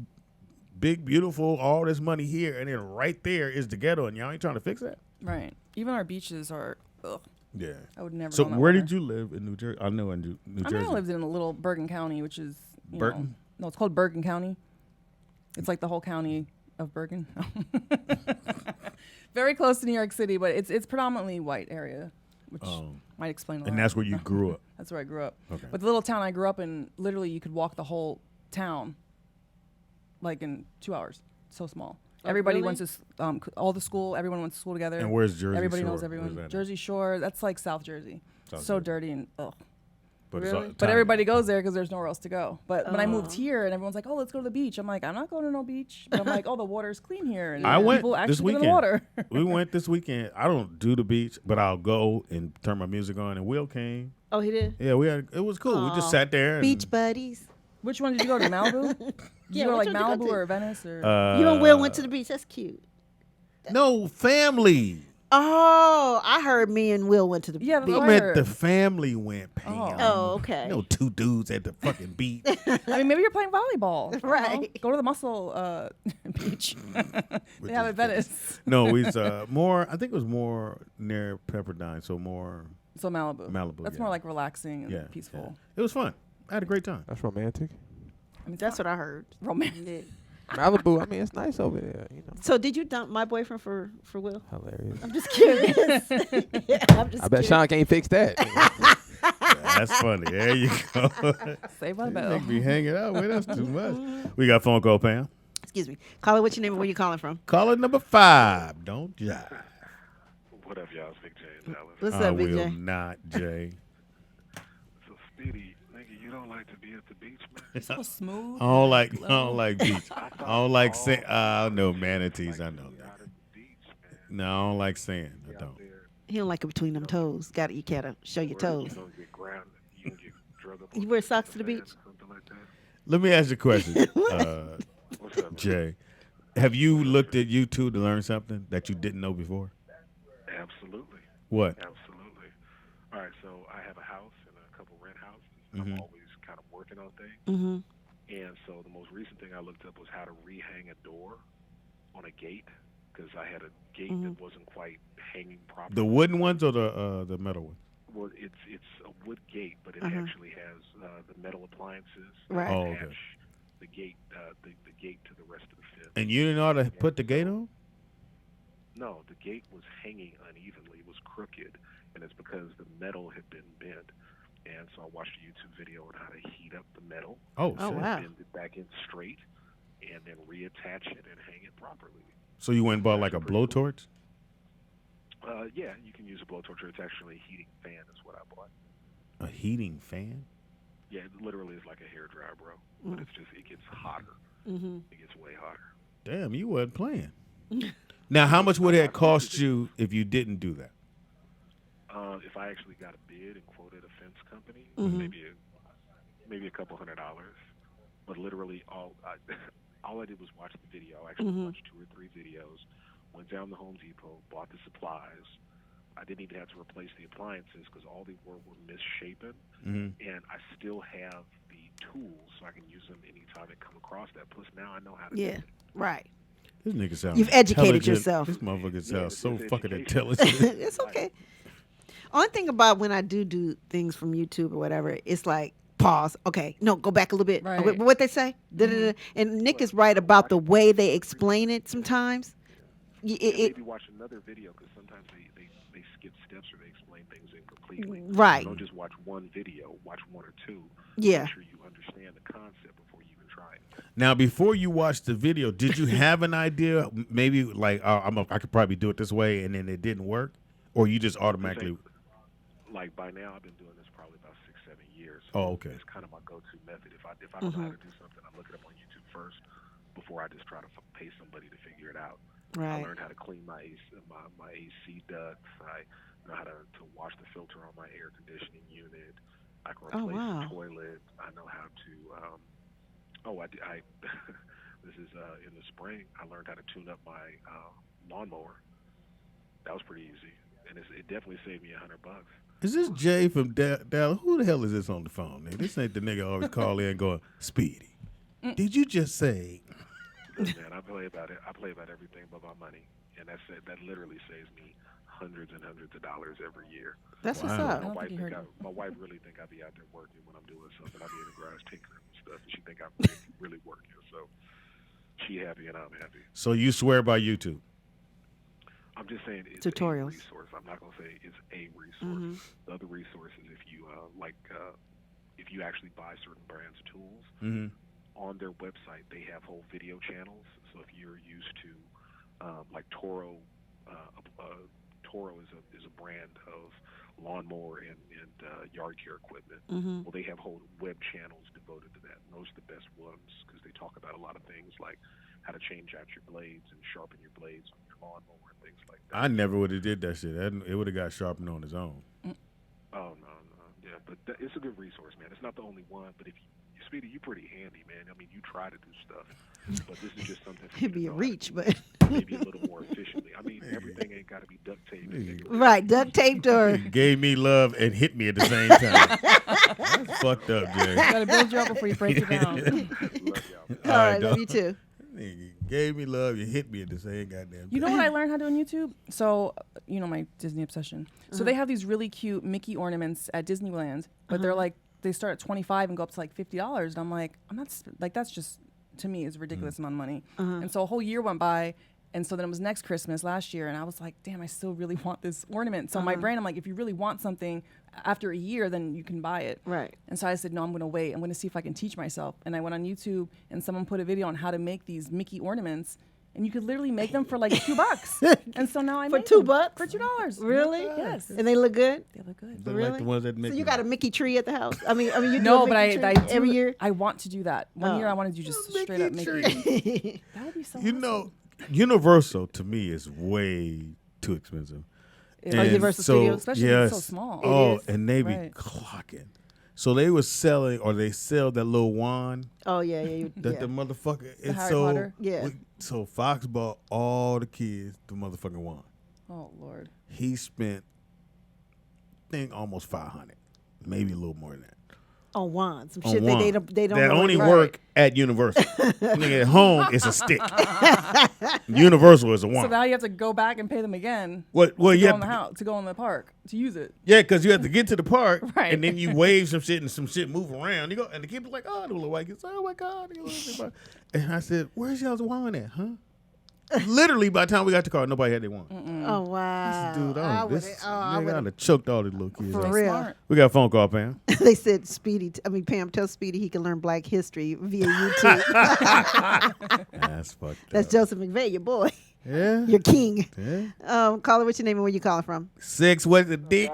big, beautiful, all this money here, and then right there is the ghetto, and y'all ain't trying to fix that? Right. Even our beaches are, ugh. Yeah. I would never So go in that where water. did you live in New Jersey? I know in New Jersey. I lived in a little Bergen County, which is Burton? No, it's called Bergen County. It's like the whole county of Bergen. Very close to New York City, but it's predominantly white area, which might explain a lot. And that's where you grew up. That's where I grew up. Okay. But the little town I grew up in, literally, you could walk the whole town, like in 2 hours. So small. Everybody really? went to all the school. Everyone went to school together. And where's Jersey Everybody Shore? knows Where's everyone. that at? Jersey Shore. That's like South Jersey. South So Jersey. dirty and ugh. But, it's all- But everybody goes there because there's nowhere else to go. But when I moved here and everyone's like, "Oh, let's go to the beach," I'm like, "I'm not going to no beach." But I'm like, "Oh, the water's clean here." And I went people actually this get in weekend. the water. We went this weekend. I don't do the beach, but I'll go and turn my music on. And Will came. Oh, he did. Yeah, it was cool. We just Aw. sat there. And, Beach buddies. Which one did you go to? Malibu? Did Yeah, you go to like which one did you Malibu go to? or Venice or? You and Will went to the beach. That's cute. No, family. Oh, I heard me and Will went to the Yeah, that's beach. what I I meant heard. the family went. Pam. Oh, okay. No two dudes at the fucking beach. I mean, maybe you're playing volleyball. I don't know. Right. Go to the Muscle beach. They have it in Venice. No, it's more. I think it was more near Pepperdine, so more. So Malibu. Malibu, That's yeah. more like relaxing and Yeah, peaceful. yeah. It was fun. I had a great time. That's romantic. I mean, That's what I heard. romantic. Malibu, I mean, it's nice over there. You know, So did you dump my boyfriend for Will? hilarious. I'm just curious. Yeah, I'm just I bet curious. Sean can't fix that. That's funny. There you go. Save my You bell. make me hanging out with us too much. We got phone call, Pam. Excuse me. Caller, what's your name and where you calling from? Caller number 5. Don't jive. What up, y'all? It's Big J in Dallas. What's I up, Big will J? not, Jay. So, Speedy, nigga, you don't like to be at the beach, man? So smooth. I don't like beach. I I don't like sand. all I know niggas manatees. like I to know be that. out at the beach, man. No, I don't like sand. I Be out don't. there He don't like it between them toes. You gotta show your where toes. You don't get grounded. You don't get drug up. You on wear the socks to the sand beach? or something like that. Let me ask you a question, What's up, man? Jay. Have you looked at YouTube to learn something that you didn't know before? Absolutely. What? Absolutely. All right, so I have a house and a couple rent houses. Mhm. I'm always kind of working on things. Mm-hmm. And so the most recent thing I looked up was how to rehang a door on a gate because I had a gate that wasn't quite hanging properly. The wooden ones or the metal one? Well, it's a wood gate, but it actually has the metal appliances Right. that Oh, okay. attach the gate the gate to the rest of the fence. And you didn't know how to put the gate on? No, the gate was hanging unevenly. It was crooked, and it's because the metal had been bent. And so I watched a YouTube video on how to heat up the metal, Oh, Oh, shit. wow. bend it back in straight, and then reattach it and hang it properly. So you went and bought like a blowtorch? Yeah, you can use a blowtorch. It's actually a heating fan is what I bought. A heating fan? Yeah, it literally is like a hairdryer, bro. But it's just, it gets hotter. Mm-hmm. It gets way hotter. Damn, you wasn't playing. Now, how much would it cost you if you didn't do that? If I actually got a bid and quoted a fence company, Mm-hmm. maybe a couple $100. But literally, all I did was watch the video. I actually watched 2 or 3 videos. Went down to Home Depot, bought the supplies. I didn't even have to replace the appliances because all they were misshapen. Mhm. And I still have the tools so I can use them anytime I come across that. Plus, now I know how to do Yeah. it. Right. This nigga sounds You've educated intelligent. yourself. This motherfucker sounds so it's fucking education. intelligent. It's okay. Only thing about when I do things from YouTube or whatever, it's like pause. Okay, no, go back a little bit. Right. What they say? Da-da-da. And Nick is right about the way they explain it sometimes. And maybe watch another video because sometimes they skip steps or they explain things incompletely. Right. Don't just watch one video. Watch 1 or 2. Yeah. Make sure you understand the concept before you even try it. Now, before you watched the video, did you have an idea? Maybe like I could probably do it this way, and then it didn't work, or you just automatically. Like by now, I've been doing this probably about 6-7 years. Oh, okay. It's kind of my go-to method. If I don't know how to do something, I look it up on YouTube first before I just try to pay somebody to figure it out. I Right. learned how to clean my AC ducts. I know how to wash the filter on my air conditioning unit. I can Oh, replace wow. the toilet. I know how to. This is in the spring. I learned how to tune up my lawnmower. That was pretty easy, and it definitely saved me $100. Is this Jay from Dallas? Who the hell is this on the phone, nigga? This ain't the nigga always call in going, Speedy, did you just say? Look, man, I play about everything but my money, and that literally saves me hundreds and hundreds of dollars every year. That's what's Wow. up. don't think you heard My wife really think I be out there working when I'm doing something. I be in the garage tinkering and stuff, and she think I'm really working. So she happy and I'm happy. So you swear by YouTube? I'm just saying it's Tutorials. a resource. I'm not gonna say it's a resource. The other resource is if you if you actually buy certain brands of tools on their website, they have whole video channels. So if you're used to like Toro, Toro is a brand of lawnmower and yard care equipment. Well, they have whole web channels devoted to that. And those are the best ones because they talk about a lot of things like how to change out your blades and sharpen your blades on your lawnmower and things like that. I never would have did that shit. It would have got sharpened on his own. Oh no, yeah, but it's a good resource, man. It's not the only one, but if you Speedy, you pretty handy, man. I mean, you try to do stuff, but this is just something. For you It'd to be a know how to reach, do but maybe a little more efficiently. I mean, everything ain't got to be duct tape. right, duct taped or Gave me love and hit me at the same time. That's fucked up, Jay. You gotta build you up before you break it down. Love y'all. all right, dog. love you too. Nigga gave me love, you hit me at the same goddamn time. You know what I learned how to do on YouTube? So, you know, my Disney obsession. So they have these really cute Mickey ornaments at Disneyland, but they're like, they start at $25 and go up to like $50. And I'm like, I'm not, like, that's just, to me, is a ridiculous amount of money. And so a whole year went by And so then it was next Christmas last year, and I was like, damn, I still really want this ornament. So my brain, I'm like, if you really want something after a year, then you can buy it. Right. And so I said, no, I'm going to wait. I'm going to see if I can teach myself. And I went on YouTube, and someone put a video on how to make these Mickey ornaments. And you could literally make them for like $2. And so now I For made $2? them for $2. Really? Yes. And they look good? They look good. They're Really? like the ones that make So you got a Mickey tree at the house? I mean, you No, do but a I Mickey do tree every year? I want to do that. One year I want to do just straight up Mickey. That would be so You awesome. know, Universal to me is way too expensive. It Oh, is. Universal Studios? Especially if it's so small. Oh, is. and they be Right. clocking. So they was selling, or they sell that little wand Oh, yeah. that the motherfucker. It's Harry so Potter? Yeah. So Fox bought all the kids the motherfucking wand. Oh, Lord. He spent, I think, almost 500, maybe a little more than that. On wands. Some On shit wand. they don't that know only what- work at Universal. Nigga, at home, it's a stick. Universal is a So wand. now you have to go back and pay them again Well, to go yeah, in the house, to go in the park, to use it. yeah, because you have to get to the park, Right. and then you wave some shit, and some shit move around. You go, and the kids are like, "Oh, the little white kids, oh my god!" And I said, "Where's y'all's wand at, huh?" Literally, by the time we got to the car, nobody had their wand. Oh, wow. Dude, I I would've- this I nigga, would've- I'd have choked all these little kids. For out. real. Smart. We got a phone call, Pam. They said Pam, tell Speedy he can learn black history via YouTube. That's fucked up. That's Joseph McVeigh, your boy. Yeah. Your king. Yeah. Caller, what's your name and where you calling from? 6, what's it, D?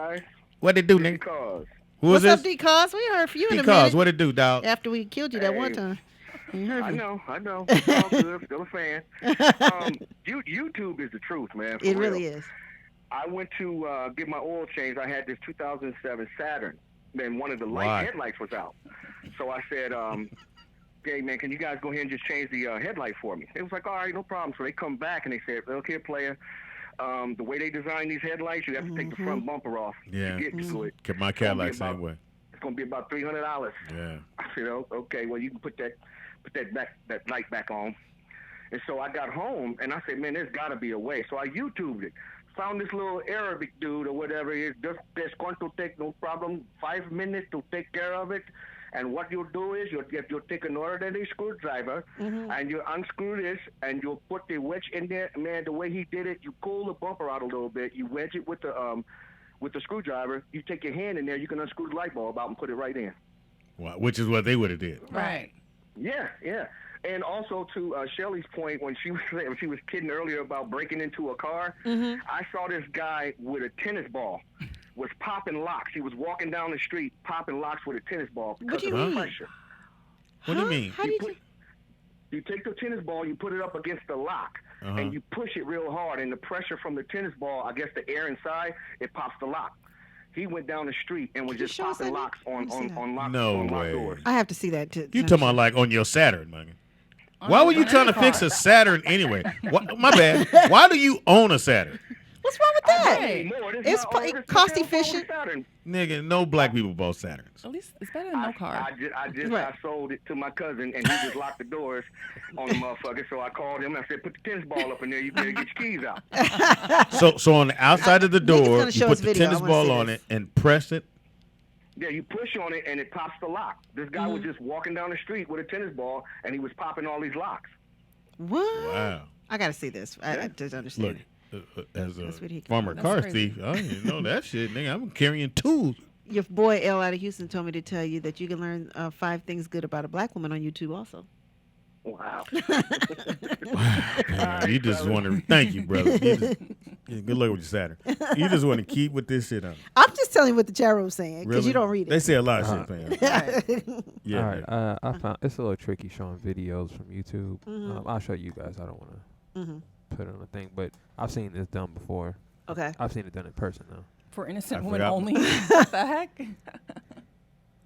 What it do, nigga? Because Who was What's up, this? D-Cause? We heard from you in a D-Cause, minute. what it do, dog? After we killed you that one Hey. time. You heard I me. know. It's all good. Still a fan. YouTube is the truth, man. For It real. really is. I went to get my oil changed. I had this 2007 Saturn. Then one of the Why? headlights was out. So I said, hey, man, can you guys go ahead and just change the headlight for me? It was like, all right, no problem. So they come back and they said, look here, player. The way they design these headlights, you have to take the front bumper off Yeah. to get to it. Kept my Cadillac same way. It's going to be about $300. Yeah. I said, oh, okay, well, you can put that light back on. And so I got home, and I said, man, there's got to be a way. So I YouTubed it. Found this little Arabic dude or whatever it is. There's going to take no problem, 5 minutes to take care of it. And what you'll do is you'll take an ordinary screwdriver, and you unscrew this, and you'll put the wedge in there. Man, the way he did it, you pull the bumper out a little bit. You wedge it with the screwdriver. You take your hand in there. You can unscrew the light bulb out and put it right in. Well, which is what they would have did. Right. Yeah. And also to Shelly's point, when she was kidding earlier about breaking into a car, I saw this guy with a tennis ball was popping locks. He was walking down the street popping locks with a tennis ball because do you of the mean? pressure. What do you mean? How did you? You take the tennis ball, you put it up against the lock, and you push it real hard, and the pressure from the tennis ball, I guess the air inside, it pops the lock. He went down the street and was Can you just show us popping that? locks Let me see that. on locks No on lock way. doors. I have to see that. You talking about like on your Saturn, man? Why were you trying to fix a Saturn anyway? My bad. Why do you own a Saturn? What's wrong with that? Hey. It's cost efficient. Nigga, no black people bought Saturns. At least it's better than no car. Right. I sold it to my cousin, and he just locked the doors on the motherfucker. So I called him. I said, "Put the tennis ball up in there. You better get your keys out." So on the outside of the Nigga's door, gonna you show put us the video. I tennis wanna ball see on this. it and press it. Yeah, you push on it, and it pops the lock. This guy was just walking down the street with a tennis ball, and he was popping all these locks. What? Wow. I got to see this. I just understand Look, it. as a That's what he- former That's car crazy. thief, I didn't know that shit, nigga. I'm carrying tools. Your boy L out of Houston told me to tell you that you can learn 5 things good about a black woman on YouTube also. Wow. Man, you just want to thank you, brother. Good luck with your Saturn. You just want to keep with this shit on. I'm just telling you what the chat room's saying because Really? you don't read They it. say a lot of shit, man. Yeah. All right, I found it's a little tricky showing videos from YouTube. I'll show you guys. I don't want to put it on a thing, but I've seen this done before. Okay. I've seen it done in person though. For innocent I women forgot. only. What the heck?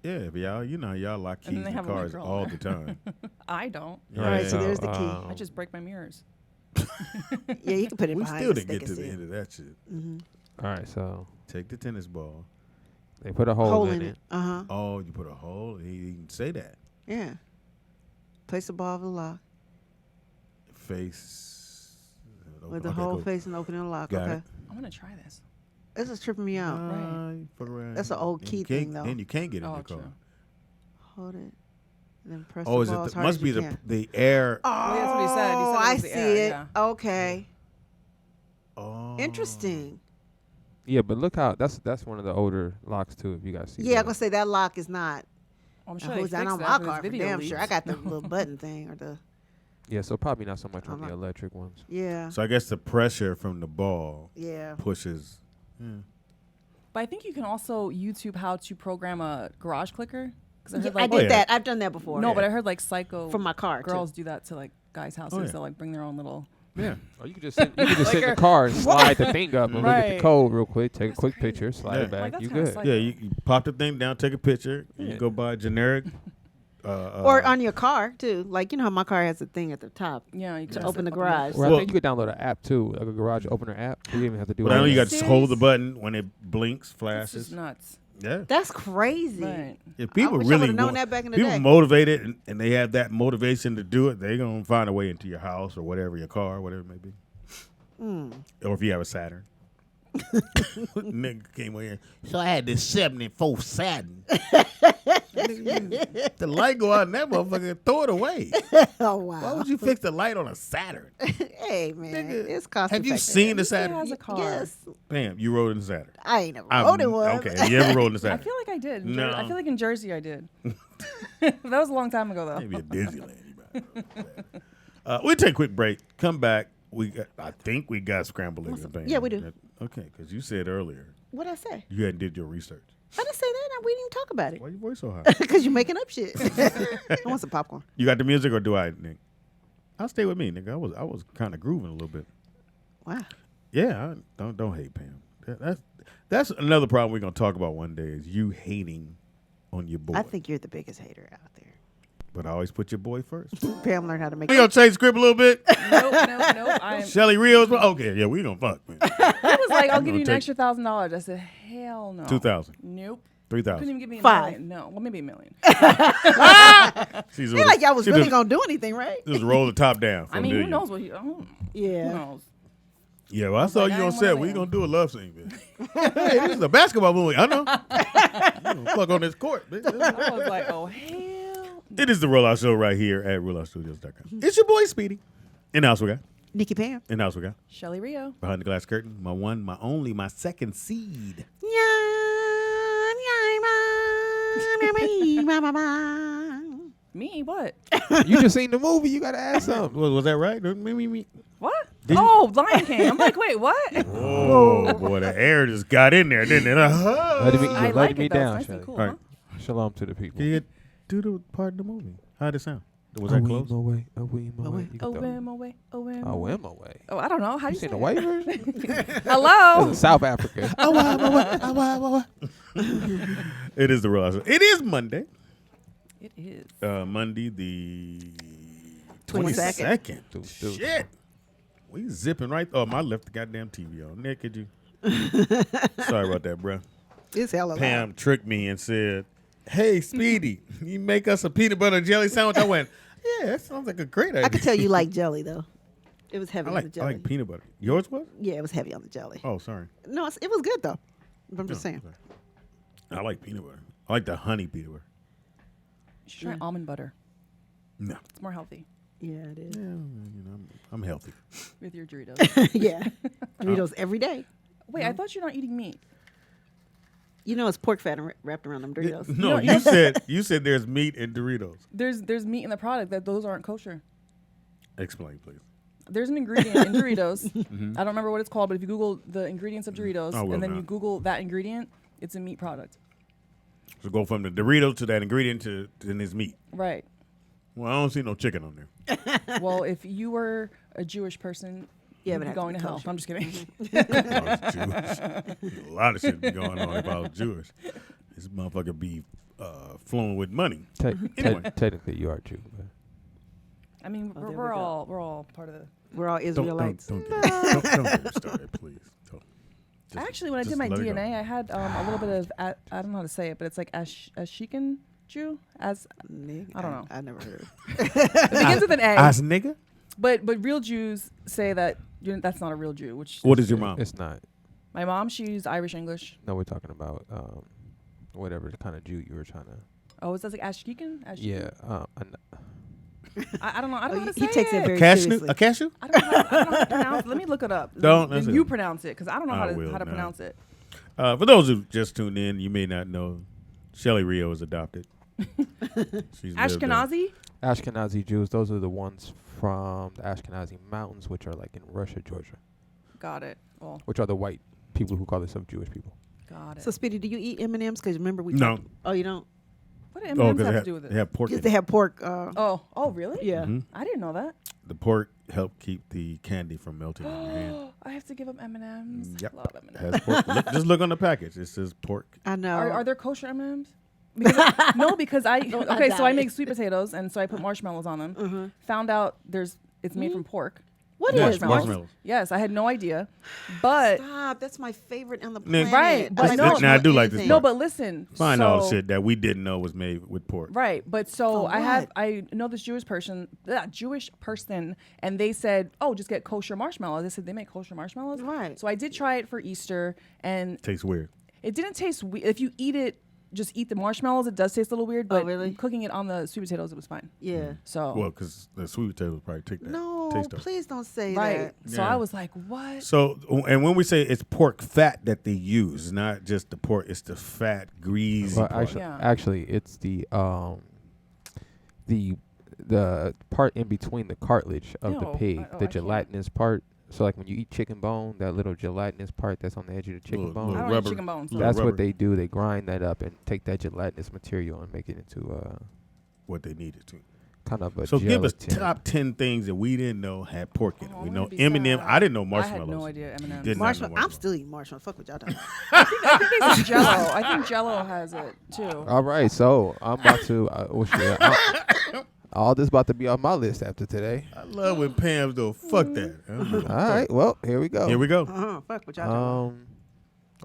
Yeah, but y'all, y'all lock And keys then they in have a white cars girl all there. the time. I don't. All right, so there's the key. I just break my mirrors. Yeah, you can put it We behind still us. didn't They get can to the see end of that shit. All right, so Take the tennis ball. they put a hole in it. Uh-huh. Oh, you put a hole. He didn't say that. Yeah. Place the ball over the lock Face. with the Okay, whole go. face and opening the lock. Got Okay. it. I'm going to try this. This is tripping me out. You fuck around. That's an old And key you can't- thing, though. And you can't get in Oh, the car. true. Hold it. Then press Oh, the is ball it? as The, hard must as be you the can. the air. Oh, Well, that's what he said. He said it I was the see air, it. yeah. Okay. Oh. Interesting. Yeah, but look how that's one of the older locks too. If you guys see. Yeah, I'm that. gonna say that lock is not. I'm Who's sure they that fixed on that my from car? this For video damn sure. I leaks. got the little button thing or the. Yeah, so probably not so much on I'm the not- electric ones. Yeah. So I guess the pressure from the ball Yeah. pushes. But I think you can also YouTube how to program a garage clicker. Because I Yeah, heard I like did yeah. that. I've done that before. no, but I heard like psycho From my car, too. girls do that to like guys' houses. yeah. They'll like bring their own little. Yeah. Or you could just sit in the Like car and slide the thing up and look at the Right. code real quick. Take That's a quick crazy. picture, slide Yeah. it back. Like, that's You kinda good? psycho. Yeah, you pop the thing down, take a picture, and you Yeah. go buy a generic. Or on your car too. Like you know how my car has a thing at the top Yeah, you to can open the up garage. Or I Well- think you could download an app too, like a garage opener app. You didn't even have to do But I know all you that. got to just hold the Serious? button when it blinks, That's flashes. just nuts. Yeah. That's crazy. Right. If people wish I really would've known want- that back in the people day. motivated and they have that motivation to do it, they're gonna find a way into your house or whatever, your car, whatever it may be. Or if you have a Saturn. Nigga came in here. So I had this 74 Saturn. The light go out in that motherfucker, throw it away. Oh Why wow. would you fix the light on a Saturn? Hey man, Nigga, it's cost have you effective. seen the He Saturn? has a car. Yes. Bam, you rode in the Saturn. I ain't never I've- rode in one. Okay, have you ever rode in the I Saturn? feel like I did. No. I feel like in Jersey I did. That was a long time ago though. Maybe a Disneyland. You might. We'll take a quick break. Come back. I think we got scrambled eggs and bacon. Yeah, we do. Okay, because you said earlier What'd I say? you hadn't did your research. I didn't say that. We didn't even talk about it. Why your voice so high? Because you're making up shit. I want some popcorn. You got the music or do I, Nick? I'll stay with me, nigga. I was kind of grooving a little bit. Wow. Yeah, don't hate Pam. That's another problem we're gonna talk about one day is you hating on your boy. I think you're the biggest hater out there. But I always put your boy first. Pam learned how to make We gonna change the script a little bit. Nope. I'm. Shelly Rios. Okay, yeah, we gonna fuck. Man. He was like, "I'll give you an take- extra $1,000." I said, "Hell no." 2,000, Nope. 3,000. Couldn't even give me a $5. million. No, well maybe $1 million. She's Feel like y'all was really gonna do anything, right? Just roll the top down. For I a mean, who million. knows what he? Who Yeah. knows? Yeah, well, I saw like, you I on ain't set. one of We them. gonna do a love scene, man. Hey, this is a basketball movie. I know. You gonna fuck on this court. Bitch. I was like, "Oh hell." It is the Rollout Show right here at RolloutStudios.com. It's your boy Speedy. In the house we got. Nikki Pam. In the house we got. Shelly Rio. Behind the glass curtain, my one, my only, my second seed. Me? What? You just seen the movie. You gotta ask something. Was that right? Me. What? Did you- Oh, Lion King. I'm like, wait, what? Oh, boy, the air just got in there, didn't it? Let me, I let like me it though. down, It's nice and Shelly. cool. All right. Huh? Shalom to the people. Can you do the part of the movie? How'd it sound? Was that close? Away, away, away. You Oh, can go. am away. Oh, am Oh, away. am away. Oh, I don't know. How do You you seen say the it? white version? Hello. This is South Africa. It is the Rollout Show. It is Monday. It is. Monday the 22nd. 22nd. Shit. We zipping right. Oh, I left the goddamn TV on. Nick, could you? Sorry about that, bro. It's hella Pam tricked me and said, "Hey, Speedy, you make us a peanut butter and jelly sandwich." I went, "Yeah, that sounds like a great idea." I could tell you like jelly though. It was heavy I on the like, I jelly. like peanut butter. Yours was? Yeah, it was heavy on the jelly. Oh, sorry. No, it was good though. I'm just saying. I like peanut butter. I like the honey peanut butter. You should try almond butter. No. It's more healthy Yeah, it is. Yeah, I'm healthy. with your Doritos. Yeah. Doritos every day. Wait, I thought you're not eating meat. You know it's pork fat wrapped around them Doritos. No, you said there's meat in Doritos. There's meat in the product that those aren't kosher. Explain, please. There's an ingredient in Doritos. I don't remember what it's called, but if you Google the ingredients of Doritos I will and then now. you Google that ingredient, it's a meat product. So go from the Doritos to that ingredient to then there's meat. Right. Well, I don't see no chicken on there. Well, if you were a Jewish person, Yeah, you'd but be it going has to to be hell. kosher. I'm just kidding. If I was Jewish. A lot of shit be going on if I was Jewish. This motherfucker be flowing with money. Anyway. Technically, you are Jew. But I mean, Oh, there we we're go. all part of the. We're all Don't Israelites. get me started, please. Just- Actually, when I just did my let it go. DNA, I had a little bit of I don't know how to say it, but it's like Ashikan Jew. As Nigga, I don't know. I never heard. it begins with an A. As nigga? But real Jews say that that's not a real Jew. Which What is your mom? it's not. my mom? She's Irish English. No, we're talking about whatever kind of Jew you were trying to. Oh, is that like ashkekan? Yeah. I don't know. I don't know how to say He takes it very Cashew? seriously. A cashew? I don't know how to pronounce it. Let me look it up. Don't. Then you pronounce it because I don't know I how will to now. pronounce it. For those who just tuned in, you may not know, Shelly Rio is adopted. She's lived, Ashkenazi? Ashkenazi Jews. Those are the ones from the Ashkenazi Mountains, which are like in Russia, Georgia, Got it. Well, which are the white people who call themselves Jewish people. got it. So, Speedy, do you eat M&Ms? Because remember we No. talked- Oh, you don't? What do M&Ms have to do with they it? have pork in Because they it. have pork. Oh, really? Yeah. Mhm. I didn't know that. The pork help keep the candy from melting in your hand. I have to give up M&Ms. Yep. Love M&Ms. Has pork. Just look on the package. It says pork. I know. Are there kosher M&Ms? No, because I I okay. So I doubt make it. sweet potatoes, and so I put marshmallows on them. Mm-hmm. Found out it's made from pork. What Yeah, is marshmallows. Yes, I had no idea, but Stop. That's my favorite on the Nick. planet. Right, but like no- marshmallow Now, I do like this anything. no, but listen. Find all the so- shit that we didn't know was made with pork. Right, but so For I what? know this Jewish person, and they said, "Oh, just get kosher marshmallows." They said they make kosher marshmallows. Right. So I did try it for Easter, and Tastes weird. it didn't taste. If you eat it, just eat the marshmallows. It does taste a little weird, but really? cooking it on the sweet potatoes, it was fine. Yeah. So Well, because the sweet potatoes probably take that No, taste off. please don't say right. that. So Yeah. I was like, "What?" So, and when we say it's pork fat that they use, not just the pork, it's the fat, greasy Well, part. Yeah. actually, it's the part in between the cartilage of the No, pig, I the can't. gelatinous part. So like when you eat chicken bone, that little gelatinous part that's on the edge of the chicken Little- bone. I little don't rubber. eat chicken bones. Little That's rubber. what they do. They grind that up and take that gelatinous material and make it into What they needed to. kind of a So give us gelatin. top 10 things that we didn't know had pork in it. Oh, we I'm know gonna be M&M. sad. I didn't know I marshmallows. had no idea M&Ms. Did not know Marshmallow. I'm marshmallows. still eating marshmallow. Fuck what y'all talking about. I think they said Jello. I think Jello has it too. All right, so I'm about to. All this about to be on my list after today. I love when Pam's go, fuck that. All right, well here we go. Here we go. Fuck what y'all talking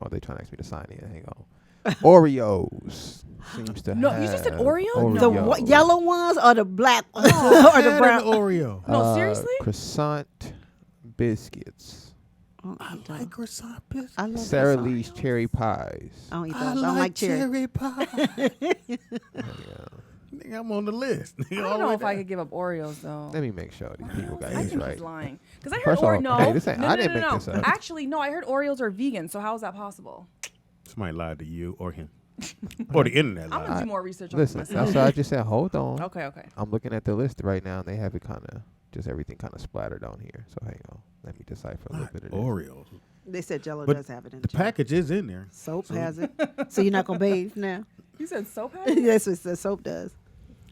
Oh, they trying to ask me to sign in. Hang on. Oreos seems to No, have you just said Oreo? about. The Oreo. yellow ones or the black ones Oh, or the add brown? an Oreo. No, seriously? Croissant biscuits. I like croissant biscuits. I love Sara croissant. Lee's cherry pies. I don't eat those. I don't like cherry. pie. Yeah. Nigga, I'm on the list. Nigga, I all don't the know way if I down. could give up Oreos though. Let me make sure these people got I this think right. he's lying. Because I heard First of all, no, hey, this ain't- no, I no, didn't no, make no. this up. Actually, no, I heard Oreos are vegan. So how is that possible? Somebody lied to you or him. Or the internet I'm lied. gonna do more research on Listen, this that's myself. what I just said. Hold on. Okay. I'm looking at the list right now, and they have it kind of just everything kind of splattered on here. So hang on, let me decipher a little Not bit of this. Oreos. They said Jello But does have it in The package is in there. Soap has it. So you're not gonna bathe now? You said soap has it? That's what the soap does.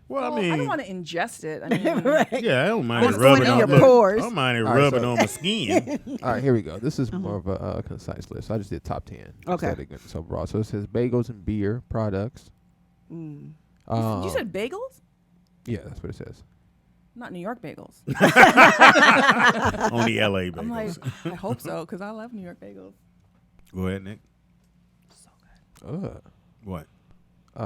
Well, Well, I mean, don't want to ingest it. I mean, Right. yeah, I don't mind It's it going rubbing in on your look, pores. I don't mind it All right, rubbing so- on my skin. All right, here we go. This is more of a concise list. So I just did top 10. Okay. Instead of getting so broad. So it says bagels and beer products. Mm. you said bagels? Yeah, that's what it says. Not New York bagels. Only LA bagels. I'm like, I hope so, because I love New York bagels. Go ahead, Nick. So good. Ugh. What?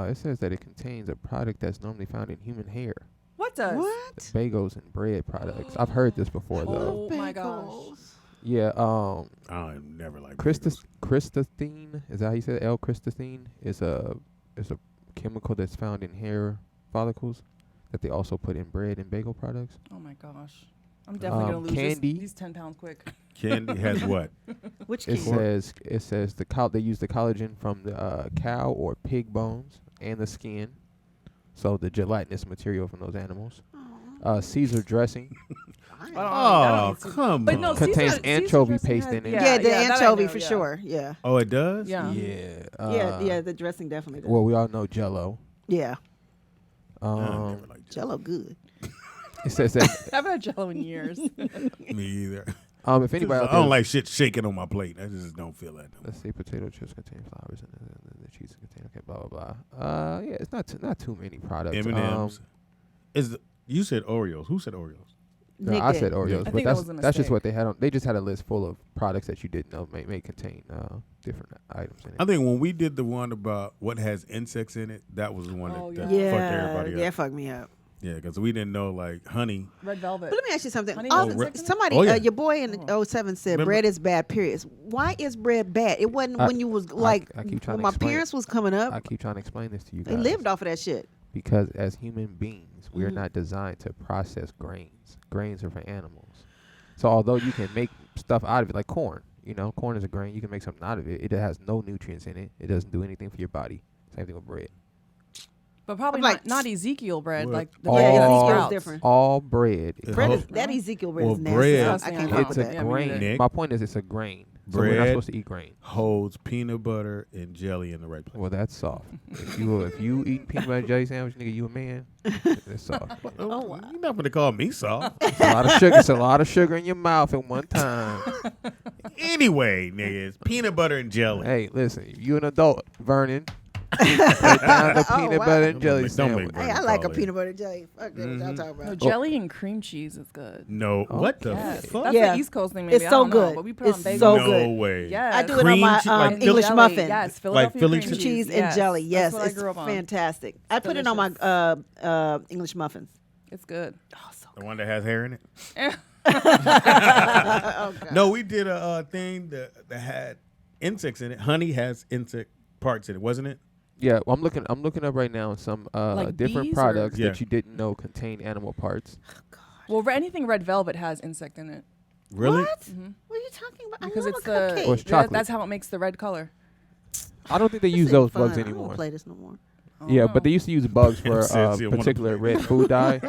It says that it contains a product that's normally found in human hair. What does? What? Bagels and bread products. I've heard this before though. Oh my gosh. Bagels. Yeah. I never like Cristathene, is that how you say it? L-cristathene is a chemical that's found in hair follicles that they also put in bread and bagel products. Oh my gosh. I'm definitely gonna lose candy. these 10 pounds quick. Candy has what? Which It candy? says they use the collagen from the cow or pig bones and the skin, so the gelatinous material from those animals. Caesar dressing Oh, come But on. no, contains Caesar anchovy dressing paste has- in it. Yeah, the that I anchovy know, for yeah. sure. Yeah. Oh, it does? Yeah. Yeah. The dressing definitely does. Well, we all know Jello. Yeah. I never liked Jello good. It says that I haven't had Jello in years. Me either. if anybody I out there, don't like shit shaking on my plate. I just don't feel that. let's see, potato chips contain flours and the cheese contain blah blah blah. Yeah, it's not too many products. M&M's. You said Oreos. Who said Oreos? No, Nick I did. said Oreos, I but think that was a that's just mistake. what they had on. They just had a list full of products that you didn't know may contain different items in it. I think when we did the one about what has insects in it, that was the one Oh, that yeah. Yeah. fucked everybody Yeah, up. fuck me up. Yeah, because we didn't know like honey. Red velvet. But let me ask you something. Honey Oh, has insect in it? somebody, Oh, yeah. your boy in 07 said Remember- bread is bad. Periods. Why is bread bad? It wasn't when you was like I keep trying when to my explain parents was coming up. I keep trying to explain this to you guys. They lived off of that shit. Because as human beings, we are not designed to process grains. Grains are for animals. So although you can make stuff out of it, like corn, corn is a grain. You can make something out of it. It has no nutrients in it. It doesn't do anything for your body. Same thing with bread. But probably Like- not Ezekiel bread. What? Like the All- bread that Ezekiel's sprouts. different. All bread. Bread is, Well, that Ezekiel bread well, is nasty. bread- I can't fuck It's with a that. Yeah, me grain. neither. Nick. My point is, it's a grain. So we're not Bread- supposed to eat grain. Holds peanut butter and jelly in the right place. Well, that's soft. if you eat peanut butter and jelly sandwich, nigga, you a man. That's soft. Oh, wow. You're not going to call me soft. It's a lot of sugar. It's a lot of sugar in your mouth at one time. Anyway, niggas, peanut butter and jelly. Hey, listen, if you an adult, Vernon, put down the peanut wow. butter and jelly Don't make sandwich. Vernon Hey, I like a call in. peanut butter jelly. Fuck that. What y'all talking No, about? jelly and cream cheese is good. No, Oh, what the Yes. fuck? That's Yeah. the East Coast thing, maybe. It's I so don't know, good. but we put It's on bagels. so no good. way. Yes. I do it on Cream my cheese, like And English jelly. muffin. Yes, Philadelphia Philly cream cheese. Cheese and Yes, jelly. Yes, that's what I it's grew up on. fantastic. I put it on my English muffins. It's good. Oh, so The one that has hair in it? oh, God. No, we did a thing that had insects in it. Honey has insect parts in it, wasn't it? Yeah, well, I'm looking up right now some Like different bees products or- Yeah. that you didn't know contain animal parts. Well, anything red velvet has insect in it Really? What? What are you talking about? because I love it's a the cupcake. Or it's chocolate. that's how it makes the red color. I don't think they This use ain't those fun. bugs I don't anymore. wanna play this no more. Yeah, but they used to use bugs for Says you wanna particular play. red food dye.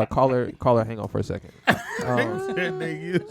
Caller, hang on for a second. They used-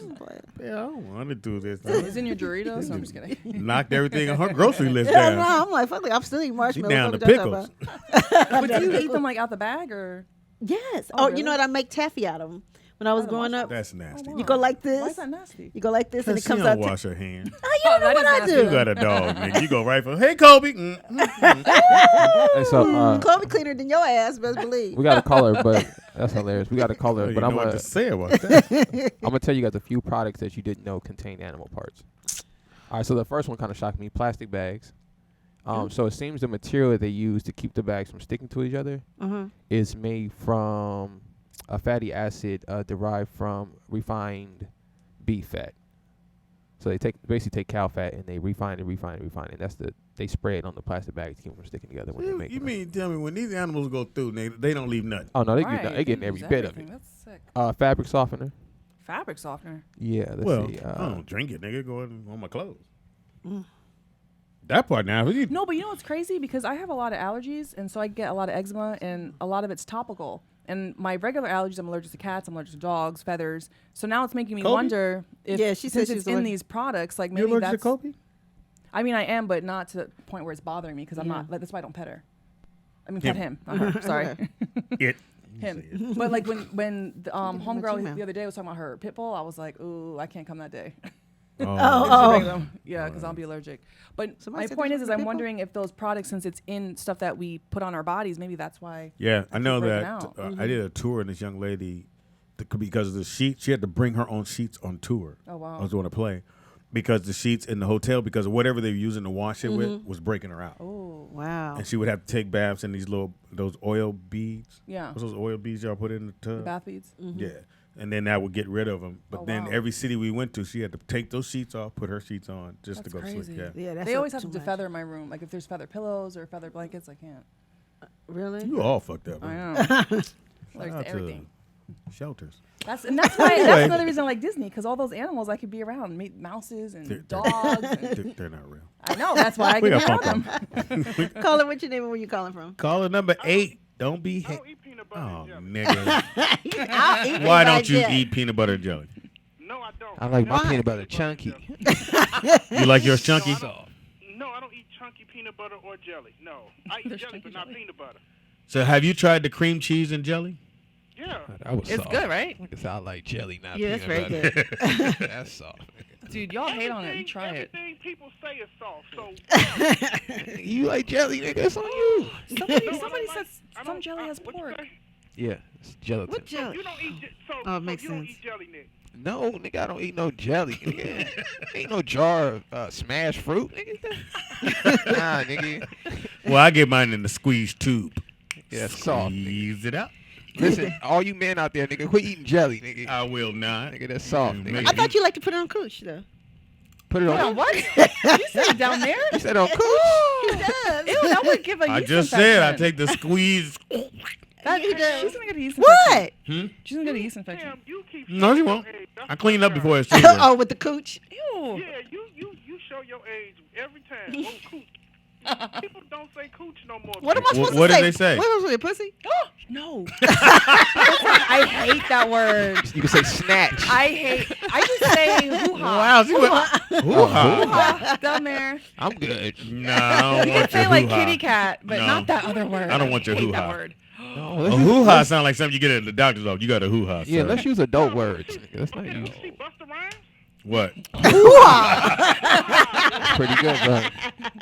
Yeah, I don't want to do this. It's in your Doritos. No, I'm just kidding. Knocked everything on her grocery list Yeah, down. no, I'm like, fuck it, I'm still eating She marshmallows. down What to y'all talking pickles. about? But do you eat them like out the bag or? Yes. Oh, Oh, really? you know what? I make taffy out of them. When I was Out of growing up, That's nasty. you go like this. Why is that nasty? You go like this, and it She comes don't out. wash her hands. Oh, you don't know that what is I nasty. You do. got a dog, nigga. You go right for, hey, Kobe. And so Chloe cleaner than your ass, best believe. we got a caller, but that's hilarious. We got a caller, You but know I'm what gonna to say about that. I'm gonna tell you guys a few products that you didn't know contain animal parts. All right, so the first one kind of shocked me: plastic bags. So it seems the material that they use to keep the bags from sticking to each other is made from a fatty acid derived from refined beef fat. So they basically take cow fat and they refine it. And they spray it on the plastic bags to keep them from sticking together when they make You them. mean tell me when these animals go through, they don't leave nothing? Oh no, they Right, getting they every use bit of everything. it. That's sick. Fabric softener. Fabric softener. Yeah, let's Well, see. I don't drink it, nigga. Go on my clothes. That part now. No, but you know what's crazy? Because I have a lot of allergies, and so I get a lot of eczema, and a lot of it's topical. And my regular allergies, I'm allergic to cats, I'm allergic to dogs, feathers. So now it's making me Kobe? wonder if Yeah, she said since she's it's in allergic. these products, like You maybe allergic to that's. Kobe? I mean, I am, but not to the point where it's bothering me because I'm not. Like, that's why I don't pet her. I mean, pet him, not her. Sorry, It. him. But like when the Email. homegirl the other day was talking about her pit bull, I was like, ooh, I can't come that day. Oh. Yeah, because I'll be allergic. But Somebody my said point they is were I'm pit bull? wondering if those products, since it's in stuff that we put on our bodies, maybe that's why. Yeah, I know breaking that. out. I did a tour, and this young lady, because of the sheets, she had to bring her own sheets on tour. Oh, wow. I was doing a play because the sheets in the hotel, because of whatever they were using to wash it with, was breaking her out. Oh, Wow. And she would have to take baths in those oil beads. yeah. What's those oil beads y'all put in the tub? The bath beads. Yeah. And then that would get rid of them. But Oh, then wow. every city we went to, she had to take those sheets off, put her sheets on just That's to go crazy. sleep. Yeah. Yeah, that's They always up have too to much. defeather my room. Like if there's feather pillows or feather blankets, I can't. Really? You all fucked up. I man. know. Shout Allergic out to everything. Shelters. That's why Anyway. that's another reason I like Disney, because all those animals I could be around, meet mouses and They're- dogs. And They're not real. I know that's why I We can be got around phone them. Caller, what's your name and where you calling from? Caller number 8. Don't be. I don't eat peanut butter Oh, and jelly. nigga. I'll eat Why it don't like you that. eat peanut butter and jelly? No, I don't. I like my Why? peanut butter chunky. You like yours chunky? No, I don't eat chunky peanut butter or jelly. No, I eat There's jelly, chunky but not jelly? peanut butter. So have you tried the cream cheese and jelly? Yeah. That was It's soft. good, right? Like I said, I like jelly, not Yeah, it's peanut very butter. That's soft. Dude, y'all hate on it. You Everything- try it. Everything people say is soft. So You like jelly, nigga? That's on you. Somebody No, I says don't some like- jelly has what you pork. say? Yeah, it's gelatin. What jelly? You don't eat so, Oh, it so makes you don't sense. eat jelly, Nick. No, nigga, I don't eat no jelly. Nigga. Ain't no jar of smashed fruit, nigga. Nah, nigga. Well, I get mine in the squeeze tube. Yeah, soft. nigga. Squeeze it out. Listen, all you men out there, nigga, quit eating jelly, nigga. I will not. Nigga, that's soft, nigga. I thought you like to put it on cooch though. Put it on. What? You said down there? You said on cooch? He does. Ew, that would give a I yeast just said I infection. take the squeeze. He does. She's gonna get a yeast infection. What? She's gonna get a yeast infection. Damn, you keep No, she showing won't. your age. That's I cleaned up what before you it's cheaper. Oh, with the cooch. Ew. Yeah, you show your age every time. Oh, cooch. People don't say cooch no more. What am I supposed What to did say? they say? What was it, pussy? No. I hate that word. You can say snatch. I just say hoo-ha. Wow, she went. Hoo-ha. Down there. I'm good. No, I don't You want can your say like hoo-ha. kitty cat, but No. not that other word. I don't want your hate hoo-ha. that word. No, A hoo-ha sounds like something you get at the doctor's office. You got a hoo-ha. Yeah, sir. let's use adult words. Nigga. Let's not use. See Busta Rhymes? What? That's pretty good, bro.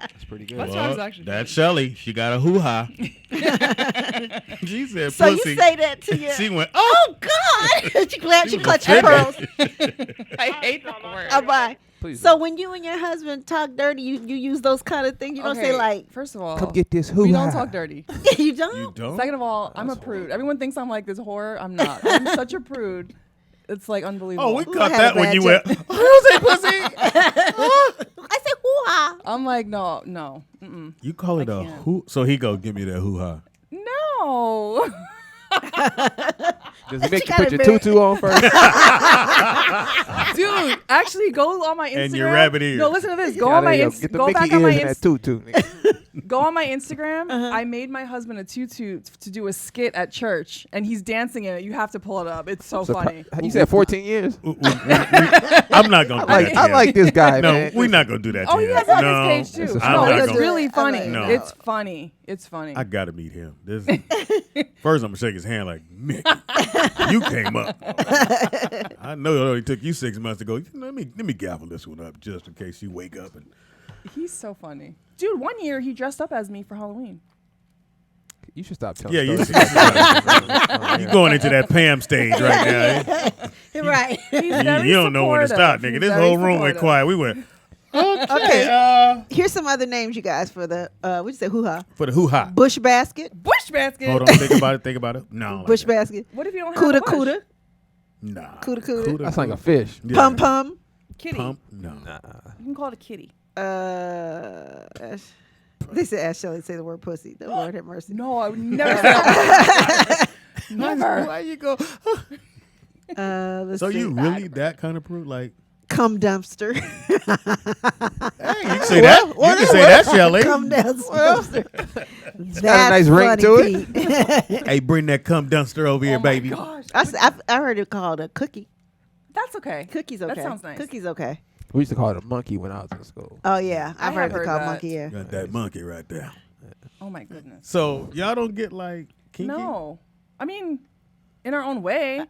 That's pretty good. What's Well, Rhymes actually? that's Shelly. She got a hoo-ha. She said So pussy. you say that to you? She went, Oh God! She glad she clutched her pearls. I hate that word. Bye. Please So don't. when you and your husband talk dirty, you use those kind of things. You don't say Okay, like first of all, Come get this hoo-ha. we don't talk dirty. you don't. you don't? Second of all, I'm a prude. Everyone thinks I'm like this whore. I'm not. I'm such a prude. It's like unbelievable. Oh, we Ooh, caught I had that a when bad you joke. went, oh, say pussy. I say hoo-ha. I'm like, no. Mm-mm. You call it a can't. hoo. So he go, give me that hoo-ha. No. Does it make you gotta put your be- tutu on first? Dude, actually go on my Instagram. And your rabbit ears. No, listen to this. Go Yeah, on my there you go. Instagram. Get the Go Mickey back on my ears and that tutu. Nigga. Go on my Instagram. Uh-huh. I made my husband a tutu to do a skit at church, and he's dancing in it. You have to pull it up. It's so funny. You said 14 years? I'm not going to do that to I him. like this guy, No, man. we're not going to do that to Oh, him. he has it on No, his page too. I'm No, not it's gonna- really funny. No. It's funny. It's funny. I got to meet him. First, I'm going to shake his hand like, Nick, you came up. I know it only took you 6 months to go, let me gavel this one up just in case you wake up. And He's so funny. Dude, one year he dressed up as me for Halloween. You should stop telling Yeah, you stories. you going into that Pam stage right now. Right. He's You very don't know when to stop, supportive. nigga. He's This very whole room went supportive. quiet. We went, Okay. Here's some other names, you guys, for the what'd you say, hoo-ha? for the hoo-ha. Bush basket. Bush basket. Hold on, think about it. No. I don't like Bush that. basket. What if you don't have Cooter a bush? cooter. Nah. Cooter cooter. That's like a fish. Yeah. Pum pum. Kitty. Pump? No. You can call it a kitty. They said ask Shelly to say the word pussy. The Lord have mercy. No, I would never say that. Never. Why you go? Let's So see. you really that kind of prude? Like, Cum dumpster. hey, you can say that. You can say that, Shelly. Cum dumpster. That's got a nice ring funny, to it. Pete. Hey, bring that cum dumpster over here, Oh my baby. gosh. I heard it called a cookie. That's okay. Cookies okay. That sounds nice. Cookies okay. We used to call it a monkey when I was in school. Oh yeah, I I've have heard it heard called that. monkey. Yeah. Got that monkey right there. Oh my goodness. So y'all don't get like kinky? No. I mean, in our own way.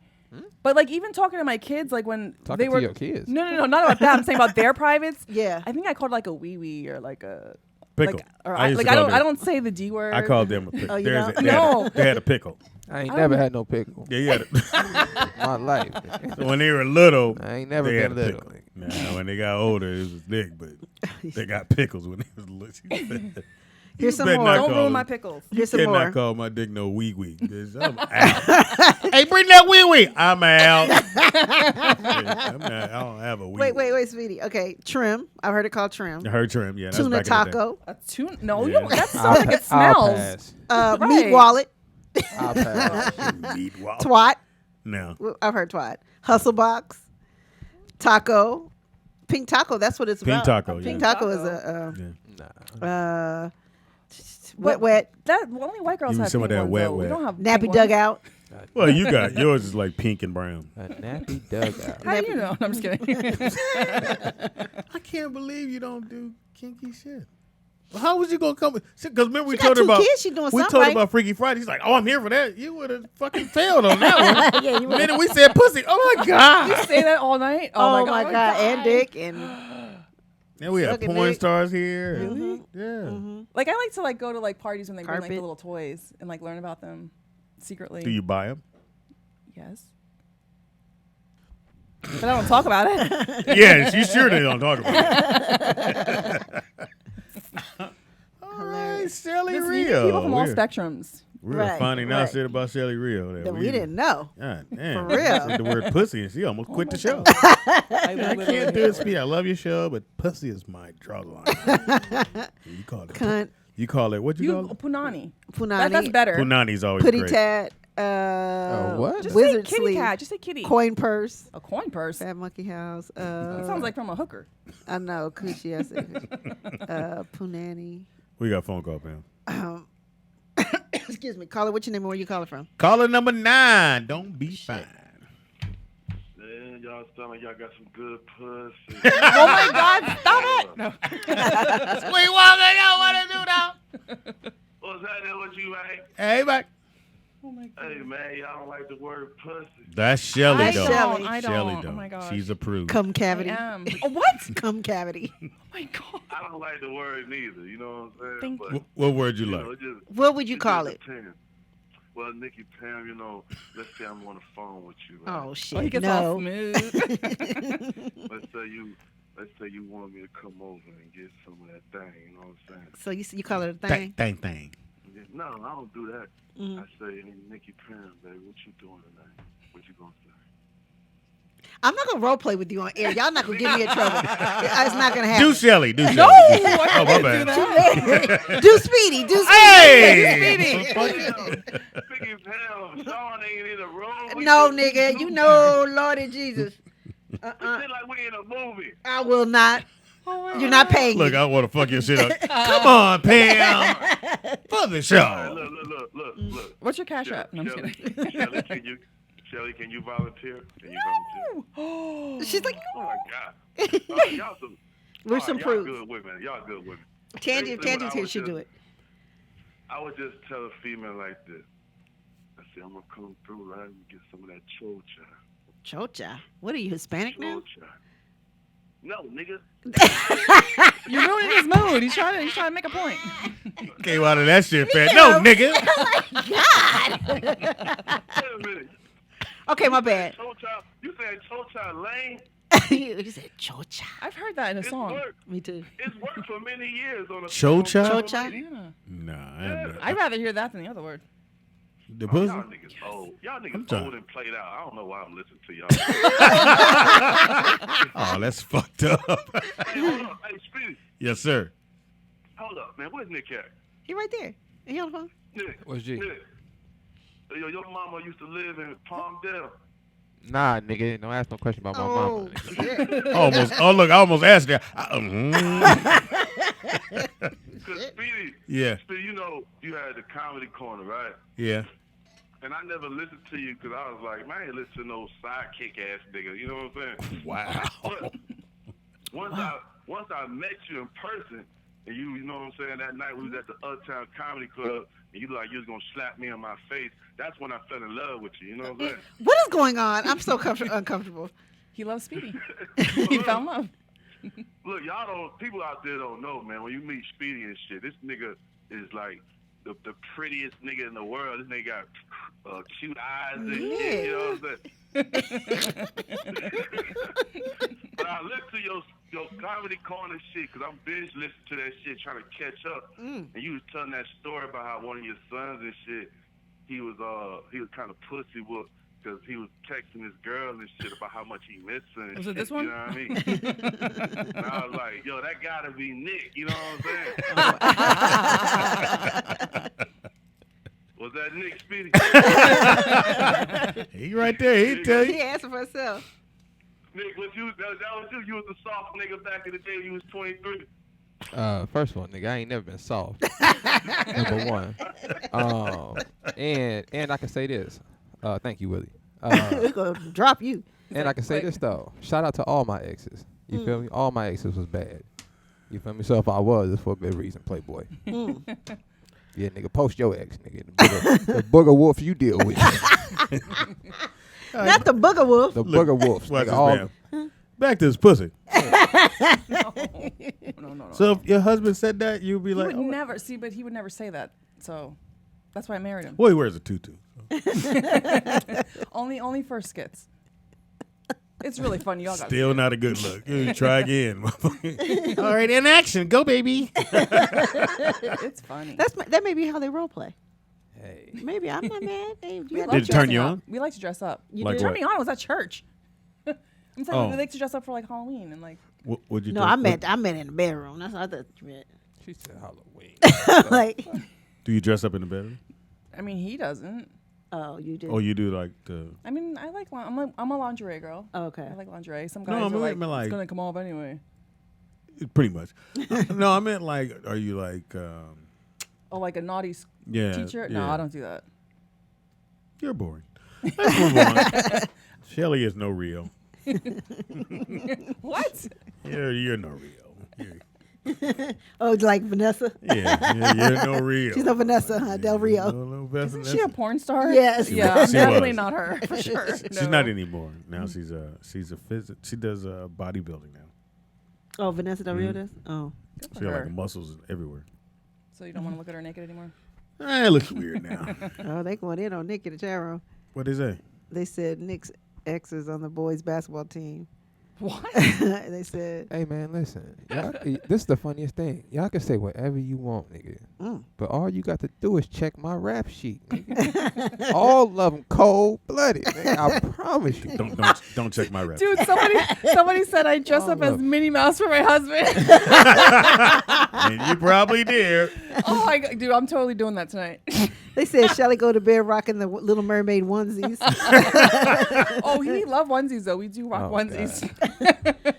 But like even talking to my kids, like when Talking they to were your kids. No, not about that. I'm saying about their privates. Yeah. I think I called like a wee wee or like a Pickle. like or I I, used like to I call don't them- I don't say the D word. I called them a pickle. Oh, you There's don't? they had a- No. they had a pickle. I ain't never had no pickle Yeah, you had a, in my life. so when they were little, I ain't never they had been a little. pickle. Nah, when they got older, it was big, but they got pickles when they was little. Here's some better more. not Don't call ruin it. my pickles. Here's some Cannot more. call my dick no wee wee. Hey, bring that wee wee. I'm out. I'm not, I don't have a wee. Wait, sweetie. Okay, trim. I've heard it called trim. Her trim, yeah. That's Tuna back in the day. taco. A tune? No, Yeah. you don't. That I'll sounds like it smells. pass. Meat Right. wallet. I'll pass. Meat wall. Twat. No. Well, I've heard twat. Hustle box. Taco. Pink taco. That's what it's Pink about. taco, Pink yeah. taco is Yeah. wet. That only white girls Give me have some of pink that ones, wet, though. We wet. don't have Nappy pink dugout. Well, you got yours is like pink and brown. A nappy dugout. ones. How do you know? No, I'm just kidding. I can't believe you don't do kinky shit. Well, how was you gonna come? Because remember we She told got her two about kids, she doing we something told her right. about Freaky Friday. He's like, "Oh, I'm here for that." You would have fucking failed on that one. Yeah, you The minute we said pussy, oh my god! Say that all night. Oh my god, and dick and Then we have Sucking porn dick. stars here. Really? Yeah. Like I like to like go to like parties when they bring like the Carpet. little toys and like learn about them secretly. Do you buy them? Yes. But I don't talk about it. Yeah, you sure they don't talk about it. All right, Shelly Listen, you Rio. meet people from all We're- spectrums. We're Right, finding out right. shit about Shelly Real. That we didn't know. God damn. For real. Said the word pussy, and she almost quit the show. I I can't do it, Speedy. I love your show, but pussy is my draw line. You call it Cunt. You call it what you call it? Punani. Punani. That's better. Punani's always Putty great. tat. what? Just Wizard say kitty sleeve. cat. Just say kitty. Coin purse. A coin purse. Fat monkey house. That sounds like from a hooker. I know. Coochie. I said coochie. Punani. We got a phone call, Pam. Excuse me. Caller, what's your name and where you calling from? Caller number 9. Don't be fine. Man, y'all sound like y'all got some good pussy. Oh my God! Stop it! No. Squee Walker, yo, what to do now? What's happening with you, man? Hey, back. Oh my God. Hey, man, y'all don't like the word pussy. That's Shelly, I though. don't. I Shelly, don't. though. Oh my gosh. She's approved. Cum cavity. I am. Oh, what? Cum cavity. Oh my God. I don't like the word neither, you know what I'm saying? Thank but, you. What word you you like? know, it just, What would you it call just it? depends. Well, Nikki, Pam, you know, let's say I'm on the phone with you. Oh, Right? shit. Oh, he gets all no. smooth. Let's say you want me to come over and get some of that thing, you know what I'm saying? So you call it a thing? Thing. No, I don't do that. Mhm. I say, hey, Nikki, Pam, baby, what you doing tonight? What you gonna say? I'm not going to role play with you on air. Y'all not going to get me in trouble. It's not going to Do happen. Shelly. Do Shelly. No, I Oh, my can't do bad. that. Do Speedy. Do Speedy. Hey! Nikki, Pam, Sean ain't in the room. No, nigga. You know, Lord and Jesus. It's like we in a movie. I will not. You're not paying Look, me. I want to fuck your shit up. Come on, Pam. For the All right, show. look. What's your cash app? No, I'm just kidding. Shelly, can you volunteer? Can you volunteer? She's like, Oh my God. All right, y'all some, we're all some y'all proof. good women. Y'all good women. Tangi's Basically, what I here would should just- do it. I would just tell a female like this. I say, I'm gonna come through, right, and get some of that chocha. Chocha. What are you, Hispanic now? Chocha. No, nigga. You're ruining his mood. He's trying to make a point. Came out of that shit, fat. No, nigga. Wait a minute. Okay, my bad. Chocha. You said chocha lane? You said chocha. I've heard that in a It's song. worked. Me too. It's worked for many years on a Chocha? Chocha? Yeah. Nah, I am not. I'd rather hear that than the other word. The pussy? Y'all niggas old. Y'all I'm niggas trying. old and played out. I don't know why I'm listening to y'all. Oh, that's fucked up. Hey, hold up. Hey, Speedy. Yes, sir. Hold up, man. Where's Nick at? He right there. He on the phone. Nick. What's G? Nick. Yo, your mama used to live in Palmdale. Nah, nigga, don't ask no question about my mama. Oh, Nigga. shit. Almost. Oh, look, I almost asked that. Cause Speedy, Yeah. Speedy, you know, you had the comedy corner, right? Yeah. And I never listened to you because I was like, man, I ain't listen to no sidekick ass nigga. You know what I'm saying? Wow. But once I met you in person, and you know what I'm saying, that night we was at the Uptown Comedy Club, and you like you was gonna slap me in my face. That's when I fell in love with you. You know what I'm saying? What is going on? I'm so uncomfortable. He loves Speedy. He fell in love. Look, people out there don't know, man. When you meet Speedy and shit, this nigga is like the prettiest nigga in the world. This nigga got cute eyes and shit. You know what I'm saying? But I listen to your comedy corner shit because I'm binge listening to that shit, trying to catch up. And you was telling that story about how one of your sons and shit, he was kind of pussy whooped because he was texting his girl and shit about how much he missed her. And Was shit, it this one? You know what I mean? And I was like, yo, that gotta be Nick. You know what I'm saying? Was that Nick, Speedy? He right there. He tell you. He answered for himself. Nick, that was you. You was the soft nigga back in the day when you was 23. First of all, nigga, I ain't never been soft. Number one. And I can say this. Thank you, Willie. It's going to drop you. And I can say this though. Shout out to all my exes. You feel me? All my exes was bad. You feel me? So if I was, it's for a good reason, Playboy. Yeah, nigga, post your ex, nigga. The booger wolf you deal with. Not the booger wolf. The booger wolves. Watch Nigga, this, all, man. Back to his pussy. No. So if your husband said that, you'd be He like, would oh, never see, but he would never say that. So that's why I married him. well, he wears a tutu. Only for skits. It's really funny. Y'all got Still not a good look. Try again. All right, in action. Go, baby. It's funny. That may be how they role play. Hey. Maybe I'm not mad. Hey, you got- Did it turn you Dressing on? up. We like to dress up. You Like did? what? Turn me on. I was at church. I'm saying Oh. we like to dress up for like Halloween and like. What'd you No, do? I meant in the bedroom. That's what I thought you meant. She said Halloween. Like, Do you dress up in the bedroom? I mean, he doesn't. oh, you did. Or you do like the? I mean, I like. I'm a lingerie girl. Oh, okay. I like lingerie. Some No, guys I are mean, like, I mean, like- it's gonna come off anyway. Pretty much. No, I meant like, are you like? Oh, like a naughty Yeah. teacher? No, yeah. I don't do that. You're boring. Let's move on. Shelly is no real. What? You're no real. Oh, like Vanessa? You're no real. She's no Vanessa, huh? Del Rio. No Vanessa. Isn't she a porn star? Yes. Yeah, I'm She definitely was. not her for sure. She's not anymore. Now she's a she does bodybuilding now. Oh, Vanessa Del Mm-hmm. Rio does? Oh. Good for She got her. like muscles everywhere. So you don't want to look at her naked anymore? It looks weird now. Oh, they going in on Nick in the chat room. What they say? They said Nick's ex is on the boys' basketball team. What? They said, Hey man, listen. Y'all, this is the funniest thing. Y'all can say whatever you want, nigga. But all you got to do is check my rap sheet, nigga. All of them cold-blooded, nigga. I promise you. Don't check my rap. Dude, somebody said I dress up as Minnie Mouse for my husband. And you probably did. Oh my god, dude, I'm totally doing that tonight. they said Shelly go to bed rocking the Little Mermaid onesies. Oh, he love onesies though. We do rock Oh, onesies.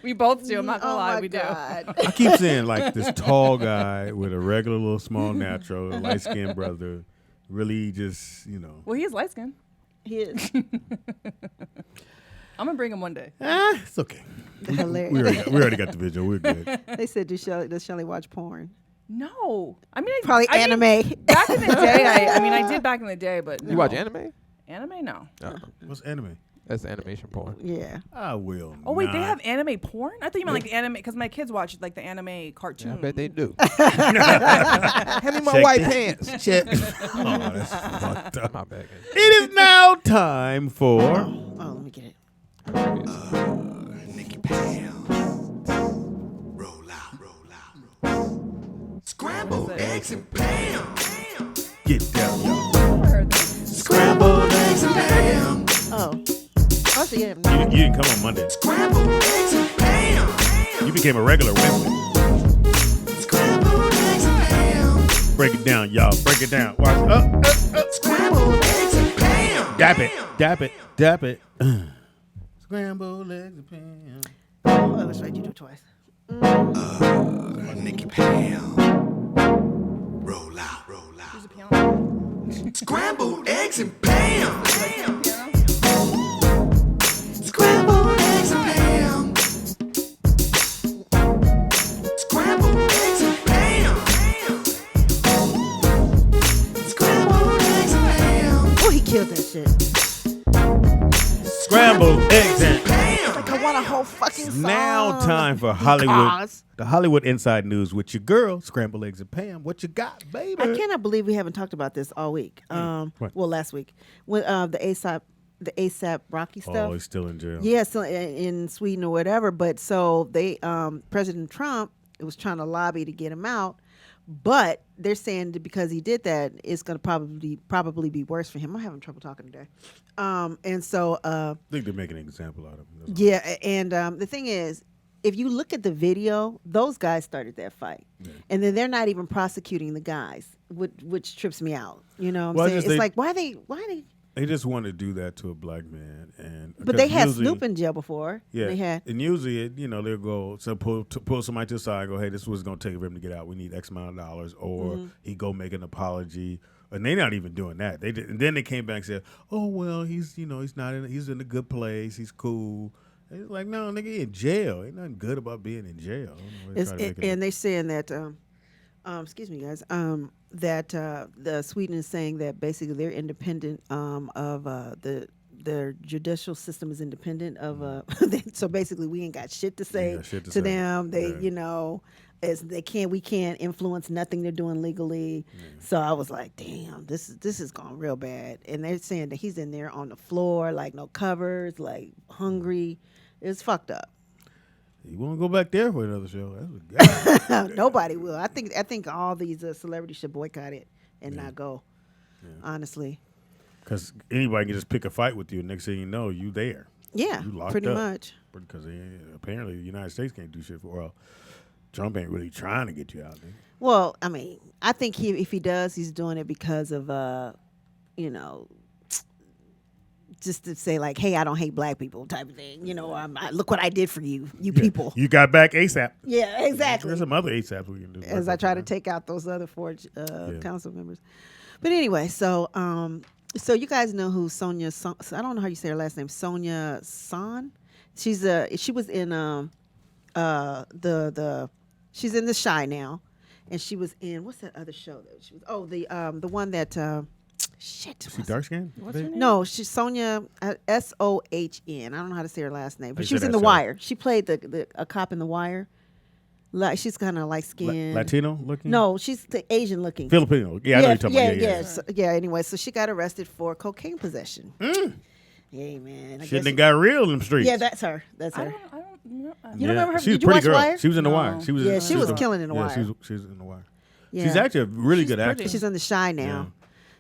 We both do. I'm not gonna lie, my we God. I keep saying like this tall guy with a regular little small natural, light skinned brother, really just Well, he is light skinned. He is. I'm gonna bring him one day. It's okay. Hilarious. We already got the visual. We're good. They said, does Shelly watch porn? No, I mean Probably I anime. Mean, back in the day, I did back in the day, but You watch anime? Anime, no. What's anime? That's animation porn. Yeah. I will. Oh wait, they not. have anime porn? I thought you meant like the anime because my kids watch like the anime cartoon. Yeah, I bet they do. Hand me my white pants. Check. Oh, that's fucked up. My bad. It is now time for Oh, let me get it. Nicky Pam. Roll out. Scrambled eggs and Pam. Get Down, y'all. I heard that. Scrambled eggs and Pam. Oh. Oh, so yeah. You didn't come on Monday. Scrambled eggs and Pam. You became a regular Wednesday. Scrambled eggs and Pam. Break it down, y'all. Break it down. Watch. Up. Scrambled eggs and Pam. Dap it. Dap it. Dap it. Scrambled eggs and Pam. Oh, that's right. You do it twice. Nicky Pam. Roll out. There's a piano. Scrambled eggs and Pam. Piano. Scrambled eggs and Pam. Scrambled eggs and Pam. Scrambled eggs and Pam. Oh, he killed that shit. Scrambled eggs and Pam. Like I want a whole fucking song. Now time for Hollywood. Because The Hollywood Inside News with your girl, Scrambled Eggs and Pam. What you got, baby? I cannot believe we haven't talked about this all week. What? Well, last week when the ASAP Rocky stuff. Oh, he's still in jail. Yeah, so in Sweden or whatever. But so they, President Trump was trying to lobby to get him out, but they're saying that because he did that, it's going to probably be worse for him. I'm having trouble talking today, and so I think they're making an example out of him. That's all. yeah, and the thing is, if you look at the video, those guys started that fight, and then they're not even prosecuting the guys, which trips me out. You know, what Well, I'm saying just it's they- like why they. They just want to do that to a black man, and But they had usually- Snoop in jail before. Yeah, They had. and usually, they'll go pull somebody to the side, and go, hey, this is what's going to take for him to get out. We need X amount of dollars, or he go make an apology, and they're not even doing that. They did, and then they came back and said, oh well, he's he's in a good place, he's cool. And it's like, no, nigga, he in jail. Ain't nothing good about being in jail. I don't know why they try to make it And they're saying that. Excuse me, guys. That the Sweden is saying that basically they're independent of their judicial system is independent of so basically we ain't got shit to say shit to to say. them. They Yeah. as we can't influence nothing they're doing legally. So I was like, damn, this is going real bad. And they're saying that he's in there on the floor, like no covers, like hungry. It's fucked up. You won't go back there for another show. That's what God. Nobody will. I think all these celebrities should boycott it and not go. honestly. Because anybody can just pick a fight with you. Next thing you know, you there. Yeah, You locked pretty up. much. Because apparently the United States can't do shit for. Well, Trump ain't really trying to get you out there. Well, I mean, I think if he does, he's doing it because of, you know, just to say like, hey, I don't hate black people type of thing. You know, look what I did for you people. You got back ASAP. Yeah, exactly. There's some other ASAPs we can do. As I try to take out those other 4 council members. But anyway, so you guys know who Sonia? I don't know how you say her last name. Sonia Son. She was in she's in The Shy now, and she was in what's that other show that she was? Oh, the one that shit. She dark skinned? What's her name? No, she's Sonia Sohn. I don't know how to say her last name, but You she was said in that The show. Wire. She played a cop in The Wire. Like she's kind of light skinned. Latino looking? No, she's the Asian looking. Filipino. Yeah, I know you're talking about. Yeah. Anyway, so she got arrested for cocaine possession. Yeah, man. Shit done got real in them streets. Yeah, that's her. That's her. I don't know. You don't remember her? She was Did you pretty watch girl. Wire? She was in The No. Wire. She was killing in The Wire. She was in The Wire. Yeah. She's actually a really good pretty. actress. She's on The Shy now.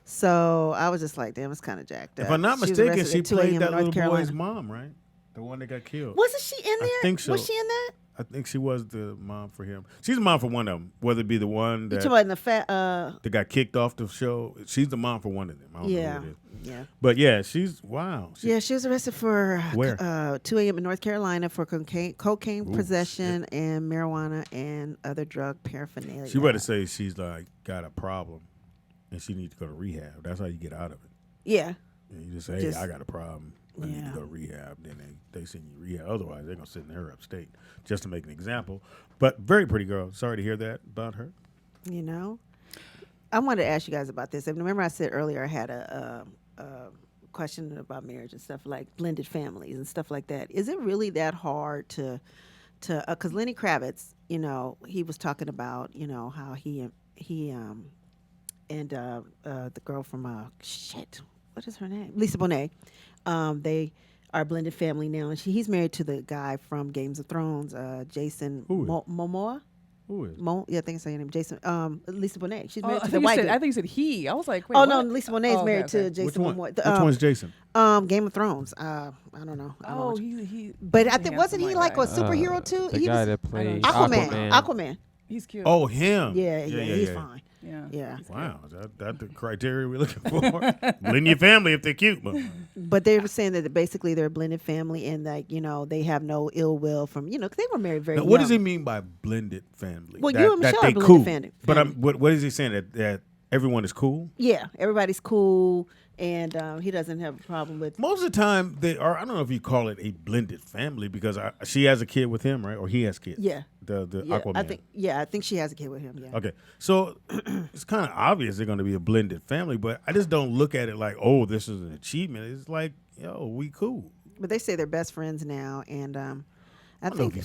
So I was just like, damn, it's kind of jacked up. If I'm not She was mistaken, arrested she at 2 played a.m. that in North little Carolina. boy's mom, right? The one that got killed. Wasn't she in there? think so. Was she in that? I think she was the mom for him. She's the mom for one of them. Whether it be the one You that talking about in the fat? that got kicked off the show. She's the mom for one of them. I don't know Yeah, who it is. yeah. But yeah, she's wow. Yeah, she was arrested for Where? 2 a.m. in North Carolina for cocaine possession and marijuana and other drug paraphernalia. She better say she's like got a problem and she needs to go to rehab. That's how you get out of it. Yeah. And you just say, hey, I got a problem. I need to go to rehab. Then they send you rehab. Otherwise, they're going to send her upstate just to make an example. But very pretty girl. Sorry to hear that about her. You know? I wanted to ask you guys about this. And remember I said earlier I had a question about marriage and stuff like blended families and stuff like that. Is it really that hard to because Lenny Kravitz, you know, he was talking about, you know, how he and the girl from what is her name? Lisa Bonet. They are a blended family now, and he's married to the guy from Games of Thrones, Jason Momoa. Who is? Yeah, I think it's her name. Jason. Lisa Bonet. She's married I to the think white you said, guy. I think you said he. I was like, wait, Oh what? no, Lisa Bonet is married to Jason Which one? Momoa. Which one's Jason? Game of Thrones. I don't know. Oh, he. But I he's a think wasn't he handsome like a white guy. superhero too? The He guy was that played Aquaman. He's cute. Oh, him. Yeah, he's fine. Yeah. Yeah. Wow, that's the criteria we're looking for. Blend your family if they're cute. But they were saying that basically they're a blended family and like, you know, they have no ill will from, you know, because they were married very Now, young. what does he mean by blended family? Well, that, you and that Michelle they are blended cool. family. But what is he saying? That everyone is cool? Yeah, everybody's cool, and he doesn't have a problem with. Most of the time, they are. I don't know if you call it a blended family because she has a kid with him, right? Or he has kids. Yeah. The Yeah, Aquaman. I think she has a kid with him. Yeah. Okay, so it's kind of obvious they're going to be a blended family, but I just don't look at it like, oh, this is an achievement. It's like, yo, we cool. But they say they're best friends now, and I think.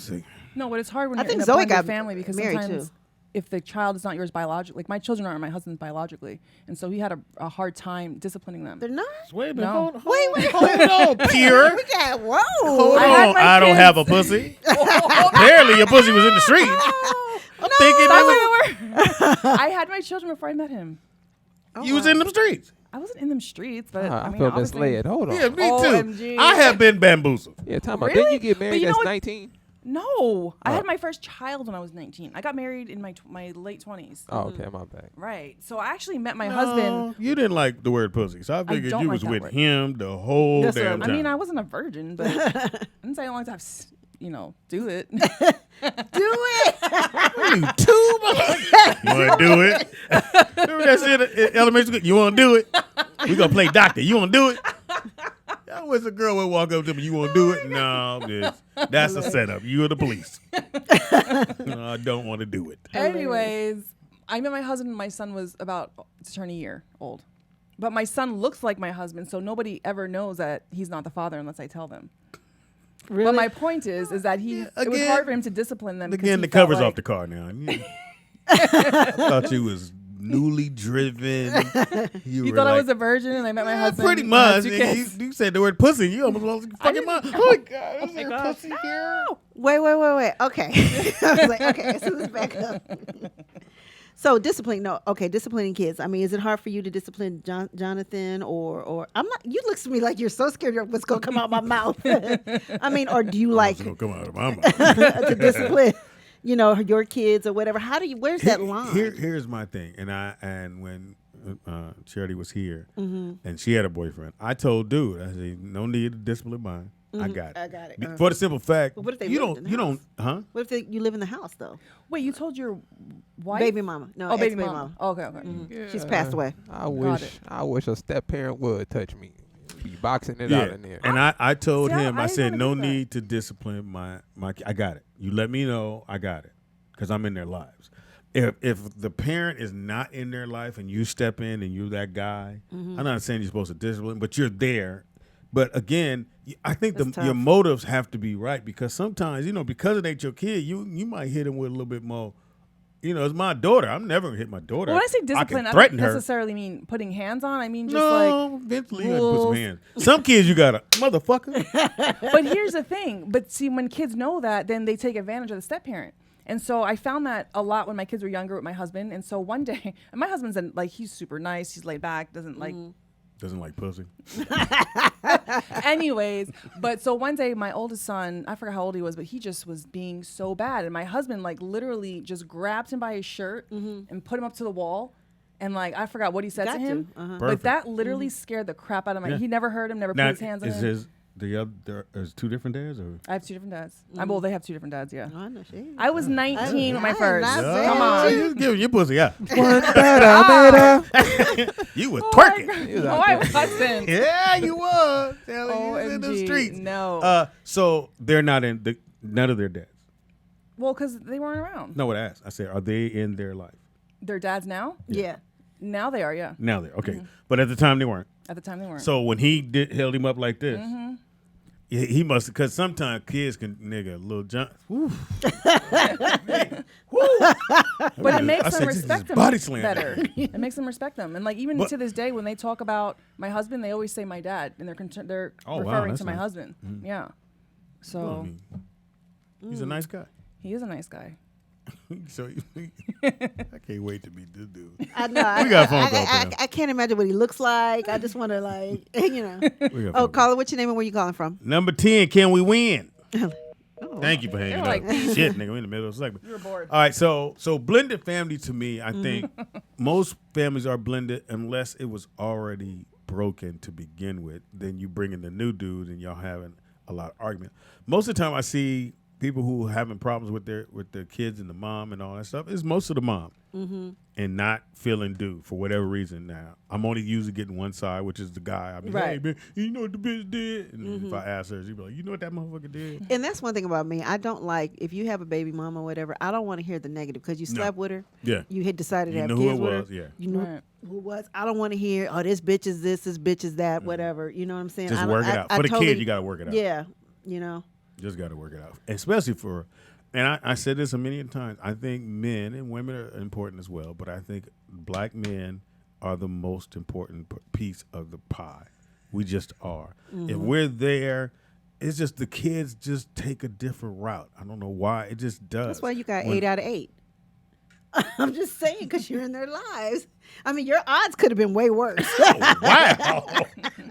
No, but it's hard when I you're think in a Zoe blended got family because married, sometimes too. if the child is not yours biologically, like my children aren't my husband's biologically, and so he had a hard time disciplining them. They're not. Wait a minute. No. Hold on, Pierre. We got whoa. Hold on. I don't have a pussy. Apparently, your pussy was in the streets. I'm thinking I had my children before I met him. you was in them streets. I wasn't in them streets, but I mean, feel obviously- misled. Hold on. Yeah, me too. OMG. I have been bamboozled. Yeah, time out. Really? Didn't you get But married you know at what? 19? No, I had my first child when I was 19. I got married in my late 20s. Oh, okay, my bad. Right. So I actually met my No, husband. you didn't like the word pussy, so I figured don't you like was that with word. him the whole That's what damn I time. mean, I wasn't a virgin, but I didn't say I don't like to have, do it. Do it. You too much. You want to do it? Remember that shit at elementary school? You want to do it? We gonna play doctor. You want to do it? I wish a girl would walk up to me. You want to do it? No, bitch. That's a setup. You are the police. No, I don't want to do it. Anyways, I met my husband. My son was about to turn a year old, but my son looks like my husband, so nobody ever knows that he's not the father unless I tell them. Really? But my point is that it was again- hard for him to discipline them. 'cause Again, he the felt cover's like- off the car now. I thought you was newly driven. You were thought I like, was a virgin, and I met my husband. pretty and had much. two Nigga, kids. you said the word pussy. You almost lost your fucking mind. Oh my God! Is there God. pussy here? Wait. Okay. I was like, okay, so let's back up. So disciplining kids. I mean, is it hard for you to discipline Jonathan or I'm not? You look at me like you're so scared of what's gonna come out my mouth. I mean, or do you like What's gonna come out of my mouth? to discipline, your kids or whatever? How do you? Where's that line? Here's my thing, and when Charity was here and she had a boyfriend, I told dude, I said, no need to discipline mine. I got it. For the simple fact, But what if they you lived in the don't, huh? What if you live in the house though? Wait, you told your wife? Baby mama. No, baby ex-baby mama. Okay, okay. Mhm. She's passed away. I wish a step parent would touch me. Be boxing it out in there. And I told him, I said, didn't no wanna do that. need to discipline my I got it. You let me know, I got it, because I'm in their lives. If the parent is not in their life and you step in and you're that guy, I'm not saying you're supposed to discipline, but you're there. But again, I think your motives have to be right, because sometimes, because it ain't your kid, you might hit him with a little bit more. It's my daughter. I'm never gonna hit my daughter. When I say discipline, I threaten don't her. necessarily mean putting hands on. I mean just eventually you gotta put some rules. hands. Some kids you gotta motherfucker. But here's the thing. But see, when kids know that, then they take advantage of the step parent. And so I found that a lot when my kids were younger with my husband. And so one day, and my husband's he's super nice. He's laid back. Doesn't like pussy. Anyways, but so one day my oldest son, I forgot how old he was, but he just was being so bad. And my husband literally just grabbed him by his shirt and put him up to the wall. And I forgot what he said to him. But that literally scared the crap out of my. He never heard him, never put his hands on him. There's two different dads, or I have two different dads. Well, they have two different dads. Yeah. I know she. I was 19 with my first. Come on, you giving your pussy out. One better. You was twerking. No, I wasn't. Yeah, you was. You was in the OMG, streets. no. So they're not in none of their dads. Well, because they weren't around. No, what I asked. I said, are they in their life? Their dads now? Yeah. Now they are, yeah. Now they're okay, but at the time they weren't. At the time they weren't. So when he held him up like this, he must, because sometimes kids can little jump. But it makes them respect them body slam. better. It makes them respect them. And even to this day, when they talk about my husband, they always say my dad, and they're referring to my husband. Yeah. So Well, I mean, he's a nice guy. he is a nice guy. So I can't wait to meet this dude. I know. We got a phone call. I can't imagine what he looks like. I just want to We got a phone Oh, call. caller, what's your name and where you calling from? Number 10, can we win? Oh. Thank you for hanging They're up. like- Shit, nigga, we in the middle of the segment. You were bored. All right, so blended family to me, I think most families are blended unless it was already broken to begin with. Then you bring in the new dude and y'all having a lot of argument. Most of the time I see people who having problems with their kids and the mom and all that stuff is most of the mom and not feeling due for whatever reason. Now I'm only usually getting one side, which is the guy. I mean, hey Right. man, you know what the bitch did? And if I ask her, she'd be like, you know what that motherfucker did? And that's one thing about me. I don't like, if you have a baby mama or whatever, I don't want to hear the negative because you slept with her. Yeah. You had decided to You have knew kids who it with was, her. yeah. You knew Right. who it was. I don't want to hear, oh, this bitch is this bitch is that, whatever. You know what I'm saying? Just I don't- work it out. For the kid, you got to work it out. Yeah. Just got to work it out, especially for, and I said this a million times, I think men and women are important as well, but I think black men are the most important piece of the pie. We just are. If we're there, it's just the kids just take a different route. I don't know why. It just does. That's why you got 8 out of 8. I'm just saying because you're in their lives. I mean, your odds could have been way worse. Oh, wow.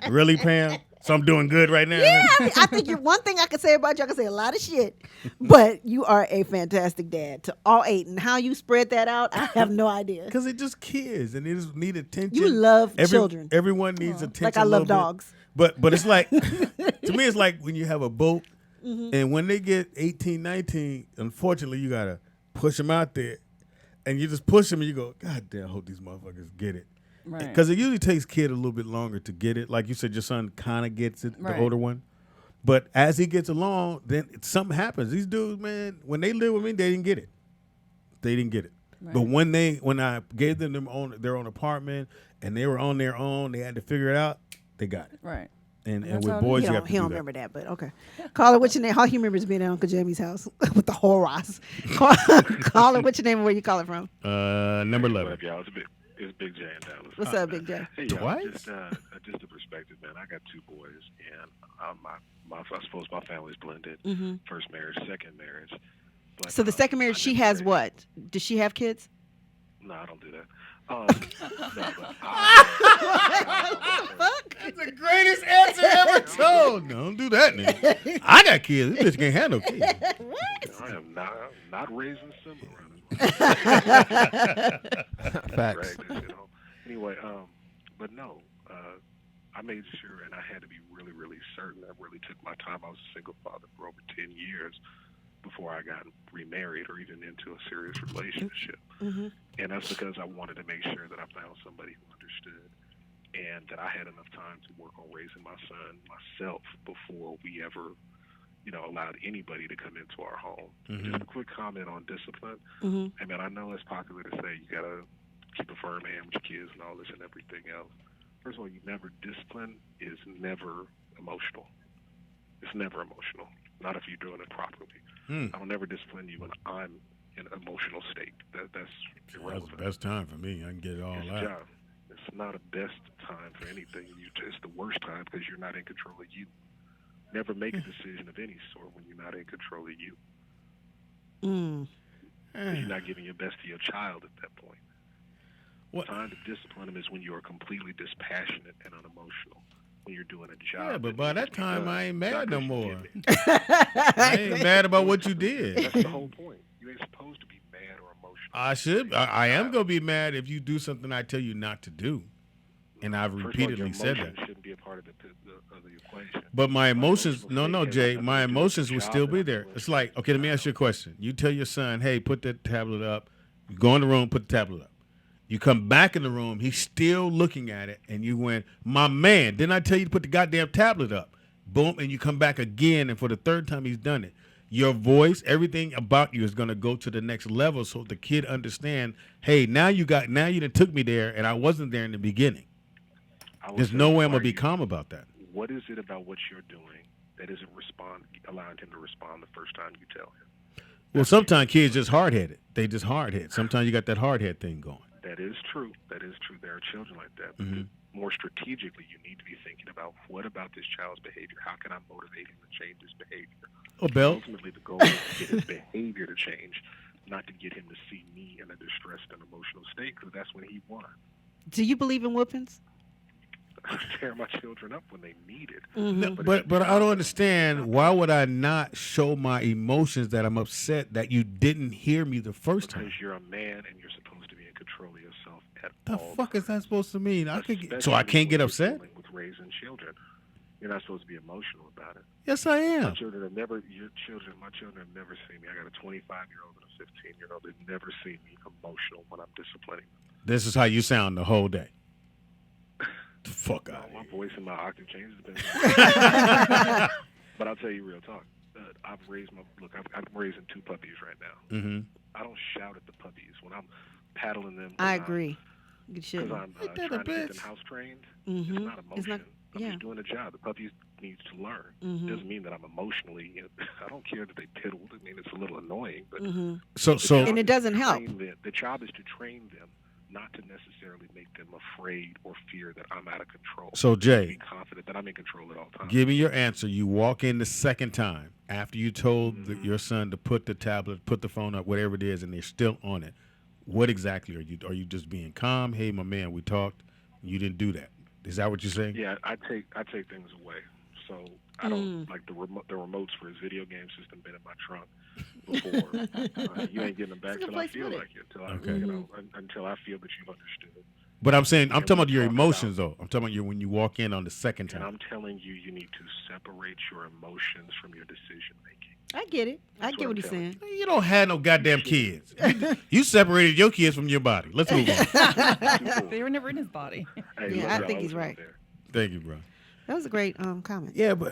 Really, Pam? So I'm doing good right now? Yeah, I think you're one thing I could say about you. I could say a lot of shit, but you are a fantastic dad to all 8. And how you spread that out, I have no idea. Because they're just kids and they just need attention. You love children. Everyone needs attention. Like I love dogs. But it's like, to me, it's like when you have a boat and when they get 18, 19, unfortunately, you got to push them out there and you just push them and you go, God damn, I hope these motherfuckers get it. Right. Because it usually takes kid a little bit longer to get it. Like you said, your son kind of gets it, Right. the older one. But as he gets along, then something happens. These dudes, man, when they live with me, they didn't get it. They didn't get it. Right. But when I gave them their own apartment and they were on their own, they had to figure it out, they got it. Right. And That's with how it boys, He you don't, have to he do don't that. remember that, but okay. Caller, what's your name? All he remembers being at Uncle Jamie's house with the horrors. Caller, what's your name and where you calling from? Number 11. What up, y'all? It's Big J in Dallas. What's up, Big J? Hey, y'all, Twice? just a perspective, man. I got 2 boys, and I suppose my family's blended. First marriage, second marriage. But, So the second marriage, I she never has say- what? Does she have kids? No, I don't do that. That's the greatest answer ever told. No, don't do that, nigga. I got kids. This bitch can't handle kids. I am not raising Simba running. Facts. Drag that shit home. Anyway, but no, I made sure, and I had to be really, really certain. I really took my time. I was a single father for over 10 years before I got remarried or even into a serious relationship. Mm-hmm. And that's because I wanted to make sure that I found somebody who understood and that I had enough time to work on raising my son myself before we ever, allowed anybody to come into our home. Mm-hmm. Just a quick comment on discipline. Mm-hmm. I mean, I know it's popular to say you got to keep a firm hand with your kids and all this and everything else. First of all, discipline is never emotional. It's never emotional. Not if you're doing it properly. I will never discipline you when I'm in an emotional state. That's irrelevant. That's the best time for me. I can get it all It's out. job. It's not a best time for anything. It's the worst time because you're not in control of you. Never make a decision of any sort when you're not in control of you. 'Cause you're not giving your best to your child at that point. The time to discipline them is when you are completely dispassionate and unemotional. When you're doing a job. Yeah, but by that time, I ain't mad no more. I I ain't mad about what you did. That's the whole point. You ain't supposed to be mad or emotional. I should. I am going to be mad if you do something I tell you not to do. And I've repeatedly said that. Shouldn't be a part of the equation. But my emotions, no, Jay, my emotions will still be there. It's like, okay, let me ask you a question. You tell your son, hey, put that tablet up. You go in the room, put the tablet up. You come back in the room, he's still looking at it, and you went, my man, didn't I tell you to put the goddamn tablet up? Boom, and you come back again, and for the third time he's done it. Your voice, everything about you is going to go to the next level so the kid understand, hey, now you done took me there, and I wasn't there in the beginning. There's no way I'm going to be calm about that. What is it about what you're doing that isn't allowing him to respond the first time you tell him? Well, sometimes kids just hard-headed. They just hard-headed. Sometimes you got that hard-head thing going. That is true. There are children like that. Mm-hmm. More strategically, you need to be thinking about what about this child's behavior? How can I motivate him to change his behavior? Oh, Bill. Ultimately, the goal is to get his behavior to change, not to get him to see me in a distressed and emotional state, because that's when he won. Do you believe in whoopings? I tear my children up when they need it. Mm-hmm. No, but I don't understand. Why would I not show my emotions that I'm upset that you didn't hear me the first time? Because you're a man and you're supposed to be in control of yourself at The all fuck is that supposed to mean? Especially I can't get when you're upset? dealing with raising children. You're not supposed to be emotional about it. Yes, I am. My children have never seen me. I got a 25-year-old and a 15-year-old. They've never seen me emotional when I'm disciplining them. This is how you sound the whole day. The fuck out. My voice and my octave changes. But I'll tell you real talk. I'm raising 2 puppies right now. Mm-hmm. I don't shout at the puppies when I'm paddling them. I agree. You should. Because I'm trying to get them house trained. Mm-hmm. It's not emotion. I'm yeah. just doing a job. The puppies needs to learn. Mm-hmm. Doesn't mean that I'm emotionally. I don't care that they piddled. I mean, it's a little annoying, but so and it doesn't help. The job is to train them, not to necessarily make them afraid or fear that I'm out of control. So Jay, be confident that I'm in control at all times. Give me your answer. You walk in the second time after you told your son to put the tablet, put the phone up, whatever it is, and they're still on it. What exactly are you? Are you just being calm? Hey, my man, we talked. You didn't do that. Is that what you're saying? Yeah, I take things away. So I don't like the remotes for his video game system been in my trunk before. You ain't getting them back till I feel like it. Until I feel that you've understood. But I'm talking about your emotions, though. I'm talking about when you walk in on the second time. And I'm telling you, you need to separate your emotions from your decision making. I get it. I get what he's saying. You don't have no goddamn kids. You separated your kids from your body. Let's move on. They were never in his body. Hey, I think he's right. Thank you, bro. That was a great comment. Yeah, but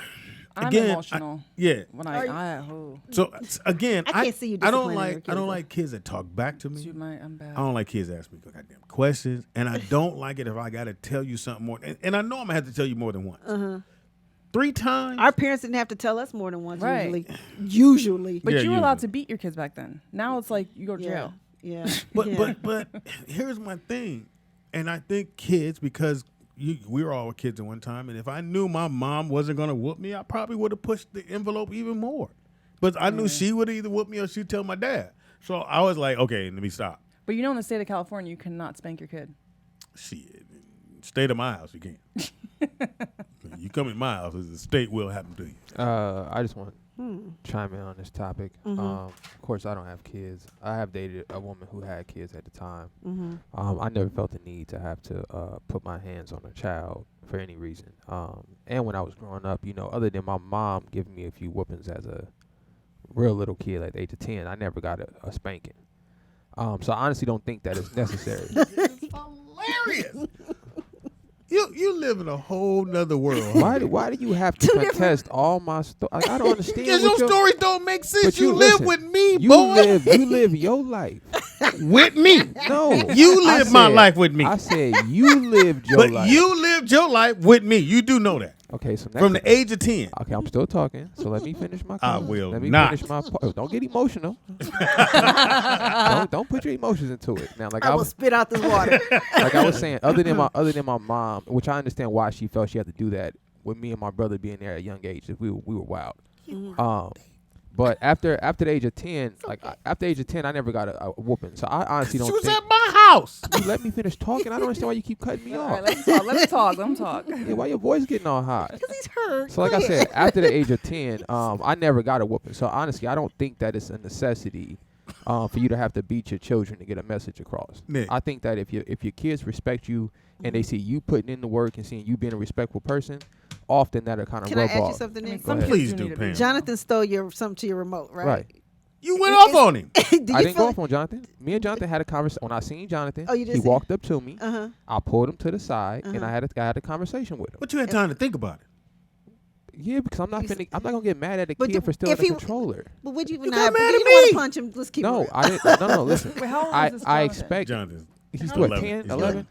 I'm again, emotional. When So again, I can't see you. I don't like kids that talk back to me. I'm bad. I don't like kids that ask me goddamn questions, and I don't like it if I got to tell you something more. And I know I'm gonna have to tell you more than once. 3 times. Our parents didn't have to tell us more than once. Right. Usually. But you were allowed to beat your kids back then. Now it's like you go to jail. Yeah. But here's my thing, and I think kids, because we were all kids at one time, and if I knew my mom wasn't gonna whoop me, I probably would have pushed the envelope even more. But I knew she would either whoop me or she'd tell my dad. So I was like, okay, let me stop. But in the state of California, you cannot spank your kid. Shit. State of my house, you can't. You come in my house, the state will happen to you. I just want to chime in on this topic. Of course, I don't have kids. I have dated a woman who had kids at the time. I never felt the need to have to put my hands on a child for any reason. And when I was growing up, other than my mom giving me a few whoopings as a real little kid at the age of 10, I never got a spanking. So I honestly don't think that it's necessary. It's hilarious. You live in a whole nother world. Why do you have to contest all my stories? I don't understand. Because your stories don't make sense. But You live listen, with me, you boy. You live your life. With me. No. You live my life with me. I said you lived your life. But you lived your life with me. You do know that. Okay, so from the age of 10. Okay, I'm still talking. So let me finish my I comment. will Let me not. finish my part. Don't get emotional. don't put your emotions into it. Now, I will spit out this water. Like I was saying, other than my mom, which I understand why she felt she had to do that with me and my brother being there at a young age, we were wild. But after the age of 10, after the age of 10, I never got a whooping. So I honestly don't. She was think, at my house. You let me finish talking. I don't understand why you keep cutting me off. All right, let him talk. Yeah, why your voice getting all hot? Because he's hurt. So like I said, after the age of 10, I never got a whooping. So honestly, I don't think that it's a necessity for you to have to beat your children to get a message across. Nick. I think that if your kids respect you and they see you putting in the work and seeing you being a respectful person, often that'll kind of Can I rub ask you off. something, Nick? Please do, Pam. Jonathan stole something to your remote, right? Right. You went off on him. I didn't go off on Jonathan. Me and Jonathan had a conversation. When I seen Jonathan, Oh, you did he see- walked up to me. Uh-huh. I pulled him to the side, and I had a conversation with him. But you had time to think about it. Yeah, because I'm not gonna get mad at a But kid for stealing if a he- controller. But would you You not? got mad You at don't want me. to punch him. Let's keep it No, real. I didn't. No, listen. Wait, how old I is this I Jonathan? expect. Jonathan. He's How what, old? 10, He's 11?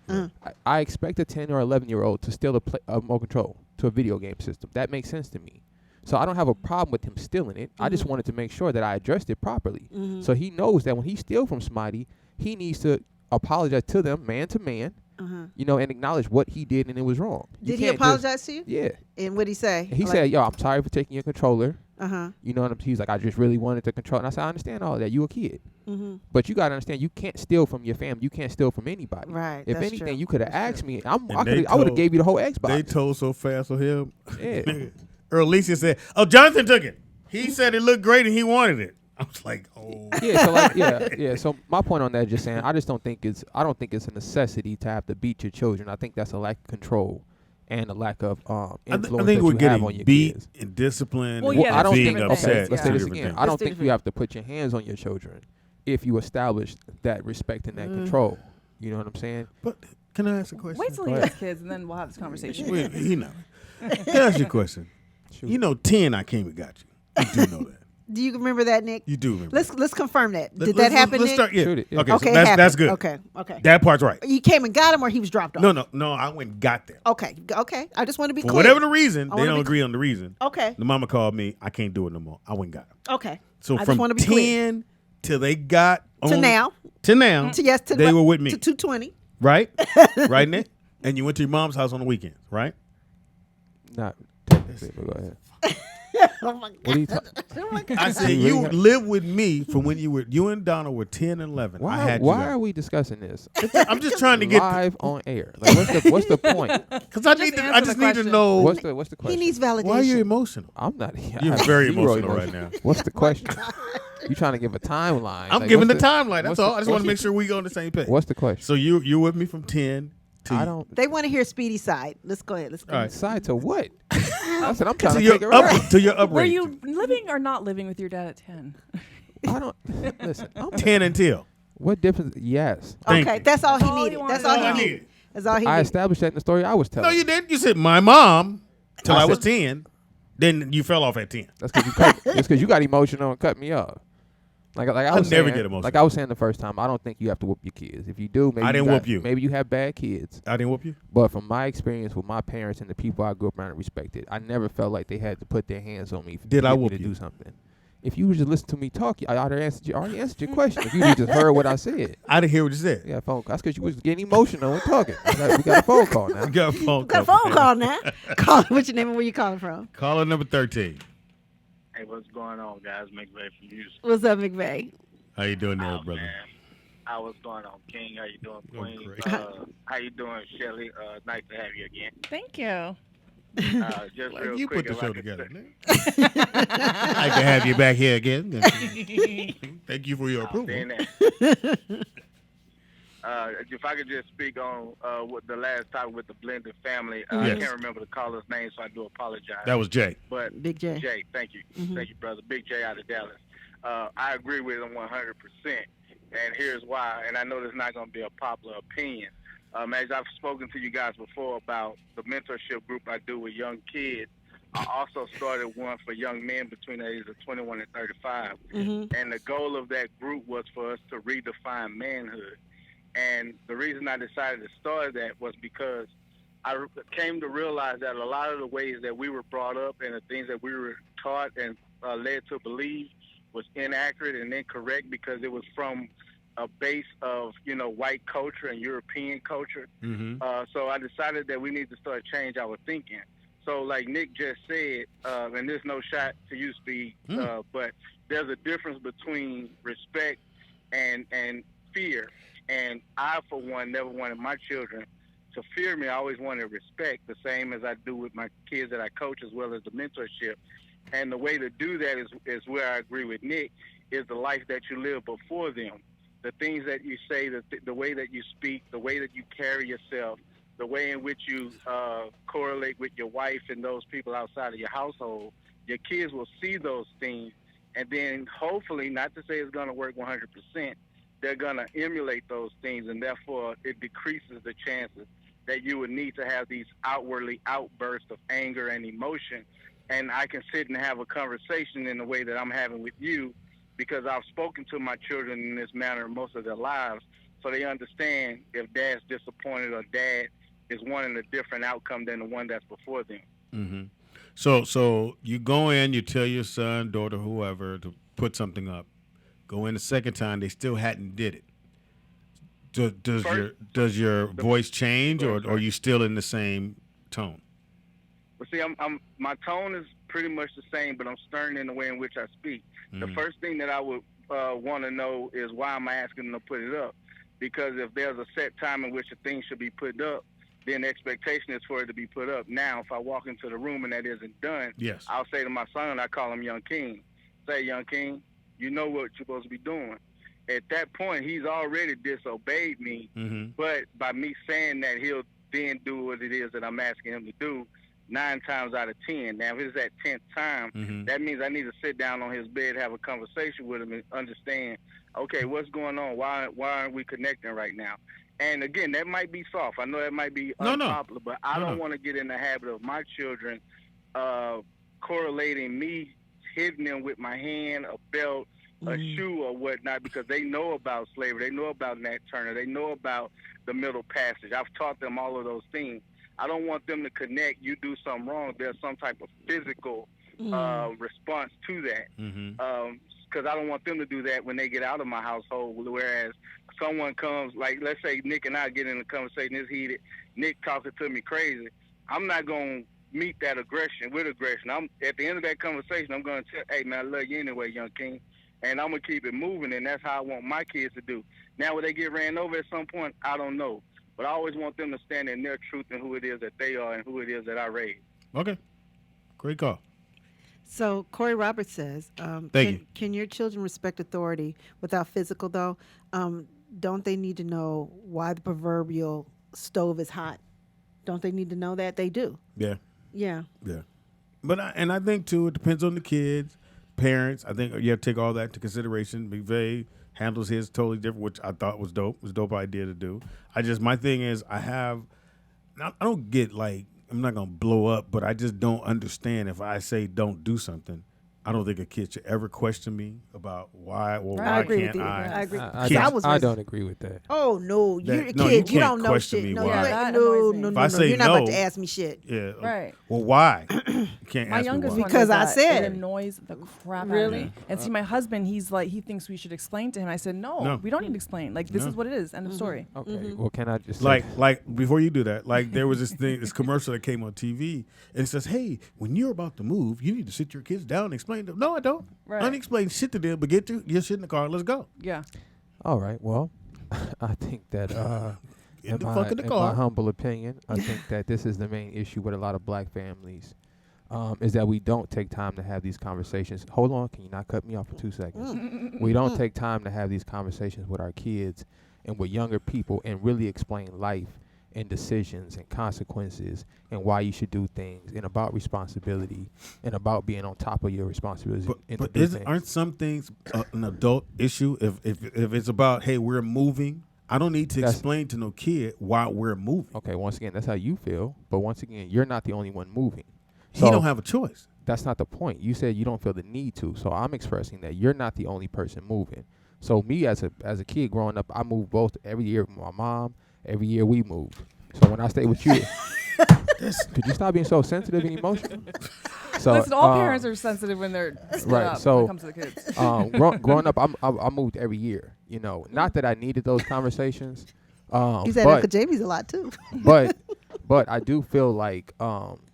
I expect a 10 or 11-year-old to steal a remote control to a video game system. That makes sense to me. So I don't have a problem with him stealing it. I just wanted to make sure that I addressed it properly. So he knows that when he steals from somebody, he needs to apologize to them, man to man, and acknowledge what he did and it was wrong. Did he apologize to you? Yeah. And what'd he say? He said, "Yo, I'm sorry for taking your controller." Uh-huh. He's like, "I just really wanted to control." And I said, "I understand all that. You a kid, but you gotta understand, you can't steal from your family. You can't steal from anybody. Right, If that's anything, true. you could have That's asked true. me. And they I would have told- gave you the whole Xbox." They told so fast on him. Yeah. Earl Alicia said, "Oh, Jonathan took it. He said it looked great and he wanted it." I was like, "Oh." Yeah, so So my point on that is just saying, I don't think it's a necessity to have to beat your children. I think that's a lack of control and a lack of influence I think we're that you have on getting your beat kids. and disciplined Well, and yeah, I don't being think. upset. Okay, let's say Two this different again. things. I don't That's think you have to put your hands on your children if you establish that respect and that control. You know what I'm saying? But can I ask a question? Wait till he Go has ahead. kids, and then we'll have this conversation. Wait, he know. Can I ask you a question? Shoot. 10, I came and got you. You do know that. Do you remember that, Nick? You do remember. Let's confirm that. Let- Did let's- that happen, Let's Nick? start. Yeah. Shoot it, yeah. Okay, Okay, so it that's happened. good. Okay. That part's right. You came and got him, or he was dropped off? No. I went and got them. Okay. I just want to be For clear. whatever the reason, I they wanna don't be agree on the reason. Okay. The mama called me. I can't do it no more. I went and got them. Okay. So I just from wanna be clear. 10 till they got To on, now. To now. To they were with me. To 220. Right? Right, Nick? And you went to your mom's house on the weekends, right? Not technically, but go ahead. Oh my God. What are you talking? I said You you really got- lived with me from when you and Donna were 10 and 11. I Why had you why there. are we discussing this I'm just trying to get live on air? Like, what's the point? because I Just I answer just the need to question. know What's the He question? needs validation. why are you emotional. I'm not. You're I have very zero emotional right now. What's the question? You trying to give a timeline? I'm Like, giving the what's timeline. That's what's all. the- I just want to make sure we go on the same page. What's the question? So you're with me from 10 to I don't. They want to hear Speedy's side. Let's go ahead. Let's go. All right. Side to what? I said I'm trying to to your figure out. to your Were upbringing. you living or not living with your dad at 10? I don't listen. 10 until. What difference? Yes, Thank Okay, you. that's all That's he all he needed. wanted. That's all That's all I he needed. needed. That's all he I needed. established that in the story I was telling. No, you didn't. You said my mom till I I was said- 10. Then you fell off at 10. That's because you cut. It's because you got emotional and cut me off. Like I was never saying, get emotional. Like I was saying the first time, I don't think you have to whoop your kids. If you do, maybe I didn't whoop you. Maybe you have bad kids. I didn't whoop you. But from my experience with my parents and the people I grew up around and respected, I never felt like they had to put their hands on me. Did to I get me whoop to you? do something? If you would just listen to me talk, I already answered your question. If you just heard what I said, I didn't hear what you said. yeah, phone call. That's because you was getting emotional and talking. We got a phone call now. We got a phone Got a call. phone call now. Call. What's your name and where you calling from? Caller number 13. Hey, what's going on, guys? McVay from Houston. What's up, McVay? How you doing there, brother? Man. What's going on, King? How you doing, Queen? great. How you doing, Shelly? Nice to have you again. Thank you. Just Like real you quick, put the if show I could together. say- Nigga. Like to have you back here again. Thank you for your approval. Saying that. If I could just speak on what the last topic with the blended family, I Yes. can't remember the caller's name, so I do apologize. That was Jay. But Big J. Jay, thank you, thank you, brother. Big J out of Dallas. I agree with him 100%, and here's why. And I know this is not going to be a popular opinion. As I've spoken to you guys before about the mentorship group I do with young kids, I also started one for young men between the ages of 21 and 35. And the goal of that group was for us to redefine manhood. And the reason I decided to start that was because I came to realize that a lot of the ways that we were brought up and the things that we were taught and led to believe was inaccurate and incorrect because it was from a base of, white culture and European culture. So I decided that we need to start change our thinking. So like Nick just said, and there's no shot to you, Speed, but there's a difference between respect and fear. And I, for one, never wanted my children to fear me. I always wanted respect, the same as I do with my kids that I coach as well as the mentorship. And the way to do that is where I agree with Nick, is the life that you live before them. The things that you say, the way that you speak, the way that you carry yourself, the way in which you correlate with your wife and those people outside of your household, your kids will see those things. And then hopefully, not to say it's going to work 100%, they're going to emulate those things. And therefore, it decreases the chances that you would need to have these outbursts of anger and emotion. And I can sit and have a conversation in the way that I'm having with you because I've spoken to my children in this manner most of their lives. So they understand if dad's disappointed or dad is wanting a different outcome than the one that's before them. So you go in, you tell your son, daughter, whoever to put something up. Go in the second time, they still hadn't did it. Does your voice change, or are you still in the same tone? Well, see, my tone is pretty much the same, but I'm stern in the way in which I speak. The first thing that I would want to know is why am I asking them to put it up? Because if there's a set time in which a thing should be put up, then the expectation is for it to be put up. Now, if I walk into the room and that isn't done, yes, I'll say to my son, I call him Young King, say, Young King, you know what you're supposed to be doing. At that point, he's already disobeyed me, but by me saying that, he'll then do what it is that I'm asking him to do 9 times out of 10. Now, if it's that 10th time, that means I need to sit down on his bed, have a conversation with him, and understand, okay, what's going on? Why aren't we connecting right now? And again, that might be soft. I know that might be unpopular, but I don't want to get in the habit of my children correlating me hitting them with my hand, a belt, a shoe, or whatnot, because they know about slavery. They know about Nat Turner. They know about the Middle Passage. I've taught them all of those things. I don't want them to connect. You do something wrong, there's some type of physical response to that. Because I don't want them to do that when they get out of my household. Whereas someone comes, like let's say Nick and I get in a conversation, it's heated, Nick talking to me crazy, I'm not going to meet that aggression with aggression. I'm at the end of that conversation, I'm going to tell, hey man, I love you anyway, Young King, and I'm going to keep it moving, and that's how I want my kids to do. Now, will they get ran over at some point? I don't know. But I always want them to stand in their truth and who it is that they are and who it is that I raise. Okay. Great call. So Corey Roberts says, can your children respect authority without physical, though? Don't they need to know why the proverbial stove is hot? Don't they need to know that? They do. Yeah. Yeah. Yeah. But I think, too, it depends on the kids, parents. I think you have to take all that into consideration. McVeigh handles his totally different, which I thought was dope. It was a dope idea to do. My thing is, I don't get like, I'm not going to blow up, but I just don't understand if I say don't do something. I don't think a kid should ever question me about why. Well, I agree can't with you. I? I agree. I don't agree with that. Oh no, you're a no, kid. you You don't can't know question shit. me No, why. no. If I say You're not no, about to ask me shit. Yeah. Right. Well, why? You can't My ask me youngest why. one Because does I that. said. It annoys the crap out of Really? me. And see, my husband, he thinks we should explain to him. I said, no, we don't need to explain. Like, this is what it is. End of story. Okay. Well, can I just like before you do that, like there was this commercial that came on TV, and it says, "Hey, when you're about to move, you need to sit your kids down and explain to them." No, I don't. Right. I don't explain shit to them, but get your shit in the car and let's go. Yeah. All right. Well, I think that Get the my, fuck in the in car. my humble opinion, I think that this is the main issue with a lot of black families, is that we don't take time to have these conversations. Hold on, can you not cut me off for 2 seconds? We don't take time to have these conversations with our kids and with younger people and really explain life and decisions and consequences and why you should do things and about responsibility and about being on top of your responsibilities. But aren't some things an adult issue? If it's about, hey, we're moving, I don't need to explain to no kid why we're moving. Okay, once again, that's how you feel. But once again, you're not the only one moving. So He don't have a choice. That's not the point. You said you don't feel the need to. So I'm expressing that you're not the only person moving. So me as a kid growing up, I moved both every year with my mom. Every year we moved. So when I stay with you, could you stop being so sensitive and emotional? So listen, all parents are sensitive when they're split up So when it comes to the kids. Growing up, I moved every year. You know, not that I needed those conversations. You said Uncle Jamie's a lot too. but I do feel like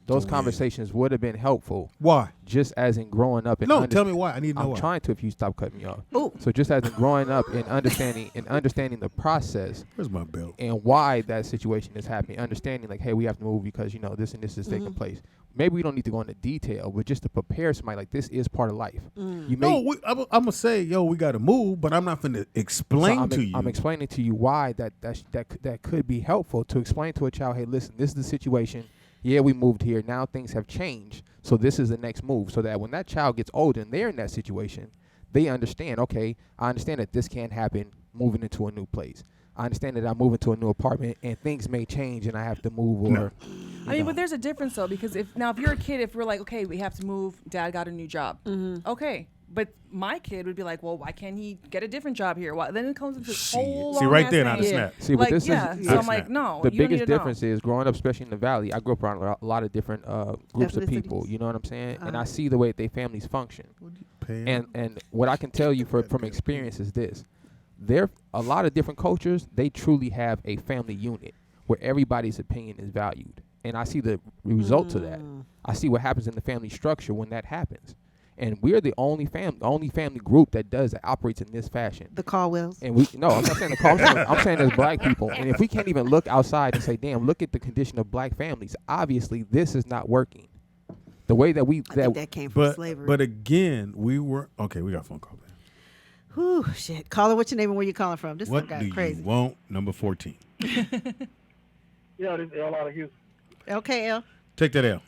those conversations would have been helpful. Why? Just as in growing up. And No, tell me why. I need to know I'm why. trying to if you stop cutting me off. Ooh. So just as in growing up and understanding the process. Where's my belt? And why that situation is happening. Understanding like, hey, we have to move because, you know, this and this is taking place. Maybe we don't need to go into detail, but just to prepare somebody like this is part of life. I'm going to say, yo, we got to move, but I'm not going to explain to you. I'm explaining to you why that could be helpful to explain to a child, hey, listen, this is the situation. Yeah, we moved here. Now things have changed. So this is the next move. So that when that child gets older and they're in that situation, they understand, okay, I understand that this can't happen moving into a new place. I understand that I'm moving to a new apartment and things may change and I have to move or I mean, but there's a difference though, because if you're a kid, if we're like, okay, we have to move, dad got a new job. Okay. But my kid would be like, well, why can't he get a different job here? Why? Then it comes into this whole See, long right ass there, thing. not a snap. See, but like, this yeah. is So I'm like, no. The you don't biggest need to know. difference is growing up, especially in the Valley. I grew up around a lot of different groups of people. You know what I'm saying? And I see the way they families function. And what I can tell you from experience is this: there a lot of different cultures. They truly have a family unit where everybody's opinion is valued. And I see the results of that. I see what happens in the family structure when that happens. And we're the only family group that operates in this fashion. The Caldwells. And I'm not saying the Caldwells. I'm saying as black people. And if we can't even look outside and say, damn, look at the condition of black families, obviously this is not working. The way that I think that came from slavery. But again, we got a phone call. Whew, shit. Caller, what's your name and where you calling from? This What got do crazy. you want? Number 14. Yeah, this is L out of Houston. Okay, L. Take that L.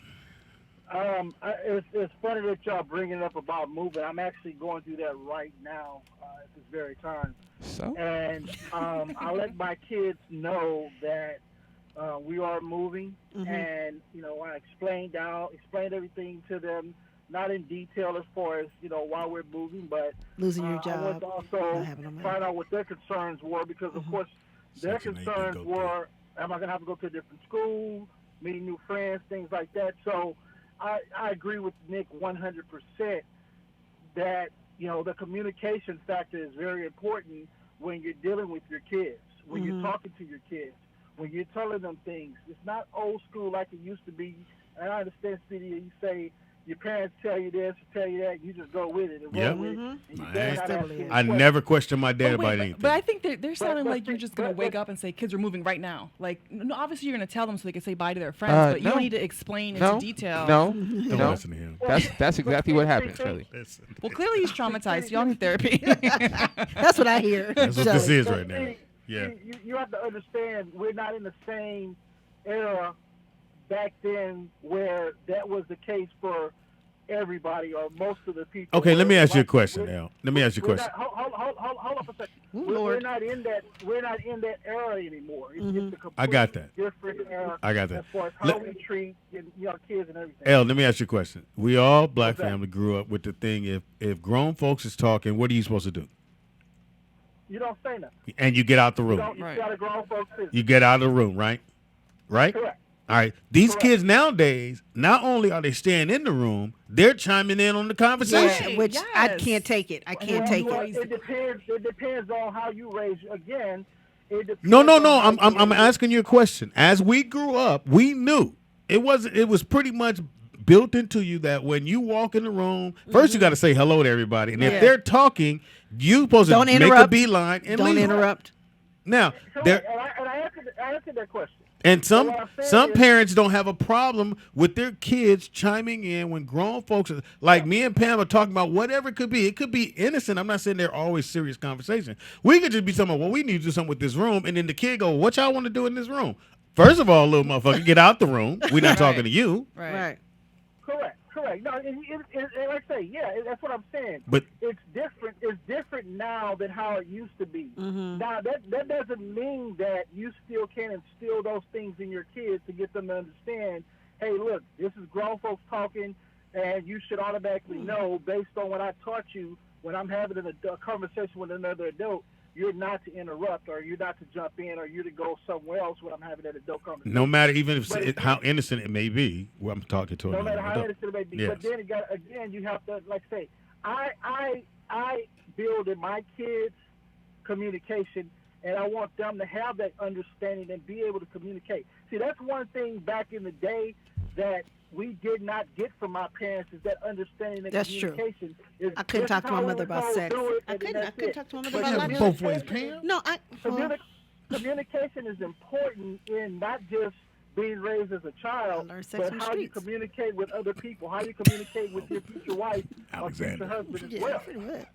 It's funny that y'all bringing up about moving. I'm actually going through that right now at this very time. So? And I let my kids know that we are moving, and I explained everything to them, not in detail as far as why we're moving, but losing your I job. wanted to also find out what their concerns were, because of course their concerns were, am I going to have to go to a different school, meeting new friends, things like that. So I agree with Nick 100% that the communication factor is very important when you're dealing with your kids, when you're talking to your kids, when you're telling them things. It's not old school like it used to be. And I understand, Speedy, you say your parents tell you this, tell you that, you just go with it and roll with it. And you don't gotta ask any I questions. never questioned my dad about anything. But I think they're sounding like you're just going to wake up and say, kids are moving right now. Like, no, obviously you're going to tell them so they can say bye to their friends, but you don't need to explain into detail. No. Don't listen to him. That's exactly what happened, Shelly. Well, clearly he's traumatized. Y'all need therapy. That's what I hear. That's what this is right now. Yeah. You have to understand, we're not in the same era back then where that was the case for everybody or most of the people. Okay, let me ask you a question, Al. Let me ask you a question. Hold up a second. We're not in that era anymore. It's a I got that. different era. I got that. As far as how we treat kids and everything. Al, let me ask you a question. We all black family grew up with the thing, if grown folks is talking, what are you supposed to do? You don't say nothing. And you get out the room. You got a grown folks business. You get out of the room, right? Right? Correct. All right. These kids nowadays, not only are they staying in the room, they're chiming in on the conversation. Yeah, which I can't take it. I can't take it. It depends on how you raise. Again, it depends. No. I'm asking you a question. As we grew up, we knew it was pretty much built into you that when you walk in the room, first you got to say hello to everybody, and if they're talking, you supposed to make a beeline and don't leave. interrupt. Now, Correct. And I answered that question. and some what I'm saying is- parents don't have a problem with their kids chiming in when grown folks are, like me and Pam are talking about whatever it could be. It could be innocent. I'm not saying they're always serious conversation. We could just be talking about, well, we need to do something with this room, and then the kid go, what y'all want to do in this room? First of all, little motherfucker, get out the room. We're not talking to you. Right. Correct. No, like I say, that's what I'm saying. But it's different. It's different now than how it used to be. Now that doesn't mean that you still can't instill those things in your kids to get them to understand. Hey, look, this is grown folks talking, and you should automatically know based on what I taught you when I'm having a conversation with another adult. You're not to interrupt, or you're not to jump in, or you're to go somewhere else when I'm having that adult conversation. no matter even if how innocent it may be, well, I'm talking to no matter how adult. innocent it may be. Yes. But then again, you have to, like say, I build in my kids communication, and I want them to have that understanding and be able to communicate. See, that's one thing back in the day that we did not get from our parents, is that understanding and That's true. communication. I couldn't talk to my mother about sex. I couldn't talk to my mother about a lot of both shit. ways, Pam. No, communication is important in not just being raised as a child, learned sex but in the how you streets. communicate with other people, how you communicate with your future wife or Alexander. future husband as Yeah, well. pretty good.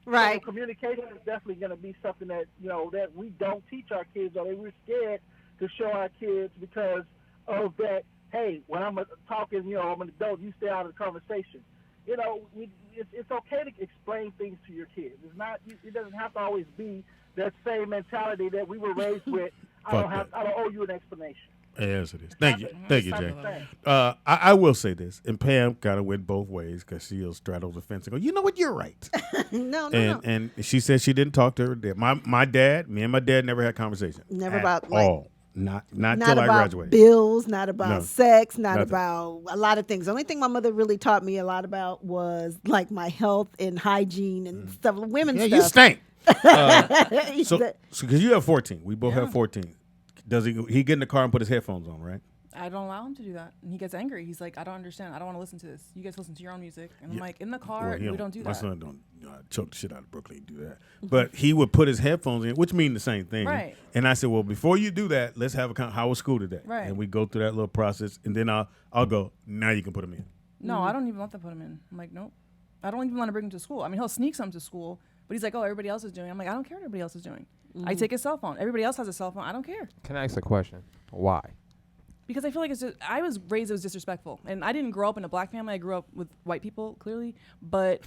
So Right. communication is definitely going to be something that that we don't teach our kids, or we're scared to show our kids because of that. Hey, when I'm talking, I'm an adult. You stay out of the conversation. It's okay to explain things to your kids. It's not. It doesn't have to always be that same mentality that we were raised with. I don't owe you an explanation. Yes, it is. Thank you, Jay. I will say this, and Pam kind of went both ways because she'll straddle the fence and go, you know what, you're right. No. And she said she didn't talk to her dad. Me and my dad never had conversation. Never at about, like, all. Not till I about graduated. bills, not about No, sex, not nothing. about a lot of things. The only thing my mother really taught me a lot about was like my health and hygiene and stuff, women's Yeah, stuff. you stink. He So said- because you have 14, we both have 14. Does he get in the car and put his headphones on, right? I don't allow him to do that. And he gets angry. He's like, I don't understand. I don't want to listen to this. You guys listen to your own music. And I'm like, in the car, we don't do that. My son don't choke the shit out of Brooklyn and do that. But he would put his headphones in, which mean the same thing. Right. And I said, well, before you do that, let's have how was school today? Right. And we go through that little process, and then I'll go, now you can put them in. No, I don't even let them put him in. I'm like, nope. I don't even want to bring him to school. I mean, he'll sneak some to school, but he's like, oh, everybody else is doing it. I'm like, I don't care what everybody else is doing. I take his cell phone. Everybody else has a cell phone. I don't care. Can I ask a question? Why? Because I feel like I was raised as disrespectful, and I didn't grow up in a black family. I grew up with white people, clearly, but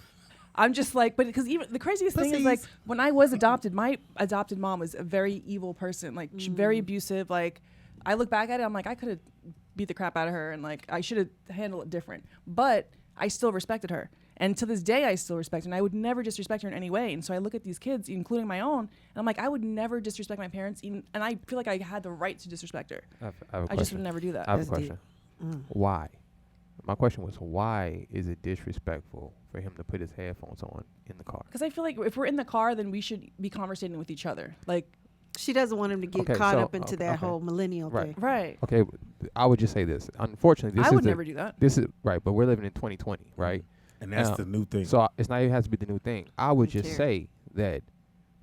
I'm just like, but because even the craziest thing is like when I was adopted, my adopted mom was a very evil person, like very abusive. Like I look back at it, I'm like, I could have beat the crap out of her, and like I should have handled it different, but I still respected her. And to this day, I still respect her, and I would never disrespect her in any way. And so I look at these kids, including my own, and I'm like, I would never disrespect my parents, and I feel like I had the right to disrespect her. I just would never do that. I have a question. Why? My question was, why is it disrespectful for him to put his headphones on in the car? Because I feel like if we're in the car, then we should be conversating with each other. Like, she doesn't want him to get caught up into that whole millennial thing. Right. Okay, I would just say this. Unfortunately, I would never do that. This is right, but we're living in 2020, right? And that's the new thing. So it's not even has to be the new thing. I would just say that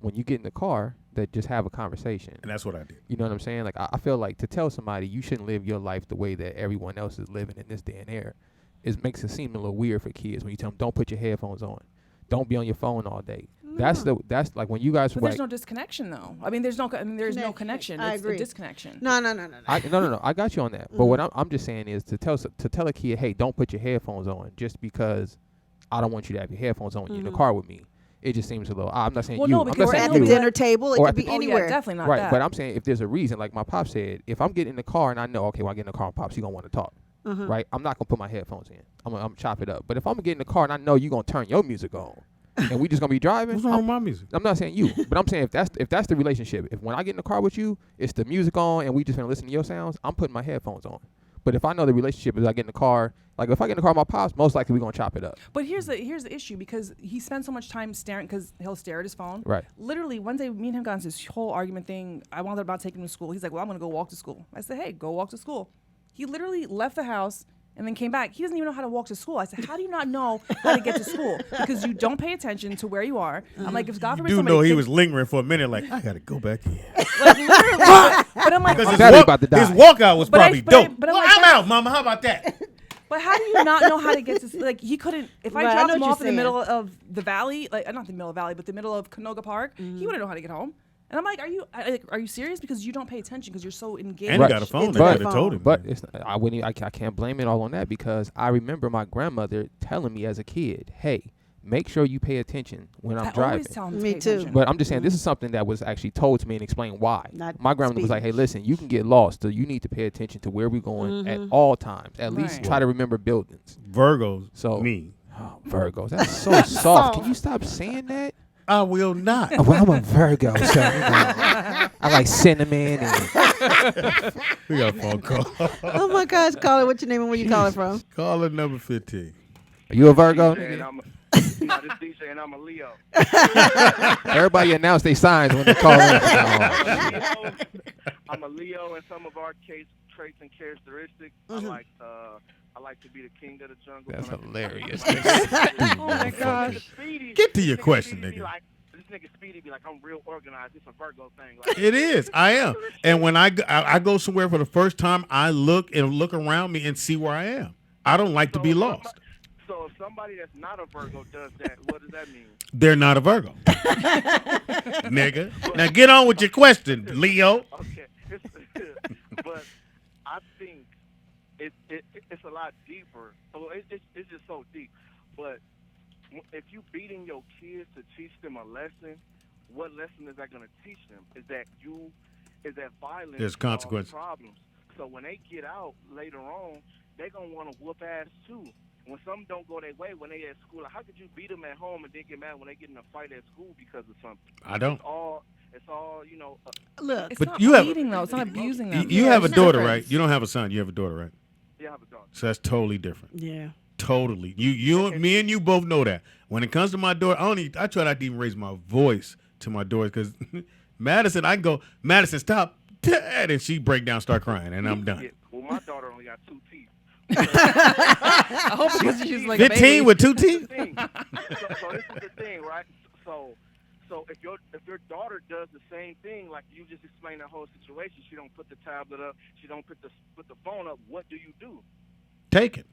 when you get in the car, that just have a conversation. And that's what I did. You know what I'm saying? Like I feel like to tell somebody you shouldn't live your life the way that everyone else is living in this day and era, it makes it seem a little weird for kids when you tell them don't put your headphones on, don't be on your phone all day. That's like when you guys. But there's no disconnection though. I mean, there's no connection. I it's agree. a disconnection. No. No. I got you on that. But what I'm just saying is to tell a kid, hey, don't put your headphones on just because I don't want you to have your headphones on when you're in the car with me. It just seems a little. I'm not saying you. No, because or at the dinner table, it could be anywhere. Yeah, definitely not right, that. but I'm saying if there's a reason, like my pop said, if I'm getting in the car and I know, okay, when I get in the car with Pops, you're going to want to talk. Right? I'm not going to put my headphones in. I'm going to chop it up. But if I'm going to get in the car and I know you're going to turn your music on and we just going to be driving. What's wrong with my music? I'm not saying you, but I'm saying if that's the relationship, if when I get in the car with you, it's the music on and we just going to listen to your sounds, I'm putting my headphones on. But if I know the relationship is I get in the car, like if I get in the car with my pops, most likely we're going to chop it up. But here's the issue, because he spends so much time staring, because he'll stare at his phone. Right. Literally, one day, me and him got into this whole argument thing. I wanted about taking him to school. He's like, well, I'm going to go walk to school. I said, hey, go walk to school. He literally left the house, and then came back. He doesn't even know how to walk to school. I said, how do you not know how to get to school? Because you don't pay attention to where you are. I'm like, if God forbid You somebody know he was lingering for a minute, like, I got to go back in. like literally. But I'm like, Because about to die. his walkout was But probably dope. but I'm Well, like, I'm out, mama. How about that? But how do you not know how to get to like he couldn't if I Right, I dropped know him what off in you're the saying. middle of the valley, like not the middle of the valley, but the middle of Canoga Park, he wouldn't know how to get home. And I'm like, are you serious? Because you don't pay attention because you're so engaged. And he got a phone. It's They a could have phone. told him. But it's, I can't blame it all on that because I remember my grandmother telling me as a kid, hey, make sure you pay attention when I'm I driving. always tell him to Me pay too. attention. But I'm just saying, this is something that was actually told to me and explained why. Not My grandmother was like, hey, speech. listen, you can get lost, so you need to pay attention to where we're going at Mm-hmm. all times. At least Right. try to remember buildings. Virgos, So- me. Oh, Virgos. That's so soft. Can you stop saying that? I will not. Oh, well, I'm a Virgo, so you know, I like cinnamon. And We got a phone call. Oh my gosh, caller, what's your name and where you calling from? Caller number 15. are you a Virgo? And nigga? I'm this DJ and I'm a Leo. Everybody announce their signs when they call in. I'm a Leo in some of our traits and characteristics. I like to be the king of the jungle. That's hilarious. Oh my gosh. Get to your question, nigga. This nigga Speedy be like, I'm real organized. It's a Virgo thing. Like, It is. I am. And when I go somewhere for the first time, I look around me and see where I am. I don't like to be lost. So if somebody that's not a Virgo does that, what does that mean? They're not a Virgo. Nigga. Now get on with your question, Leo. Okay. But I think it's a lot deeper. So it's just so deep. But if you beating your kids to teach them a lesson, what lesson is that going to teach them? Is that violence? There's consequences. Problems. So when they get out later on, they're going to want to whoop ass too. When something don't go their way when they at school, like, how could you beat them at home and then get mad when they get in a fight at school because of something? I don't. It's all you know. Look, It's But not you have- beating though. It's not abusing them. You have a It's daughter, different. right? You don't have a son. You have a daughter, right? Yeah, I have a daughter. So that's totally different. yeah. Totally. Me and you both know that. When it comes to my daughter, I try not to even raise my voice to my daughter because Madison, I can go, Madison, stop, Dad, and she break down, start crying, and I'm done. Yeah, well, my daughter only got 2 teeth. I hope because she's like a 15 baby. with 2 This is teeth? the thing. So this is the thing, right? So if your daughter does the same thing, like you just explained that whole situation, she don't put the tablet up, she don't put the phone up. What do you do? Take it.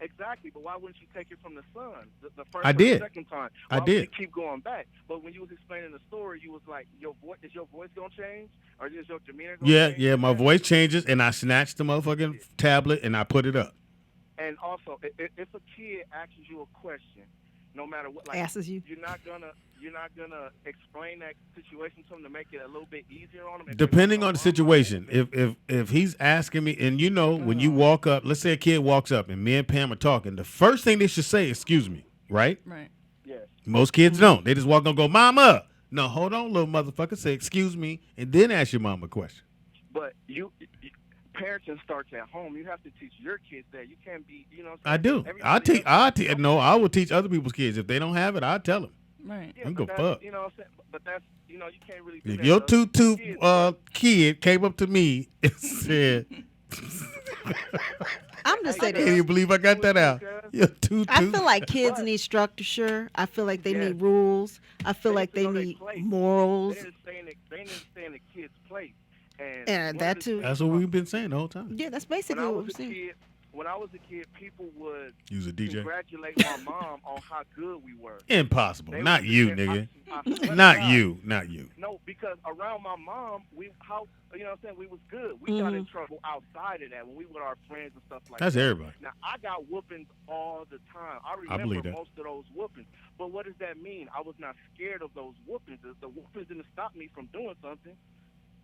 Exactly, but why wouldn't you take it from the son the first I or did. the second time? I Why did. Would you keep going back? But when you was explaining the story, you was like, is your voice gonna change, or is your demeanor gonna change? Yeah, my voice changes, and I snatch the motherfucking tablet, and I put it up. And also, if a kid asks you a question, no matter what, like, Asks you. you're not gonna explain that situation to him to make it a little bit easier on him. Depending on the situation, if he's asking me, and when you walk up, let's say a kid walks up, and me and Pam are talking, the first thing they should say, "Excuse me," right? Right. Yes. Most kids don't. They just walk up and go, "Mama." No, hold on, little motherfucker. Say, "Excuse me," and then ask your mama a question. But parenting starts at home. You have to teach your kids that. You can't be, you know. What I I'm do. saying? I will teach other people's kids. If they don't have it, I'll tell them. Right. Yeah, I'm but gonna that's, fuck. you know what I'm saying? But that's, you know, you can't really do If that your to other tutu kids. kid came up to me and said, I'm just "I saying can't this. even believe I got that out." Your tutu. I feel like kids need structure. I feel like they need rules. I feel They like need to they know their need place. morals. They didn't stay in the kid's place. And And that too. That's what we've been saying the whole time. Yeah, that's when basically I what we're was a saying. kid, when I was a kid, people would Use a DJ. congratulate my mom on how good we were. Impossible. They Not would you, say, nigga. I swear to Not God. you. Not you. No, because around my mom, you know what I'm saying, we was good. We got in trouble outside of that when we with our friends and stuff like That's that. everybody. Now, I got whoopings all the time. I I believe remember that. most of those whoopings. But what does that mean? I was not scared of those whoopings. The whoopings didn't stop me from doing something.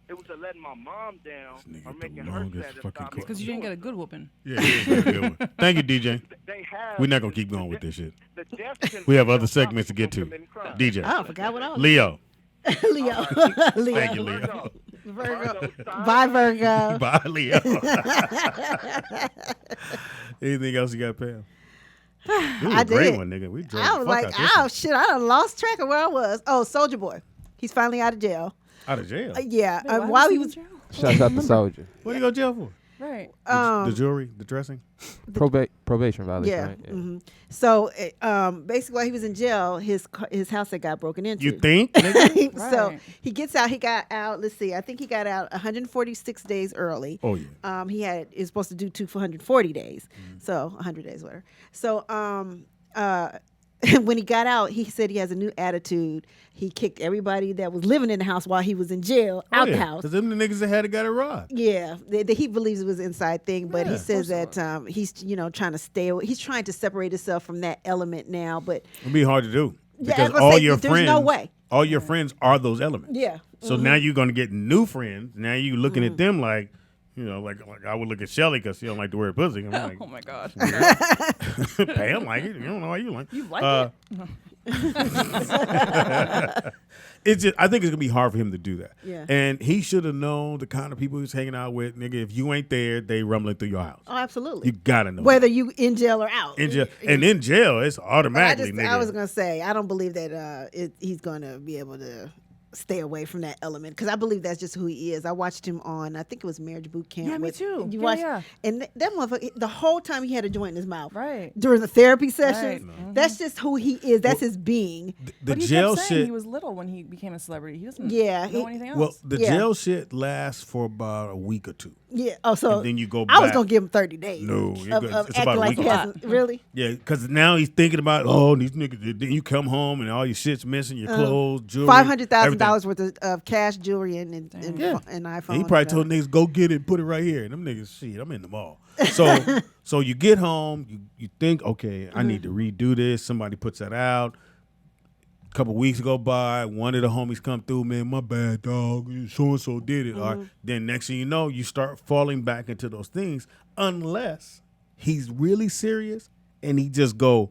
It was to letting my mom down This nigga or the making her longest sad that fucking stopped me. Because you didn't get a good whooping. Yeah, it is a good one. Thank you, DJ. They have. We're not gonna keep going with this shit. The death penalty We have other don't stop segments to get people to. from committing crime. DJ. Oh, I forgot what I was. Leo. Leo. Leo. Thank you, Leo. Virgo. Bye, Virgo. Bye, Leo. Anything else you got, Pam? This was I a great did. one, nigga. We drove I the was fuck like, out this oh one. shit, I done lost track of where I was. Oh, Soldier Boy. He's finally out of jail. Out of jail. Yeah. Wait, why while was he he was in jail? Shout out to Soldier. What do you go to jail for? Right. The jewelry, the dressing. Probation violation. Yeah. Right? Yeah. Mm-hmm. So basically, while he was in jail, his house had got broken into. You think? So he gets out. He got out. Let's see. I think he got out 146 days early. Oh yeah. He is supposed to do 240 days. So 100 days, whatever. So when he got out, he said he has a new attitude. He kicked everybody that was living in the house while he was in jail out the house. Because them the niggas that had got it robbed. Yeah, he believes it was an inside thing, but he says that he's trying to stay away. He's trying to separate himself from that element now, but It'd be hard to do Yeah, because I was all gonna say, your there's friends, no way. all your friends are those elements. Yeah. So now you're gonna get new friends. Now you looking at them like, like I would look at Shelly because she don't like to wear pussy. I'm like, Oh my God. Pam like it. You don't know why you like. You like it. It's just, I think it's gonna be hard for him to do that. Yeah. And he should have known the kind of people he was hanging out with. Nigga, if you ain't there, they rumbling through your house. Oh, absolutely. You gotta know whether you in jail or out. in jail, and in jail, it's automatically. I was gonna say I don't believe that he's gonna be able to stay away from that element because I believe that's just who he is. I watched him on, I think it was Marriage Boot Camp. Yeah, me too. You Yeah, watched, yeah. and that motherfucker, the whole time he had a joint in his mouth. Right. During the therapy sessions. Right. That's just who he is. That's his being. The But he jail kept saying shit. he was little when he became a celebrity. He doesn't know anything else. Well, the Yeah. jail shit lasts for about a week or two. Yeah. Oh, so And then you go I was back. gonna give him 30 days. No, of it's acting about a like week. he hasn't. Really? Yeah, because now he's thinking about, these niggas. Then you come home and all your shit's missing, your clothes, jewelry, $500,000 worth of cash, jewelry, and iPhone. And he probably told niggas, go get it and put it right here. And them niggas, shit, I'm in the mall. So you get home, you think, okay, I need to redo this. Somebody puts that out. A couple weeks go by, one of the homies come through, man, my bad, dog. So-and-so did it. All right. Then next thing you know, you start falling back into those things unless he's really serious and he just go,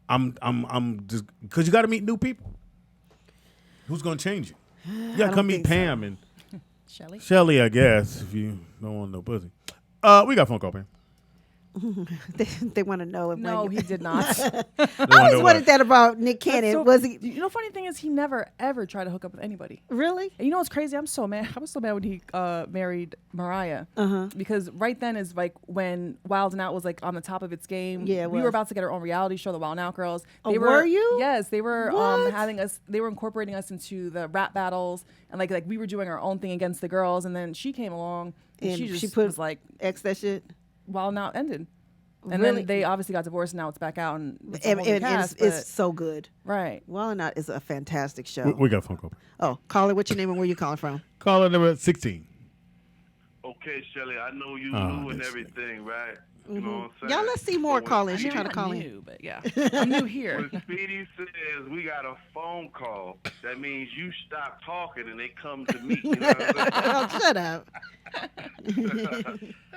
I'm just, because you got to meet new people. Who's going to change you? You got to come meet Pam and Shelly, I guess, if you don't want no pussy. We got a phone call, Pam. they want to know if No, he did not. I always wanted that about Nick Cannon. So, was he funny thing is he never ever tried to hook up with anybody. really? And you know what's crazy? I'm so mad. I was so mad when he married Mariah. Because right then is like when Wild 'N Out was like on the top of its game. Yeah, it we was. were about to get our own reality show, the Wild 'N Out Girls. Oh, were you? Yes, they were What? having us. They were incorporating us into the rap battles, and like we were doing our own thing against the girls. And then she came along, and she just was like, X that shit. Wild 'N Out ended. And Really? then they obviously got divorced, and now it's back out, and it's a whole new And cast, it's but- so good. right. Well, not is a fantastic show. We got a phone call. Oh, caller, what's your name and where you calling from? Caller number 16. Okay, Shelly, I know you Oh, new and that's everything, right? You know what I'm saying? Y'all, let's see more But when call-ins. She Speedy- trying to call in. New, but yeah, I'm new here. When Speedy says we got a phone call, that means you stop talking and they come to me. You know what I'm saying? Oh, shut up.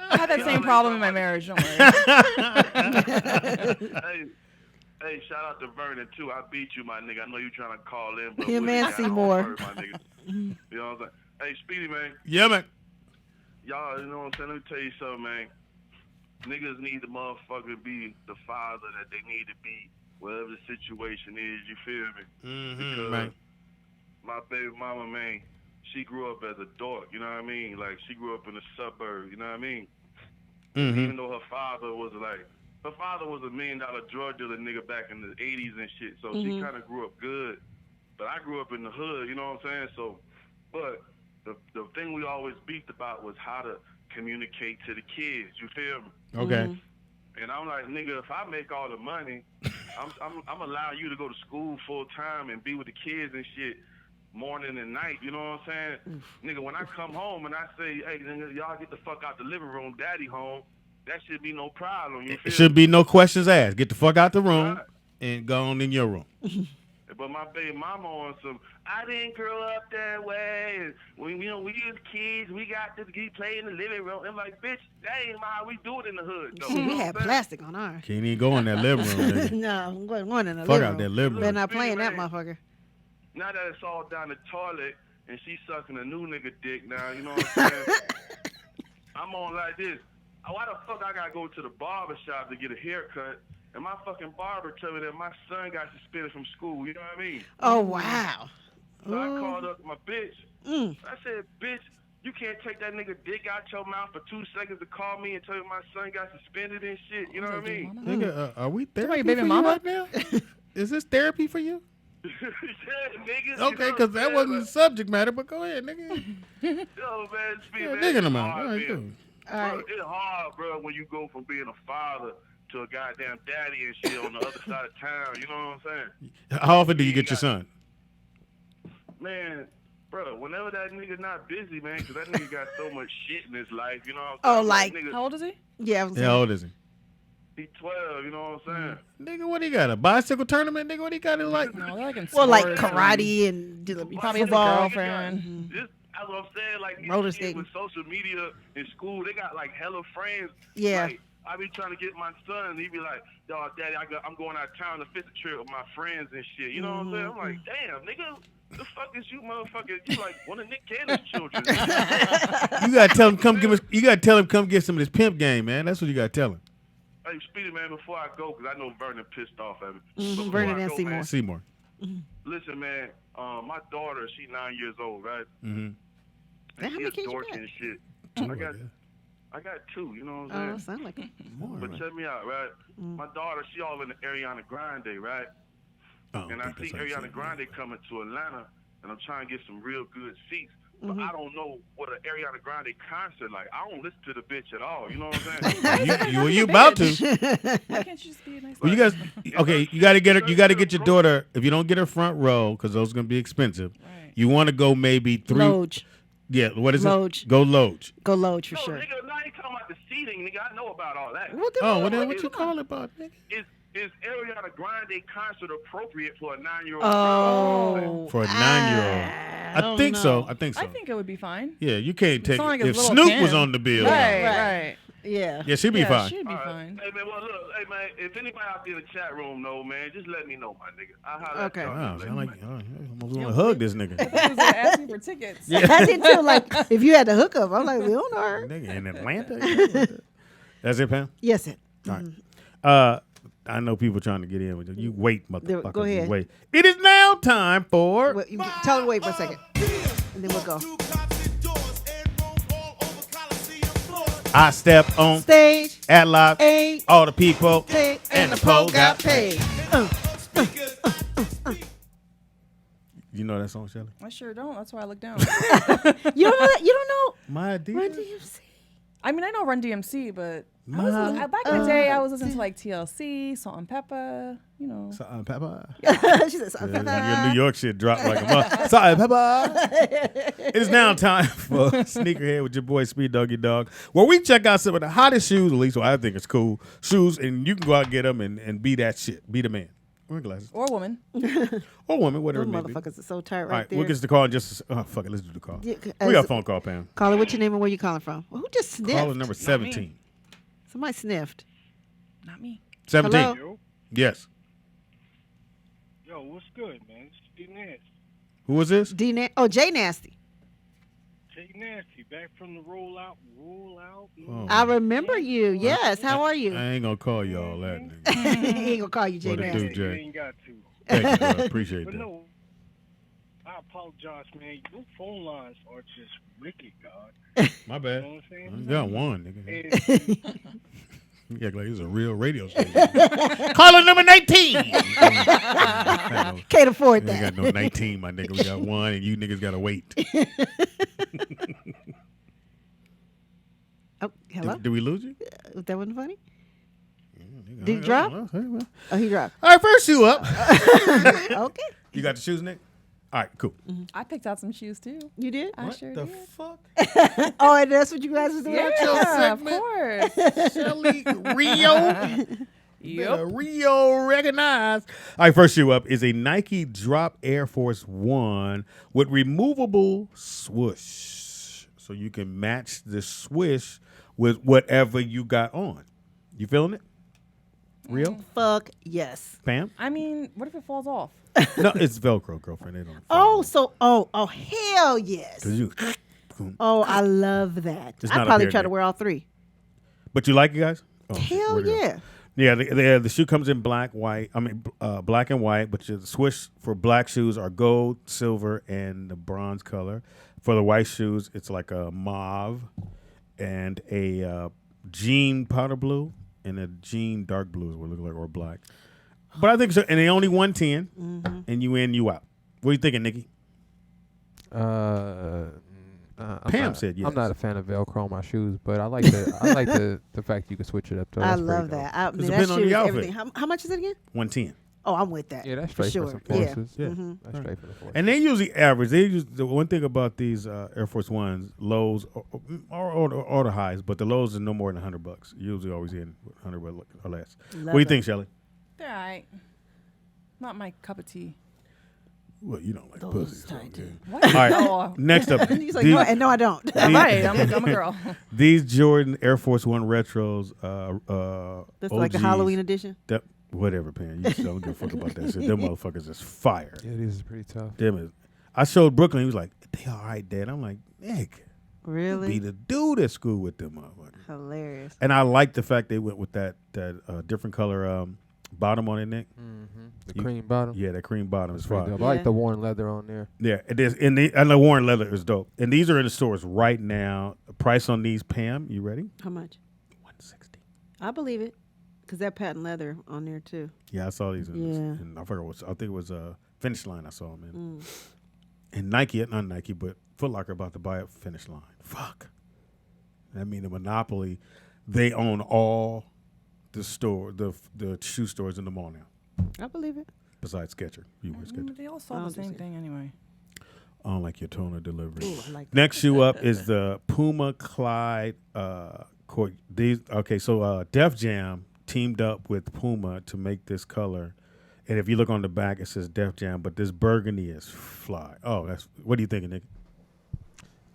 I had that same problem in my marriage. Don't worry. Hey, shout out to Vernon too. I beat you, my nigga. I know you trying to call in, but Him we and got Seymour. offered, my nigga. You know what I'm saying? Hey, Speedy, man. Yeah, man. Y'all, you know what I'm saying? Let me tell you something, man. Niggas need the motherfucker to be the father that they need to be, whatever the situation is. You feel me? Because right. my baby mama, man, she grew up as a dork. You know what I mean? Like she grew up in the suburbs. You know what I mean? Even though her father was a $1 million drug dealer nigga back in the 80s and shit. So she kind of grew up good. But I grew up in the hood. You know what I'm saying? So, but the thing we always beefed about was how to communicate to the kids. You feel me? Okay. And I'm like, nigga, if I make all the money, I'm allowing you to go to school full time and be with the kids and shit morning and night. You know what I'm saying? Nigga, when I come home and I say, hey, nigga, y'all get the fuck out the living room, daddy home, that should be no problem. You feel It should me? be no questions asked. Get the fuck out the room and go on in your room. But my baby mama on some, I didn't grow up that way. And when we was kids, we got to play in the living room. I'm like, bitch, that ain't how we do it in the hood. Though. See, we had plastic on ours. Can't even go in that living room. Nigga. No, I'm going in the Fuck living out room. that living room. They're not playing that motherfucker. Now that it's all down the toilet and she sucking a new nigga dick now, you know what I'm saying? I'm on like this. Why the fuck I gotta go to the barber shop to get a haircut? And my fucking barber told me that my son got suspended from school. You know what I mean? Oh, wow. So I called up my bitch. I said, bitch, You can't take that nigga dick out your mouth for 2 seconds to call me and tell me my son got suspended and shit. You know what I mean? Nigga, are we therapy your baby for mama? you right now? Is this therapy for you? Yeah, nigga. Okay, because that wasn't the subject matter, but go ahead, nigga. Yo, man, speak, man. Nigga in the It's mouth. hard, All right, man. cool. All Bro, right. it's hard, bro, when you go from being a father to a goddamn daddy and shit on the other side of town. You know what I'm saying? How often do you get your son? Man, bro, whenever that nigga not busy, man, because that nigga got so much shit in his life. You know what I'm saying? Oh, like- That nigga, How old is he? Yeah. I was How old is he? he 12, you know what I'm saying? Nigga, what he got? A bicycle tournament? Nigga, what he got? Like, No, they're like in well, like sports and- karate and He probably has a football. girlfriend. This, that's what I'm saying. Like, these Roller kids skating. with social media in school, they got like hella friends. Yeah. Like, I be trying to get my son, and he be like, "Dog, daddy, I'm going out of town to fishing trip with my friends and shit." You know what I'm saying? I'm like, damn, nigga, the fuck is you, motherfucker? You like one of Nick Cannon's children? you gotta tell him come give us. You gotta tell him come get some of this pimp game, man. That's what you gotta tell him. Hey, Speedy, man, before I go, because I know Vernon pissed off at me. Mhm, Before Vernon I and go, Seymour. man, Seymour. listen, man, my daughter, she 9 years old, right? Mm-hmm. How She many is kids you dorky got? and shit. I got 2, you know what Oh, I'm saying? sound like it. But check me out, right? My daughter, she all in the Ariana Grande, right? And I see Ariana Grande coming to Atlanta, and I'm trying to get some real good seats. But I don't know what an Ariana Grande concert like. I don't listen to the bitch at all. You know what I'm saying? you about to? Why can't you just be a nice Well, you guys, okay, you gotta get her. You gotta get your daughter. If you don't get her front row, because those are gonna be expensive. Right. You want to go maybe 3. Loge. Yeah, what is Loge. it? Go Loge. Go Loge for No, sure. nigga, now you talking about the seating, nigga. I know about all that. What the Oh, fuck? well then what you call it, about nigga? Is Ariana Grande concert appropriate for a 9-year-old? Oh. For a 9-year-old. I don't think so. know. I think so. I think it would be fine. Yeah, you can't take not like if his little Snoop Kim. was on the bill. Right, Right. right. Yeah. Yeah, she'd be Yeah, fine. she'd be All right. fine. Hey man, well look, hey man, if anybody out there in the chat room know, man, just let me know, my nigga. I'll holler at Okay. y'all. Wow, Just sound let like me know. I almost want to hug this nigga. He was asking for tickets. I did too. Like, if you had the hookup, I'm like, we don't know her. Nigga in Atlanta. That's it, Pam. Yes, it. All right. I know people trying to get in with you. You wait, motherfucker. Go ahead. You wait. It is now time for. Well, tell him to wait for a second, and then we'll go. I step on Stage. Adlock. A. All the people Paid, and the pole got paid. You know that song, Shelly? I sure don't. That's why I look down. You don't know that? You don't know? My idea. Run DMC. I mean, I know Run DMC, but My back in the day, I was listening to like TLC, Salt and Pepper, you know. Salt and pepper. She said, Your New York shit dropped like a mother. Salt and pepper. It is now time for Sneakerhead with your boy Speed Doggy Dog, where we check out some of the hottest shoes, at least what I think is cool shoes, and you can go out and get them and be that shit, be the man. Wear glasses Or woman. or woman, whatever Those it may be. motherfuckers are so tight All right right, there. we'll get to the call in just. Oh fuck it, let's do the call. Yeah, We got a phone call, Pam. Caller, what's your name and where you calling from? Well, who just sniffed? Caller number 17. Somebody sniffed. Not me. 17. Hello? Yo, Yes. yo, what's good, man? It's D Nasty. Who was this? Jay Nasty. Jay Nasty, back from the roll out. Oh. I remember you. Yes. How are you? I ain't gonna call you all that. Nigga. He ain't gonna call you Jay What it Nasty. do, Jay? You ain't got to. Thank you, bro. Appreciate But that. no, I apologize, man. Your phone lines are just wicked, God. My You bad. know what I'm saying? You got one, nigga. And You act like it's a real radio station. Caller number 19. Can't afford We ain't that. got no 19, my nigga. We got one, and you niggas gotta wait. Oh, hello? Did we lose you? That wasn't funny? Nigga, Did he drop? All right, Oh, he dropped. first shoe up. Okay. You got the shoes, Nick? All right, cool. I picked out some shoes too. You did? I sure the did. fuck? Oh, and that's what you guys was doing? Yeah, of segment. course. Shelly Rio. Better Rio recognized. All right, first shoe up is a Nike Drop Air Force One with removable swoosh. So you can match the swish with whatever you got on. You feeling it? Rio? Fuck yes. Pam? I mean, what if it falls off? No, it's Velcro, girlfriend. They don't. Oh, so, hell yes. 'Cause you, Oh, I love that. It's I'd not a probably pair, try to Nick. wear all three. but you like it, guys? Oh, shit, Hell where'd it go? yeah. Yeah, the shoe comes in black, white. I mean, black and white. But the swoosh for black shoes are gold, silver, and the bronze color. For the white shoes, it's like a mauve and a jean powder blue and a jean dark blue is what it looks like, or black. But I think so. And they only 110, and you in, you out. What are you thinking, Nikki? Pam said yes. I'm not a fan of Velcro on my shoes, but I like the fact you can switch it up. I love that. I mean, that depends on shoe the is outfit. everything. How much is it again? 110. Oh, I'm with that. Yeah, that's for straight sure. for some forces. Yeah. That's straight for the forces. And they usually average. They use the one thing about these Air Force Ones, lows or the highs, but the lows is no more than $100. Usually always in 100 or less. What do you think, Shelly? They're all right. Not my cup of tea. Well, you don't like Those pussy. So tight, too. What? All right. Oh. Next up. He's like, no, I don't. Right, I'm a girl. These Jordan Air Force One retros. That's like the OGs, Halloween edition. Whatever, Pan. You don't give a fuck about that shit. Them motherfuckers is fire. Yeah, these is pretty tough. I showed Brooklyn. He was like, "They all right, Dad." I'm like, "Nick, Really? be the dude at school with them motherfuckers." Hilarious. And I like the fact they went with that different color bottom on it, Nick. Mm-hmm. The cream bottom. Yeah, that cream bottom is fire. I like the worn leather on there. Yeah, it is. And the worn leather is dope. And these are in the stores right now. The price on these, Pam, you ready? How much? $160. I believe it, because that patent leather on there too. Yeah, I saw these. And I forgot what. I think it was Finish Line. I saw them in. And Nike, not Nike, but Foot Locker about to buy up Finish Line. Fuck. I mean, the monopoly. They own all the shoe stores in the mall now. I believe it. Besides Skechers, you wear Skechers. They all sell the same thing anyway. I don't like your tone of delivery. Ooh, I like Next shoe up is the Puma Clyde court. So Def Jam teamed up with Puma to make this color. And if you look on the back, it says Def Jam, but this burgundy is fly. Oh, what are you thinking, Nick?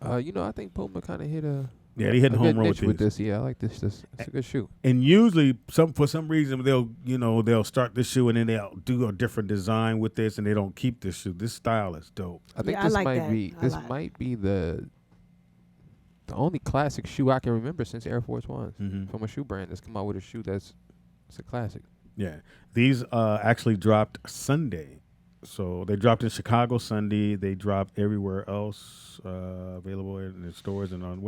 I think Puma kind of hit a they hit home run with this. Yeah, I like this. It's a good shoe. And usually, for some reason, they'll start this shoe and then they'll do a different design with this, and they don't keep this shoe. This style is dope. I think this might be the only classic shoe I can remember since Air Force Ones from a shoe brand that's come out with a shoe it's a classic. Yeah, these actually dropped Sunday. So they dropped in Chicago Sunday. They dropped everywhere else, available in the stores and on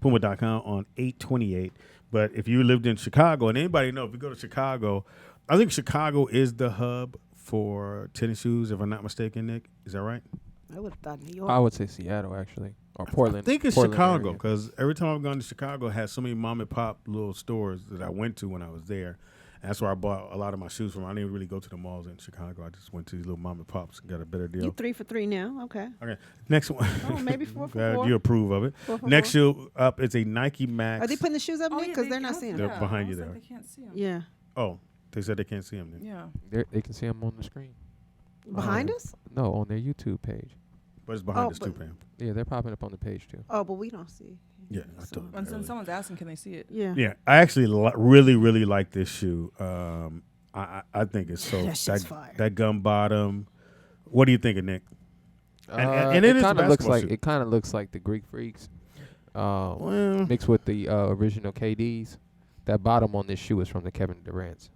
Puma.com on 8/28. But if you lived in Chicago, and anybody know, if you go to Chicago, I think Chicago is the hub for tennis shoes, if I'm not mistaken, Nick. Is that right? I would have thought New York. I would say Seattle, actually, or Portland. I think it's Portland Chicago, area. because every time I've gone to Chicago, it has so many mom and pop little stores that I went to when I was there. And that's where I bought a lot of my shoes from. I didn't really go to the malls in Chicago. I just went to these little mom and pops and got a better deal. You 3 for 3 now. Okay. Okay. Next one. Oh, maybe 4 for 4. You approve of it. 4 for Next 4. shoe up is a Nike Max. Are they putting the shoes up, Nick? Because yeah, they're not seeing They're them. behind you there. They can't see them. Yeah. Oh, they said they can't see them. Nick. Yeah. They can see them on the screen. Behind us? No, on their YouTube page. But it's behind us too, Pam. Yeah, they're popping up on the page too. Oh, but we don't see. Yeah, I So- told When someone's asking, can they see it? Yeah. Yeah, I actually really, really like this shoe. I think it's so That shit's fire. that gum bottom. What do you think, Nick? And it is a kind of looks basketball like shoe. it kind of looks like the Greek Freaks, mixed with the original KDs. That bottom on this shoe is from the Kevin Durant's.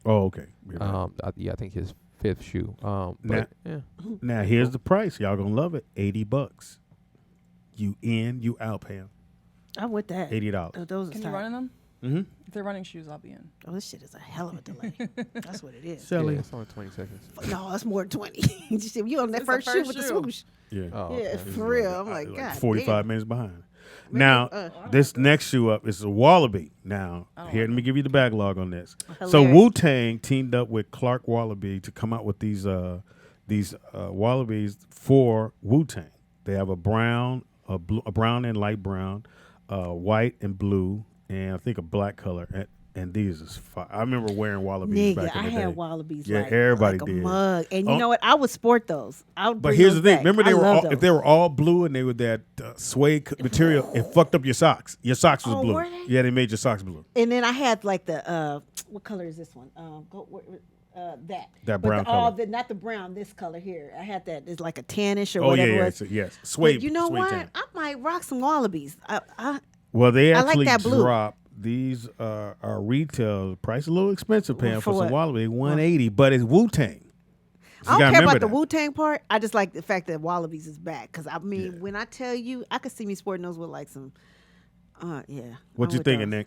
Oh, okay. I think his 5th shoe. Now here's the price. Y'all gonna love it. $80. You in, you out, Pam. I'm with that. $80. Oh, those are Can you tight. run in them? Mm-hmm. If they're running shoes, I'll be in. Oh, this shit is a hell of a delay. That's what it is. Shelly. Yeah, it's only 20 seconds. No, that's more than 20. you on that It's the first shoe first with the shoe. swoosh. Yeah. Oh, Yeah, okay. for real. I'm like, God 45 damn. minutes behind. Now, this next shoe up is a Wallaby. Now, here, let me give you the backlog on this. So Hilarious. Wu-Tang teamed up with Clark Wallaby to come out with these Wallabies for Wu-Tang. They have a brown, a brown and light brown, white and blue, and I think a black color. And these is fire. I remember wearing Wallabies Nigga, back in I the day. had Wallabies Yeah, like, everybody like a did. mug. And you Oh. know what? I would sport those. I would But bring here's those the thing. back. Remember, I love if those. they were all blue and they were that suede material, it fucked up your socks. Your socks was Oh, blue. were they? Yeah, they made your socks blue. And then I had like the what color is this one? That. That But brown color. not the brown. This color here. I had that. It's like a tannish or Oh whatever. yeah, it was. yes. Suede. But you know suede what? tan. I might rock some Wallabies. Well, they I like actually that blue. dropped these. Are retail price a little expensive, Pam, For for some what? Wallaby, $180, but it's Wu-Tang. I don't gotta care about remember the that. Wu-Tang part. I just like the fact that Wallabies is back. Because, I mean, when I tell you, I could see me sporting those with like some, yeah. What I'm you with thinking, those. Nick?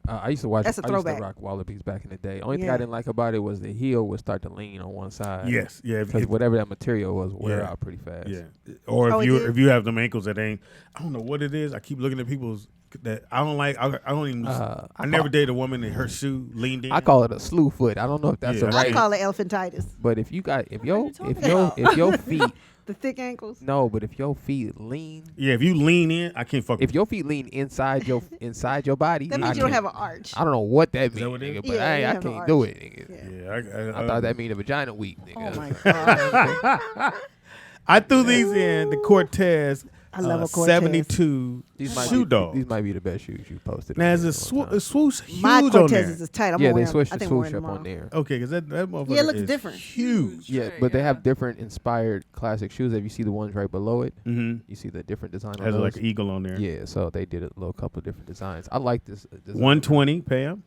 I used to watch. That's a I used to throwback. rock Wallabies back in the day. Only thing Yeah. I didn't like about it was the heel would start to lean on one side. Yes, yeah. Because whatever that material was wear out pretty fast. Yeah. Or Oh, it did? if you have them ankles that ain't, I don't know what it is. I keep looking at people's that I don't like. I don't even. I never dated a woman and her shoe leaned in. I call it a slew foot. I don't know if that's Yeah, a I right. I call it elephantitis. But if you got if your feet The thick ankles. no, but if your feet lean, Yeah, if you lean in, I can't fuck. if your feet lean inside your body, That I means you don't can't- have an arch. I don't know what that means, that what it is? nigga, but Yeah, you I have an can't do arch. it, nigga. Yeah, I thought that mean a vagina weak, nigga. Oh my god. I threw these in the Cortez. I love a Cortez. 72 shoe dog. These might be the best shoes you posted. Now, on is there it in a long time. swoosh huge My on Cortezes there? is tight. I'm Yeah, gonna they wear 'em. switched I the think I'm swoosh wearing up them on tomorrow. there. Okay, because that motherfucker Yeah, it looks is different. huge. Yeah, but they have different inspired classic shoes. If you see the ones right below it, Mm-hmm. you see the different design on Has those. like an eagle on there. Yeah, so they did a little couple of different designs. I like this. Design. 120, Pam.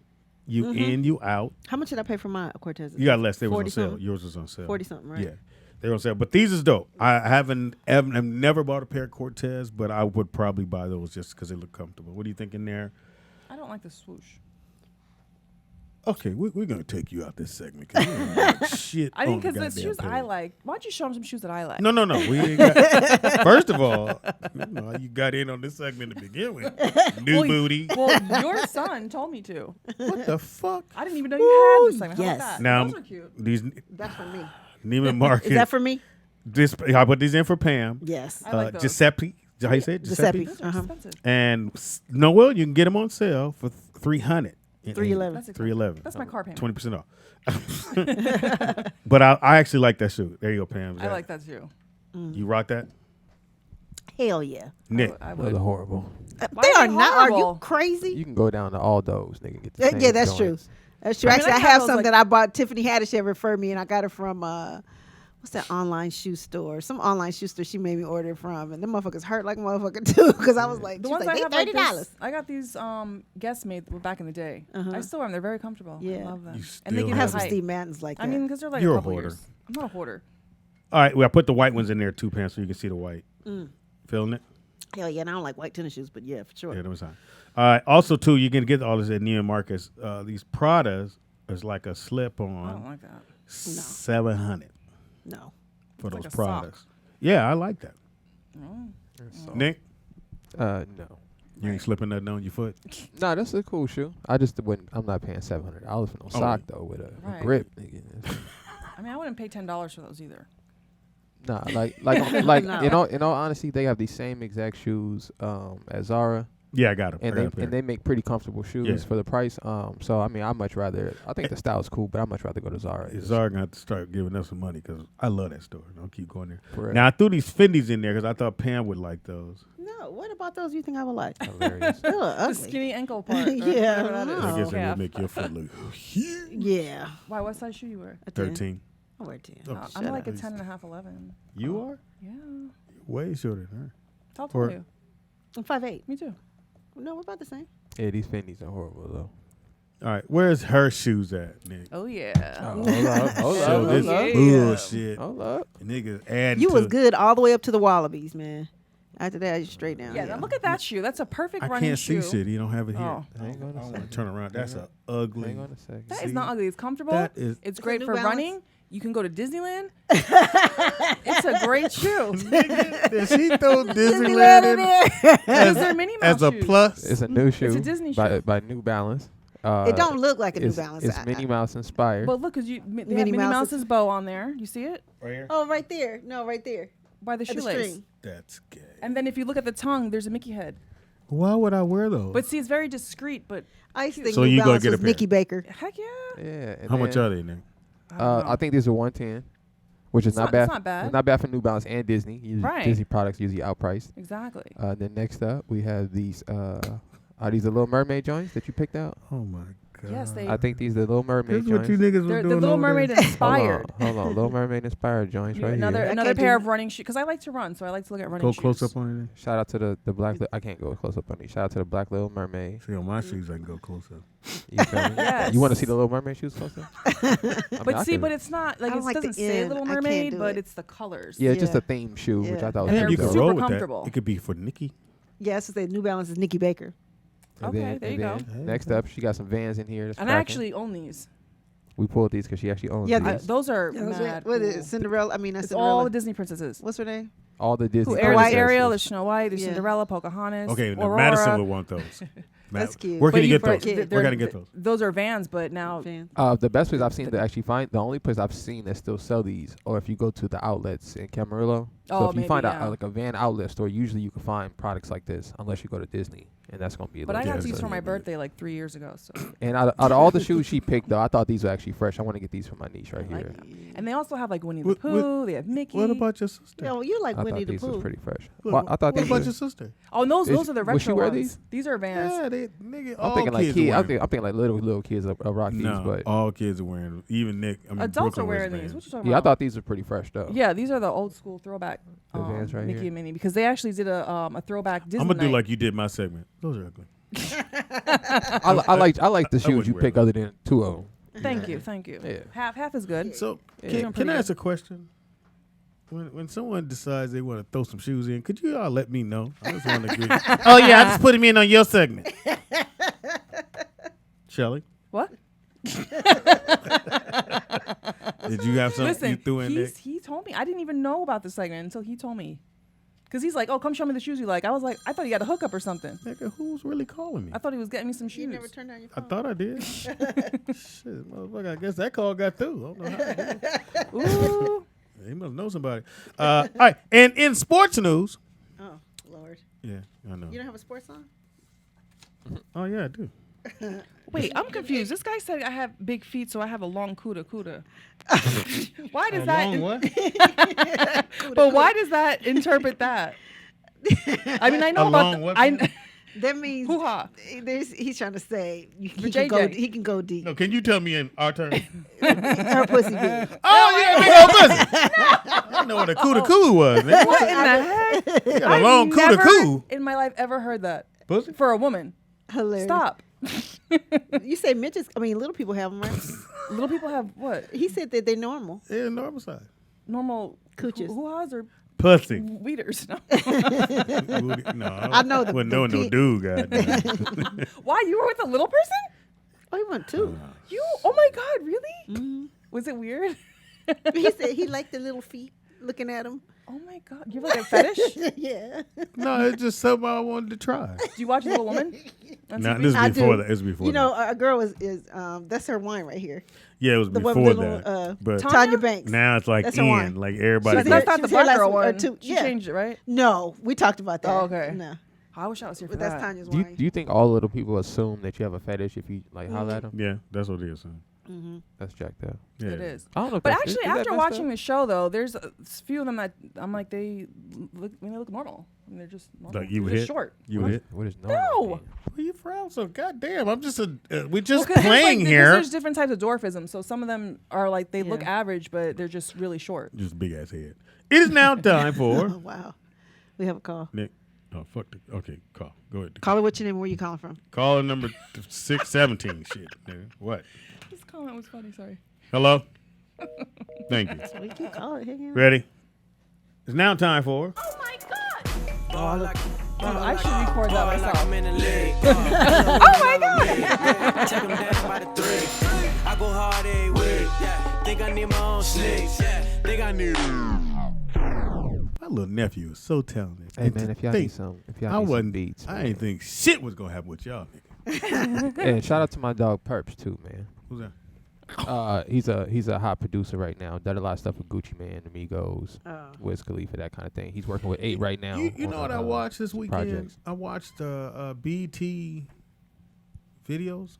You Mm-hmm. in, you out. How much did I pay for my Cortezes? You got less. They was on 40 sale. something? Yours was on sale. 40 something, right? Yeah, they were on sale. But these is dope. I've never bought a pair of Cortez, but I would probably buy those just because they look comfortable. What do you think in there? I don't like the swoosh. Okay, we're gonna take you out this segment. 'Cause you don't like shit. I mean, on the because the goddamn shoes I page. like. Why don't you show them some shoes that I like? No. We ain't got, first of all, you got in on this segment to begin with. New Well, booty. Well, your son told me to. What the fuck? I didn't even know you had this segment. How yes. about that? Now Those are cute. these That's for me. Neiman Marcus. Is that for me? This I put these in for Pam. Yes. I like those. Giuseppe. How you say it? Giuseppe. Those are expensive. And Noel, you can get them on sale for $300. $311. That's expensive. $311. That's my car payment. 20% off. But I actually like that shoe. There you go, Pam. I like that too. You rock that, Hell yeah. Nick? I Those would. are horrible. Why They are are they not. Are you horrible? crazy? You can go down to all those, nigga. Get the Yeah, same that's true. joints. That's true. I mean, Actually, I I have have those, some like- that I bought. Tiffany Haddish had referred me, and I got it from what's that online shoe store? Some online shoe store she made me order from, and the motherfuckers hurt like a motherfucker too. Because I was like, The she was ones like, I they have like $30. this, I got these Guess made back in the day. Uh-huh. I still wear them. They're very comfortable. Yeah. I love them. You And they still give I you have some height. Steve Maddens like that. I mean, because they're like You're a a couple hoarder. years. I'm not a hoarder. All right, well, I put the white ones in there too, Pam, so you can see the white. Feeling it? hell yeah, and I don't like white tennis shoes, but yeah, for sure. Yeah, that was fine. All right. Also, too, you can get all this at Neiman Marcus. These Pradas is like a slip I don't on like that. $700 No. for It's those like a Pradas. sock. Yeah, I like that. So, Nick, no. you ain't slipping nothing on your foot. No, that's a cool shoe. I just wouldn't. I'm not paying $700 for no sock though with a Right. grip. Nigga. I mean, I wouldn't pay $10 for those either. Nah, like No. in all honesty, they have these same exact shoes at Zara, Yeah, I got them. and they make pretty comfortable shoes Yeah. for the price. So I mean, I much rather. I think the style's cool, but I much rather go to Zara. Zara gonna have to start giving us some money because I love that store. I'll keep going there. For real. Now I threw these Fendi's in there because I thought Pam would like those. No, what about those you think I would like? Hilarious. They look The ugly. skinny ankle part. or Yeah, whatever that is. no. I guess it Calf. would make your foot look huge. Yeah. Why? What size shoe you wear? A 10. 13. I wear 10. Oh, I'm shut like up. a 10.5, 11. You are Yeah. way shorter than her. Tall Or- to you. I'm 5'8". Me too. No, we're about the same. Yeah, these Fendi's are horrible though. All right, where's her shoes at, Nick? Oh yeah. Hold up, hold So up, this hold up. bullshit. Hold up. Niggas adding You to was good all the way up to the Wallabies, man. After that, you straight down. Yeah. Now look at that shoe. That's a perfect I running can't shoe. see shit. You don't have it here. Oh. Hang on I a don't want second. to turn around. That's a ugly. Hang on a second. That See? is not ugly. It's comfortable. That is- It's a great New for Balance? running. You can go to Disneyland. It's a great shoe. Did she throw Disneyland in Because they're Minnie Mouse as a shoes. plus? It's a new shoe. It's a Disney by, shoe. by New Balance. It don't look like a New it's, Balance. It's I- Minnie Mouse inspired. But look, because they have Minnie Minnie Mouse's- Mouse's bow on there. You see it? Right here. Oh, right there. No, right there. By the At the shoelace. string. That's gay. And then if you look at the tongue, there's a Mickey head. Why would I wear those? But see, it's very discreet, but I used to think So New you gonna Balance get a was pair? Nikki Baker. heck yeah. yeah. and How much then, are they, Nick? I think these are 110, which is It's not not- bad. it's not bad. It's not bad for New Balance and Disney. Usually Right. Disney products usually outpriced. Exactly. Then next up we have these. Are these the Little Mermaid joints that you picked out? Oh my God. Yes, they. I think these are the Little Mermaid This is what you joints. niggas was They're doing the Little over Mermaid there. inspired. Hold on. Little Mermaid inspired joints right Another here. another can't pair do- of running shoes because I like to run, so I like to look at running Go shoes. close up on it. Shout out to the black. I can't go close up on these. Shout out to the Black Little Mermaid. See, on my shoes, I can go close up. You feel me? Yes. You want to see the Little Mermaid shoes close up? But see, but it's not like I it don't like the doesn't say end. Little I can't Mermaid, do but it. it's the colors. Yeah, it's just Yeah. a theme shoe, which I Yeah. thought And was they're You dope. can super roll with comfortable. that. It could be for Nikki. Yes, the New Balance is Nikki Baker. And Okay, then- there you and go. then Next up, she got some Vans in here. That's And I cracking. actually own these. We pulled these because she actually owns Yeah, these. Those are Yeah, mad. what is cool. it? Cinderella? I mean, that's It's Cinderella. all the Disney princesses. What's her name? All the Disney. Who, White Ariel, princesses. there's Snow White, there's Yeah. Cinderella, Pocahontas, Okay, now Aurora. Madison would want those. That's cute. Where can But you get for- those? they're- Where can I get those? Those are Vans, but now Fan. The best place I've seen to actually find, the only place I've seen that still sell these, or if you go to the outlets in Camarillo. So Oh, if you maybe, find yeah. like a Van outlet store, usually you can find products like this, unless you go to Disney, and that's gonna be. A But I little got Yeah, these so for my yeah. birthday like 3 years ago. So And out of all the shoes she picked, though, I thought these were actually fresh. I want to get these for my niece right here. and they also have like Winnie the What- Pooh. They have Mickey. What about your sister? Yo, you like I Winnie thought the these was Pooh. pretty fresh. What, Well, I thought what these about were- your sister? Oh, those Is- are the will she retro wear ones. these? These are Vans. Yeah, they nigga. I'm All thinking like kids kids. are I'm wearing thinking like little kids are rock these, no, but all kids are wearing them. Even Nick. I mean, Adults Brooklyn are wearing wears these. Vans. What you talking yeah, I about? thought these were pretty fresh though. Yeah, these are the old school throwback The Vans right Mickey here. and Minnie because they actually did a throwback Disney I'm gonna do night. like you did my segment. Those are ugly. I like the shoes wouldn't you wear pick those. other than two of them. Thank you, thank you. Yeah. Half is good. So Yeah. can, Doing can I pretty ask a question? When someone decides they want to throw some shoes in, could you all let me know? I just want to agree. Oh yeah, I just put him in on your segment. Shelly, What? did you have something Listen, you threw in there? he told me. I didn't even know about the segment until he told me. Because he's like, oh, come show me the shoes you like. I was like, I thought he had a hookup or something. Nigga, who's really calling me? I thought he was getting me some shoes. You never turned down your I phone. thought I did. Shit, motherfucker, I guess that call got through. I don't know how it did. Ooh. He must know somebody. All right, and in sports news. Oh, Lord. Yeah, I know. You don't have a sports song? Oh yeah, I do. Wait, I'm confused. This guy said I have big feet, so I have a long cuda. Why does that? what? But why does that interpret that? I mean, I know about. long what? That means Hoo-ha. he's trying to say he For can go. JJ. He can go deep. No, can you tell me in our turn? Her pussy big. Oh yeah, big old pussy. I know what a coo coo was. Nigga. What in the heck? You got a long coo never coo. in my life ever heard that Pussy? for a woman. Hilarious. Stop. You say midgets? I mean, little people have them, right? Little people have what? He said that they're normal. Yeah, normal size. Normal Cooches. hoo-has or Pussy. weeders? No. No, I know the- Wasn't knowing the no pe- dude, goddamn. Why you were with a little person? Oh, he went too. You? Oh my God! Really? Was it weird? He said he liked the little feet looking at him. Oh my God! You have like a fetish? Yeah. No, it's just something I wanted to try. Do you watch Little Woman? on No, TV? this I is before do. that. This is before You know, that. a girl is that's her wine right here. Yeah, it was The before one with that. little but Tanya Banks. now it's like That's her in. wine. Like everybody. She's That's here- not the she was black here girl last- one. two- She yeah. changed it, right? No, we talked about that. Oh, okay. No, I wish I was here for but that's that. Tanya's Do you, wine. do you think all little people assume that you have a fetish if you like holler at them? Yeah, that's what it is. Son. That's jacked up. Yeah. It is. I don't know. If But that's- actually, is that after messed watching up? the show, though, there's a few of them that I'm like, they look normal. I mean, they're just normal. Like you would They're hit. just short. You would hit. What is No. normal? mean? Well, you frown so goddamn. I'm just we're just Well, 'cause playing because here. There's different types of dwarfism. So some of them are like they look Yeah. average, but they're just really short. Just big ass head. It is now time Oh, for wow. We have a call. Nick. Oh fuck. Okay, call. Go ahead. Call it. What's your name? Where you calling from? Caller number 617. Shit. Nigga. What? This comment was funny. Sorry. Hello. Thank you. We can call it. Hang on. Ready? It's now time for. Dude, I should record that myself. Oh my God! Take 'em down by the three. I go hard every week. Think I need my own slicks. Think I need. My little nephew is so talented. Hey And man, to if y'all think, need some, I wasn't. beats, I man. ain't think shit was gonna happen with y'all, nigga. And shout out to my dog Perps too, man. Who's that? He's a hot producer right now. Done a lot of stuff with Gucci Man, Amigos, Oh. Wiz Khalifa, that kind of thing. He's working with 8 right now. You on know what I a, watched this weekend? projects. I watched BT videos,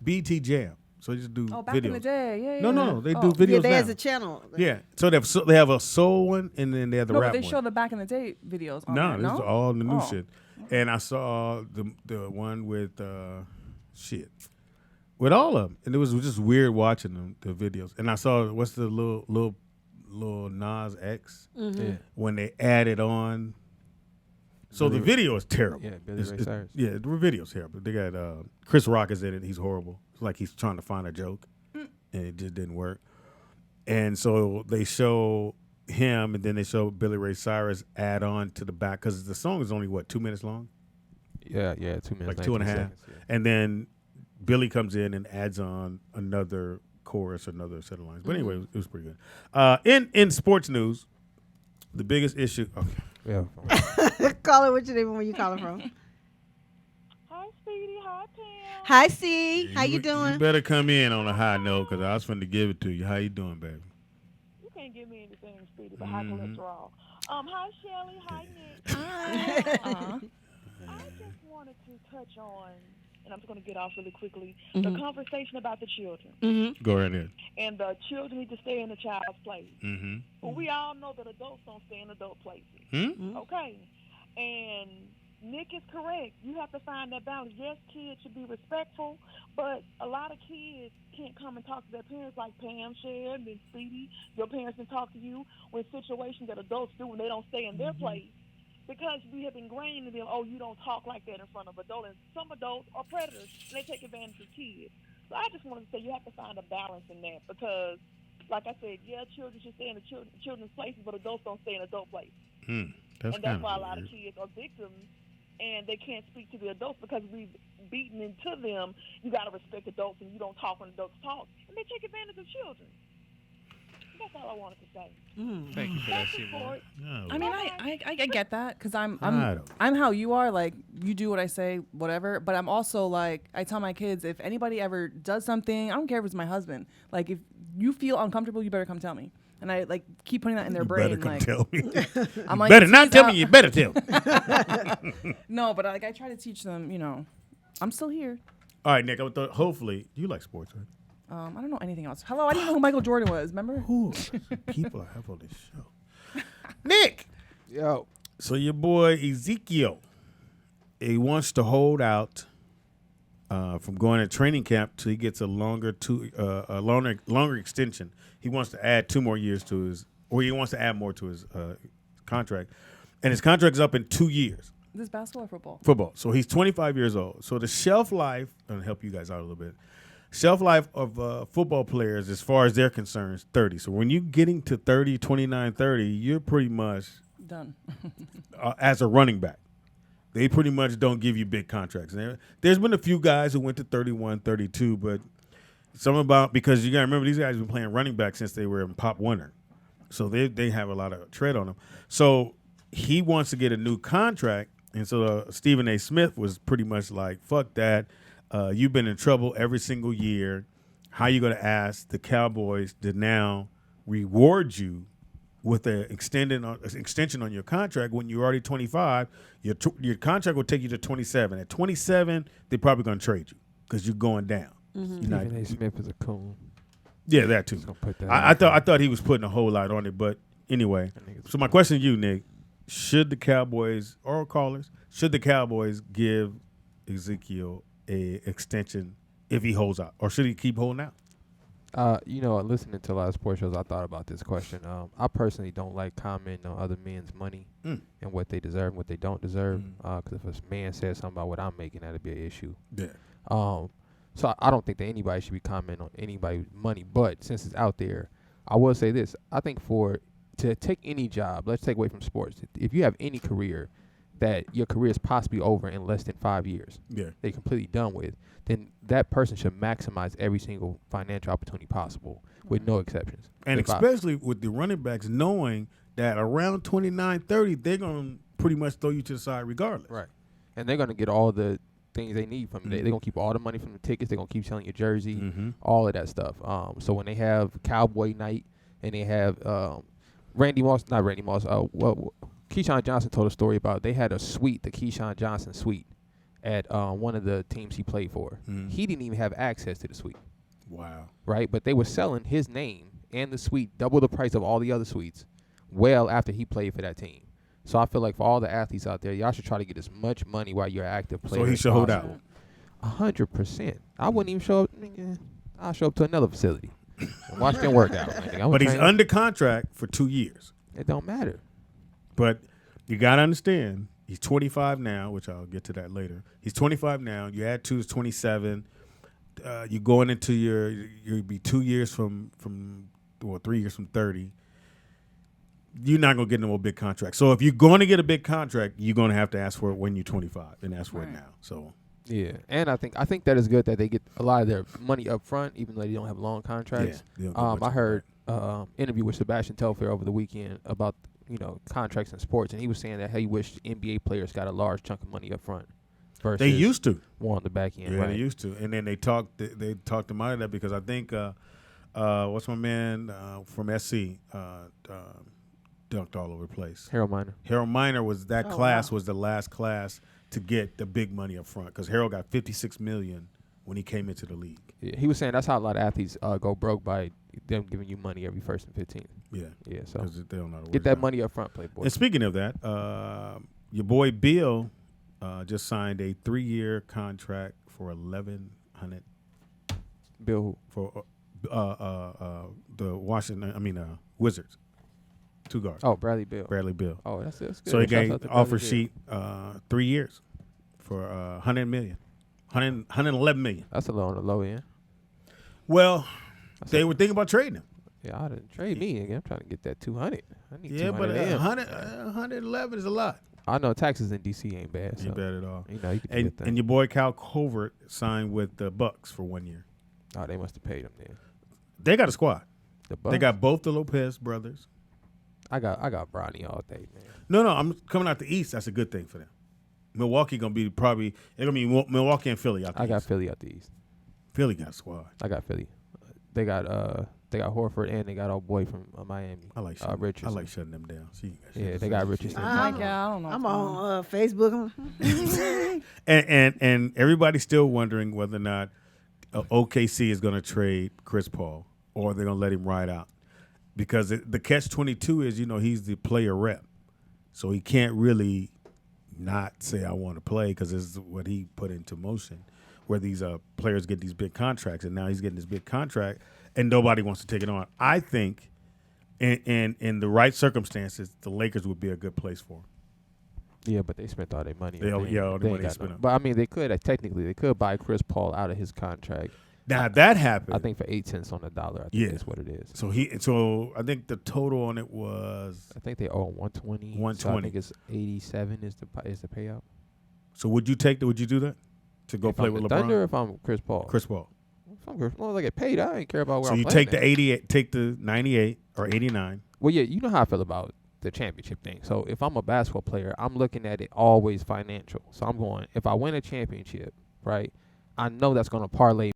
BT Jam. So they just do Oh, back videos. in the day, yeah. No, they do Oh. videos Yeah, they now. has a channel. Yeah, so they have a soul one and then they have the No, rap but they one. show the back in the day videos. On No, there, this is all the new Oh. shit. And I saw the one with shit. with all of them, and it was just weird watching them, the videos. And I saw what's the little Nas X when they added on. So the video is terrible. Yeah, Billy Ray Cyrus. Yeah, the video's terrible. They got Chris Rock is in it. He's horrible. It's like he's trying to find a joke, and it just didn't work. And so they show him, and then they show Billy Ray Cyrus add on to the back because the song is only 2 minutes long. Yeah, 2 minutes, like 2.5, seconds, and then Billy comes in and adds on another chorus, another set of lines. But anyway, it was pretty good. In sports news, the biggest issue. Okay. Yeah. Call it what your name and where you calling from. Hi, Speedy. Hi, Pam. Hi, C. How you doing? You better come in on a high note because I was finna give it to you. How you doing, baby? You can't give me anything, Speedy, but high cholesterol. Hi, Shelly. Hi, Nick. Hi. I just wanted to touch on, and I'm just going to get off really quickly, the conversation about the children. Go right ahead. And the children need to stay in the child's place. Mm-hmm. But we all know that adults don't stay in adult places. Okay? And Nick is correct. You have to find that balance. Yes, kids should be respectful, but a lot of kids can't come and talk to their parents like Pam shared and Speedy. Your parents can talk to you with situations that adults do when they don't stay in their place. Because we have ingrained in them, you don't talk like that in front of adults. And some adults are predators, and they take advantage of kids. So I just wanted to say you have to find a balance in that because, like I said, children should stay in the children's places, but adults don't stay in adult places. That's why a lot of kids are victims, and they can't speak to the adults because we've beaten into them, you got to respect adults, and you don't talk when adults talk. And they take advantage of children. That's all I wanted to say. Thank you for that, Simone. I mean, I get that because I'm how you are. Like, you do what I say, whatever. But I'm also like, I tell my kids, if anybody ever does something, I don't care if it's my husband. Like, if you feel uncomfortable, you better come tell me. And I like keep putting that in their brain. Better like, tell me. I'm like, better not tell me. You better tell me. No, but like I try to teach them. I'm still here. All right, Nick. Hopefully, you like sports, right? I don't know anything else. Hello, I didn't know who Michael Jordan was. Remember? Who people I have on this show? Nick. Yo. So your boy Ezekiel, he wants to hold out from going to training camp till he gets a longer extension. He wants to add 2 more years to his, or he wants to add more to his contract, and his contract is up in 2 years. Is this basketball or football? Football. So he's 25 years old. So the shelf life, I'm gonna help you guys out a little bit. Shelf life of football players, as far as they're concerned, is 30. So when you're getting to 30, 29, 30, you're pretty much done. As a running back. They pretty much don't give you big contracts. There's been a few guys who went to 31, 32, but because you got to remember these guys have been playing running back since they were in Pop Warner. So they have a lot of tread on them. So he wants to get a new contract, and so Stephen A. Smith was pretty much like, fuck that. You've been in trouble every single year. How are you going to ask the Cowboys to now reward you with an extension on your contract when you're already 25? Your contract will take you to 27. At 27, they're probably going to trade you because you're going down. Stephen A. Smith is a coon. Yeah, that too. I thought he was putting a whole lot on it, but anyway. So my question to you, Nick, should the Cowboys give Ezekiel a extension if he holds out, or should he keep holding out? Listening to a lot of sports shows, I thought about this question. I personally don't like commenting on other men's money and what they deserve and what they don't deserve. Because if a man says something about what I'm making, that'd be an issue. Yeah. So I don't think that anybody should be commenting on anybody's money. But since it's out there, I will say this: I think to take any job, let's take away from sports. If you have any career that your career is possibly over in less than 5 years, they're completely done with, then that person should maximize every single financial opportunity possible with no exceptions. And especially with the running backs knowing that around 29, 30, they're going to pretty much throw you to the side regardless. Right. And they're going to get all the things they need from you. They're going to keep all the money from the tickets. They're going to keep selling your jersey, all of that stuff. So when they have Cowboy Night and they have Keyshawn Johnson told a story about they had a suite, the Keyshawn Johnson suite, at one of the teams he played for. He didn't even have access to the suite. Wow. Right? But they were selling his name and the suite double the price of all the other suites well after he played for that team. So I feel like for all the athletes out there, y'all should try to get as much money while you're an active player. So he should hold out. 100%. I wouldn't even show up. I'll show up to another facility and watch them work out. Man. But he's under contract for 2 years. It don't matter. But you got to understand, he's 25 now, which I'll get to that later. He's 25 now. You add 2 is 27. You're going into you'll be 2 years from 3 years from 30. You're not going to get no more big contract. So if you're going to get a big contract, you're going to have to ask for it when you're 25 and ask for it now. So yeah, and I think that is good that they get a lot of their money up front, even though they don't have long contracts. Yeah, I heard interview with Sebastian Telfair over the weekend about contracts in sports, and he was saying that he wished NBA players got a large chunk of money up front. Versus they used to more on the back end. Yeah, right? They used to, and then they talked them out of that because I think what's my man from SC dunked all over the place. Harold Miner. Harold Miner was that class was the last class to get the big money up front because Harold got $56 million when he came into the league. Yeah, he was saying that's how a lot of athletes go broke by them giving you money every 1st and 15th. Yeah. So they don't know how to get that money up front, Playboy. And speaking of that, your boy Bill just signed a 3-year contract for $1,100. Bill who? For the Wizards. 2 guards. Oh, Bradley Beal. Oh, that's good. So he Shouts gave out to offer Bradley sheet 3 years for $100 million, $111 million. That's a little on the low end. Well, they were thinking about trading him. Yeah, I didn't trade me again. I'm trying to get that 200. I need 200 but 111 is a lot. I know taxes in DC ain't bad. Ain't bad at all. You can and your boy Cal Covert signed with the Bucks for 1 year. Oh, they must have paid him then. They got a squad. The Bucks? They got both the Lopez brothers. I got Bronny all day, man. No, I'm coming out the East. That's a good thing for them. Milwaukee gonna be Milwaukee and Philly out the East. I got Philly out the East. Philly got a squad. I got Philly. They got Horford and they got our boy from Miami. I like Richardson. I like shutting them down. They got Richardson. I don't know. I'm on Facebook. and everybody's still wondering whether or not OKC is going to trade Chris Paul or they're going to let him ride out. Because the catch-22 is, he's the player rep. So he can't really not say, I want to play because this is what he put into motion, where these players get these big contracts. And now he's getting this big contract, and nobody wants to take it on. I think in the right circumstances, the Lakers would be a good place for him. Yeah, but they spent all their money. All the money they spent. But, I mean, they could buy Chris Paul out of his contract. Now that happened. I think for 8 cents on the dollar. I think that's what it is. So I think the total on it was. I think they owe 120. 120. So I think it's 87 is the payout. So would you do that to go play with LeBron? Thunder, if I'm Chris Paul. Chris Paul. If I'm Chris Paul, I get paid. I ain't care about where I'm playing. So you take the 88, take the 98 or 89. Well, yeah, you know how I feel about the championship thing. So if I'm a basketball player, I'm looking at it always financial. So I'm going, if I win a championship, right, I know that's going to parlay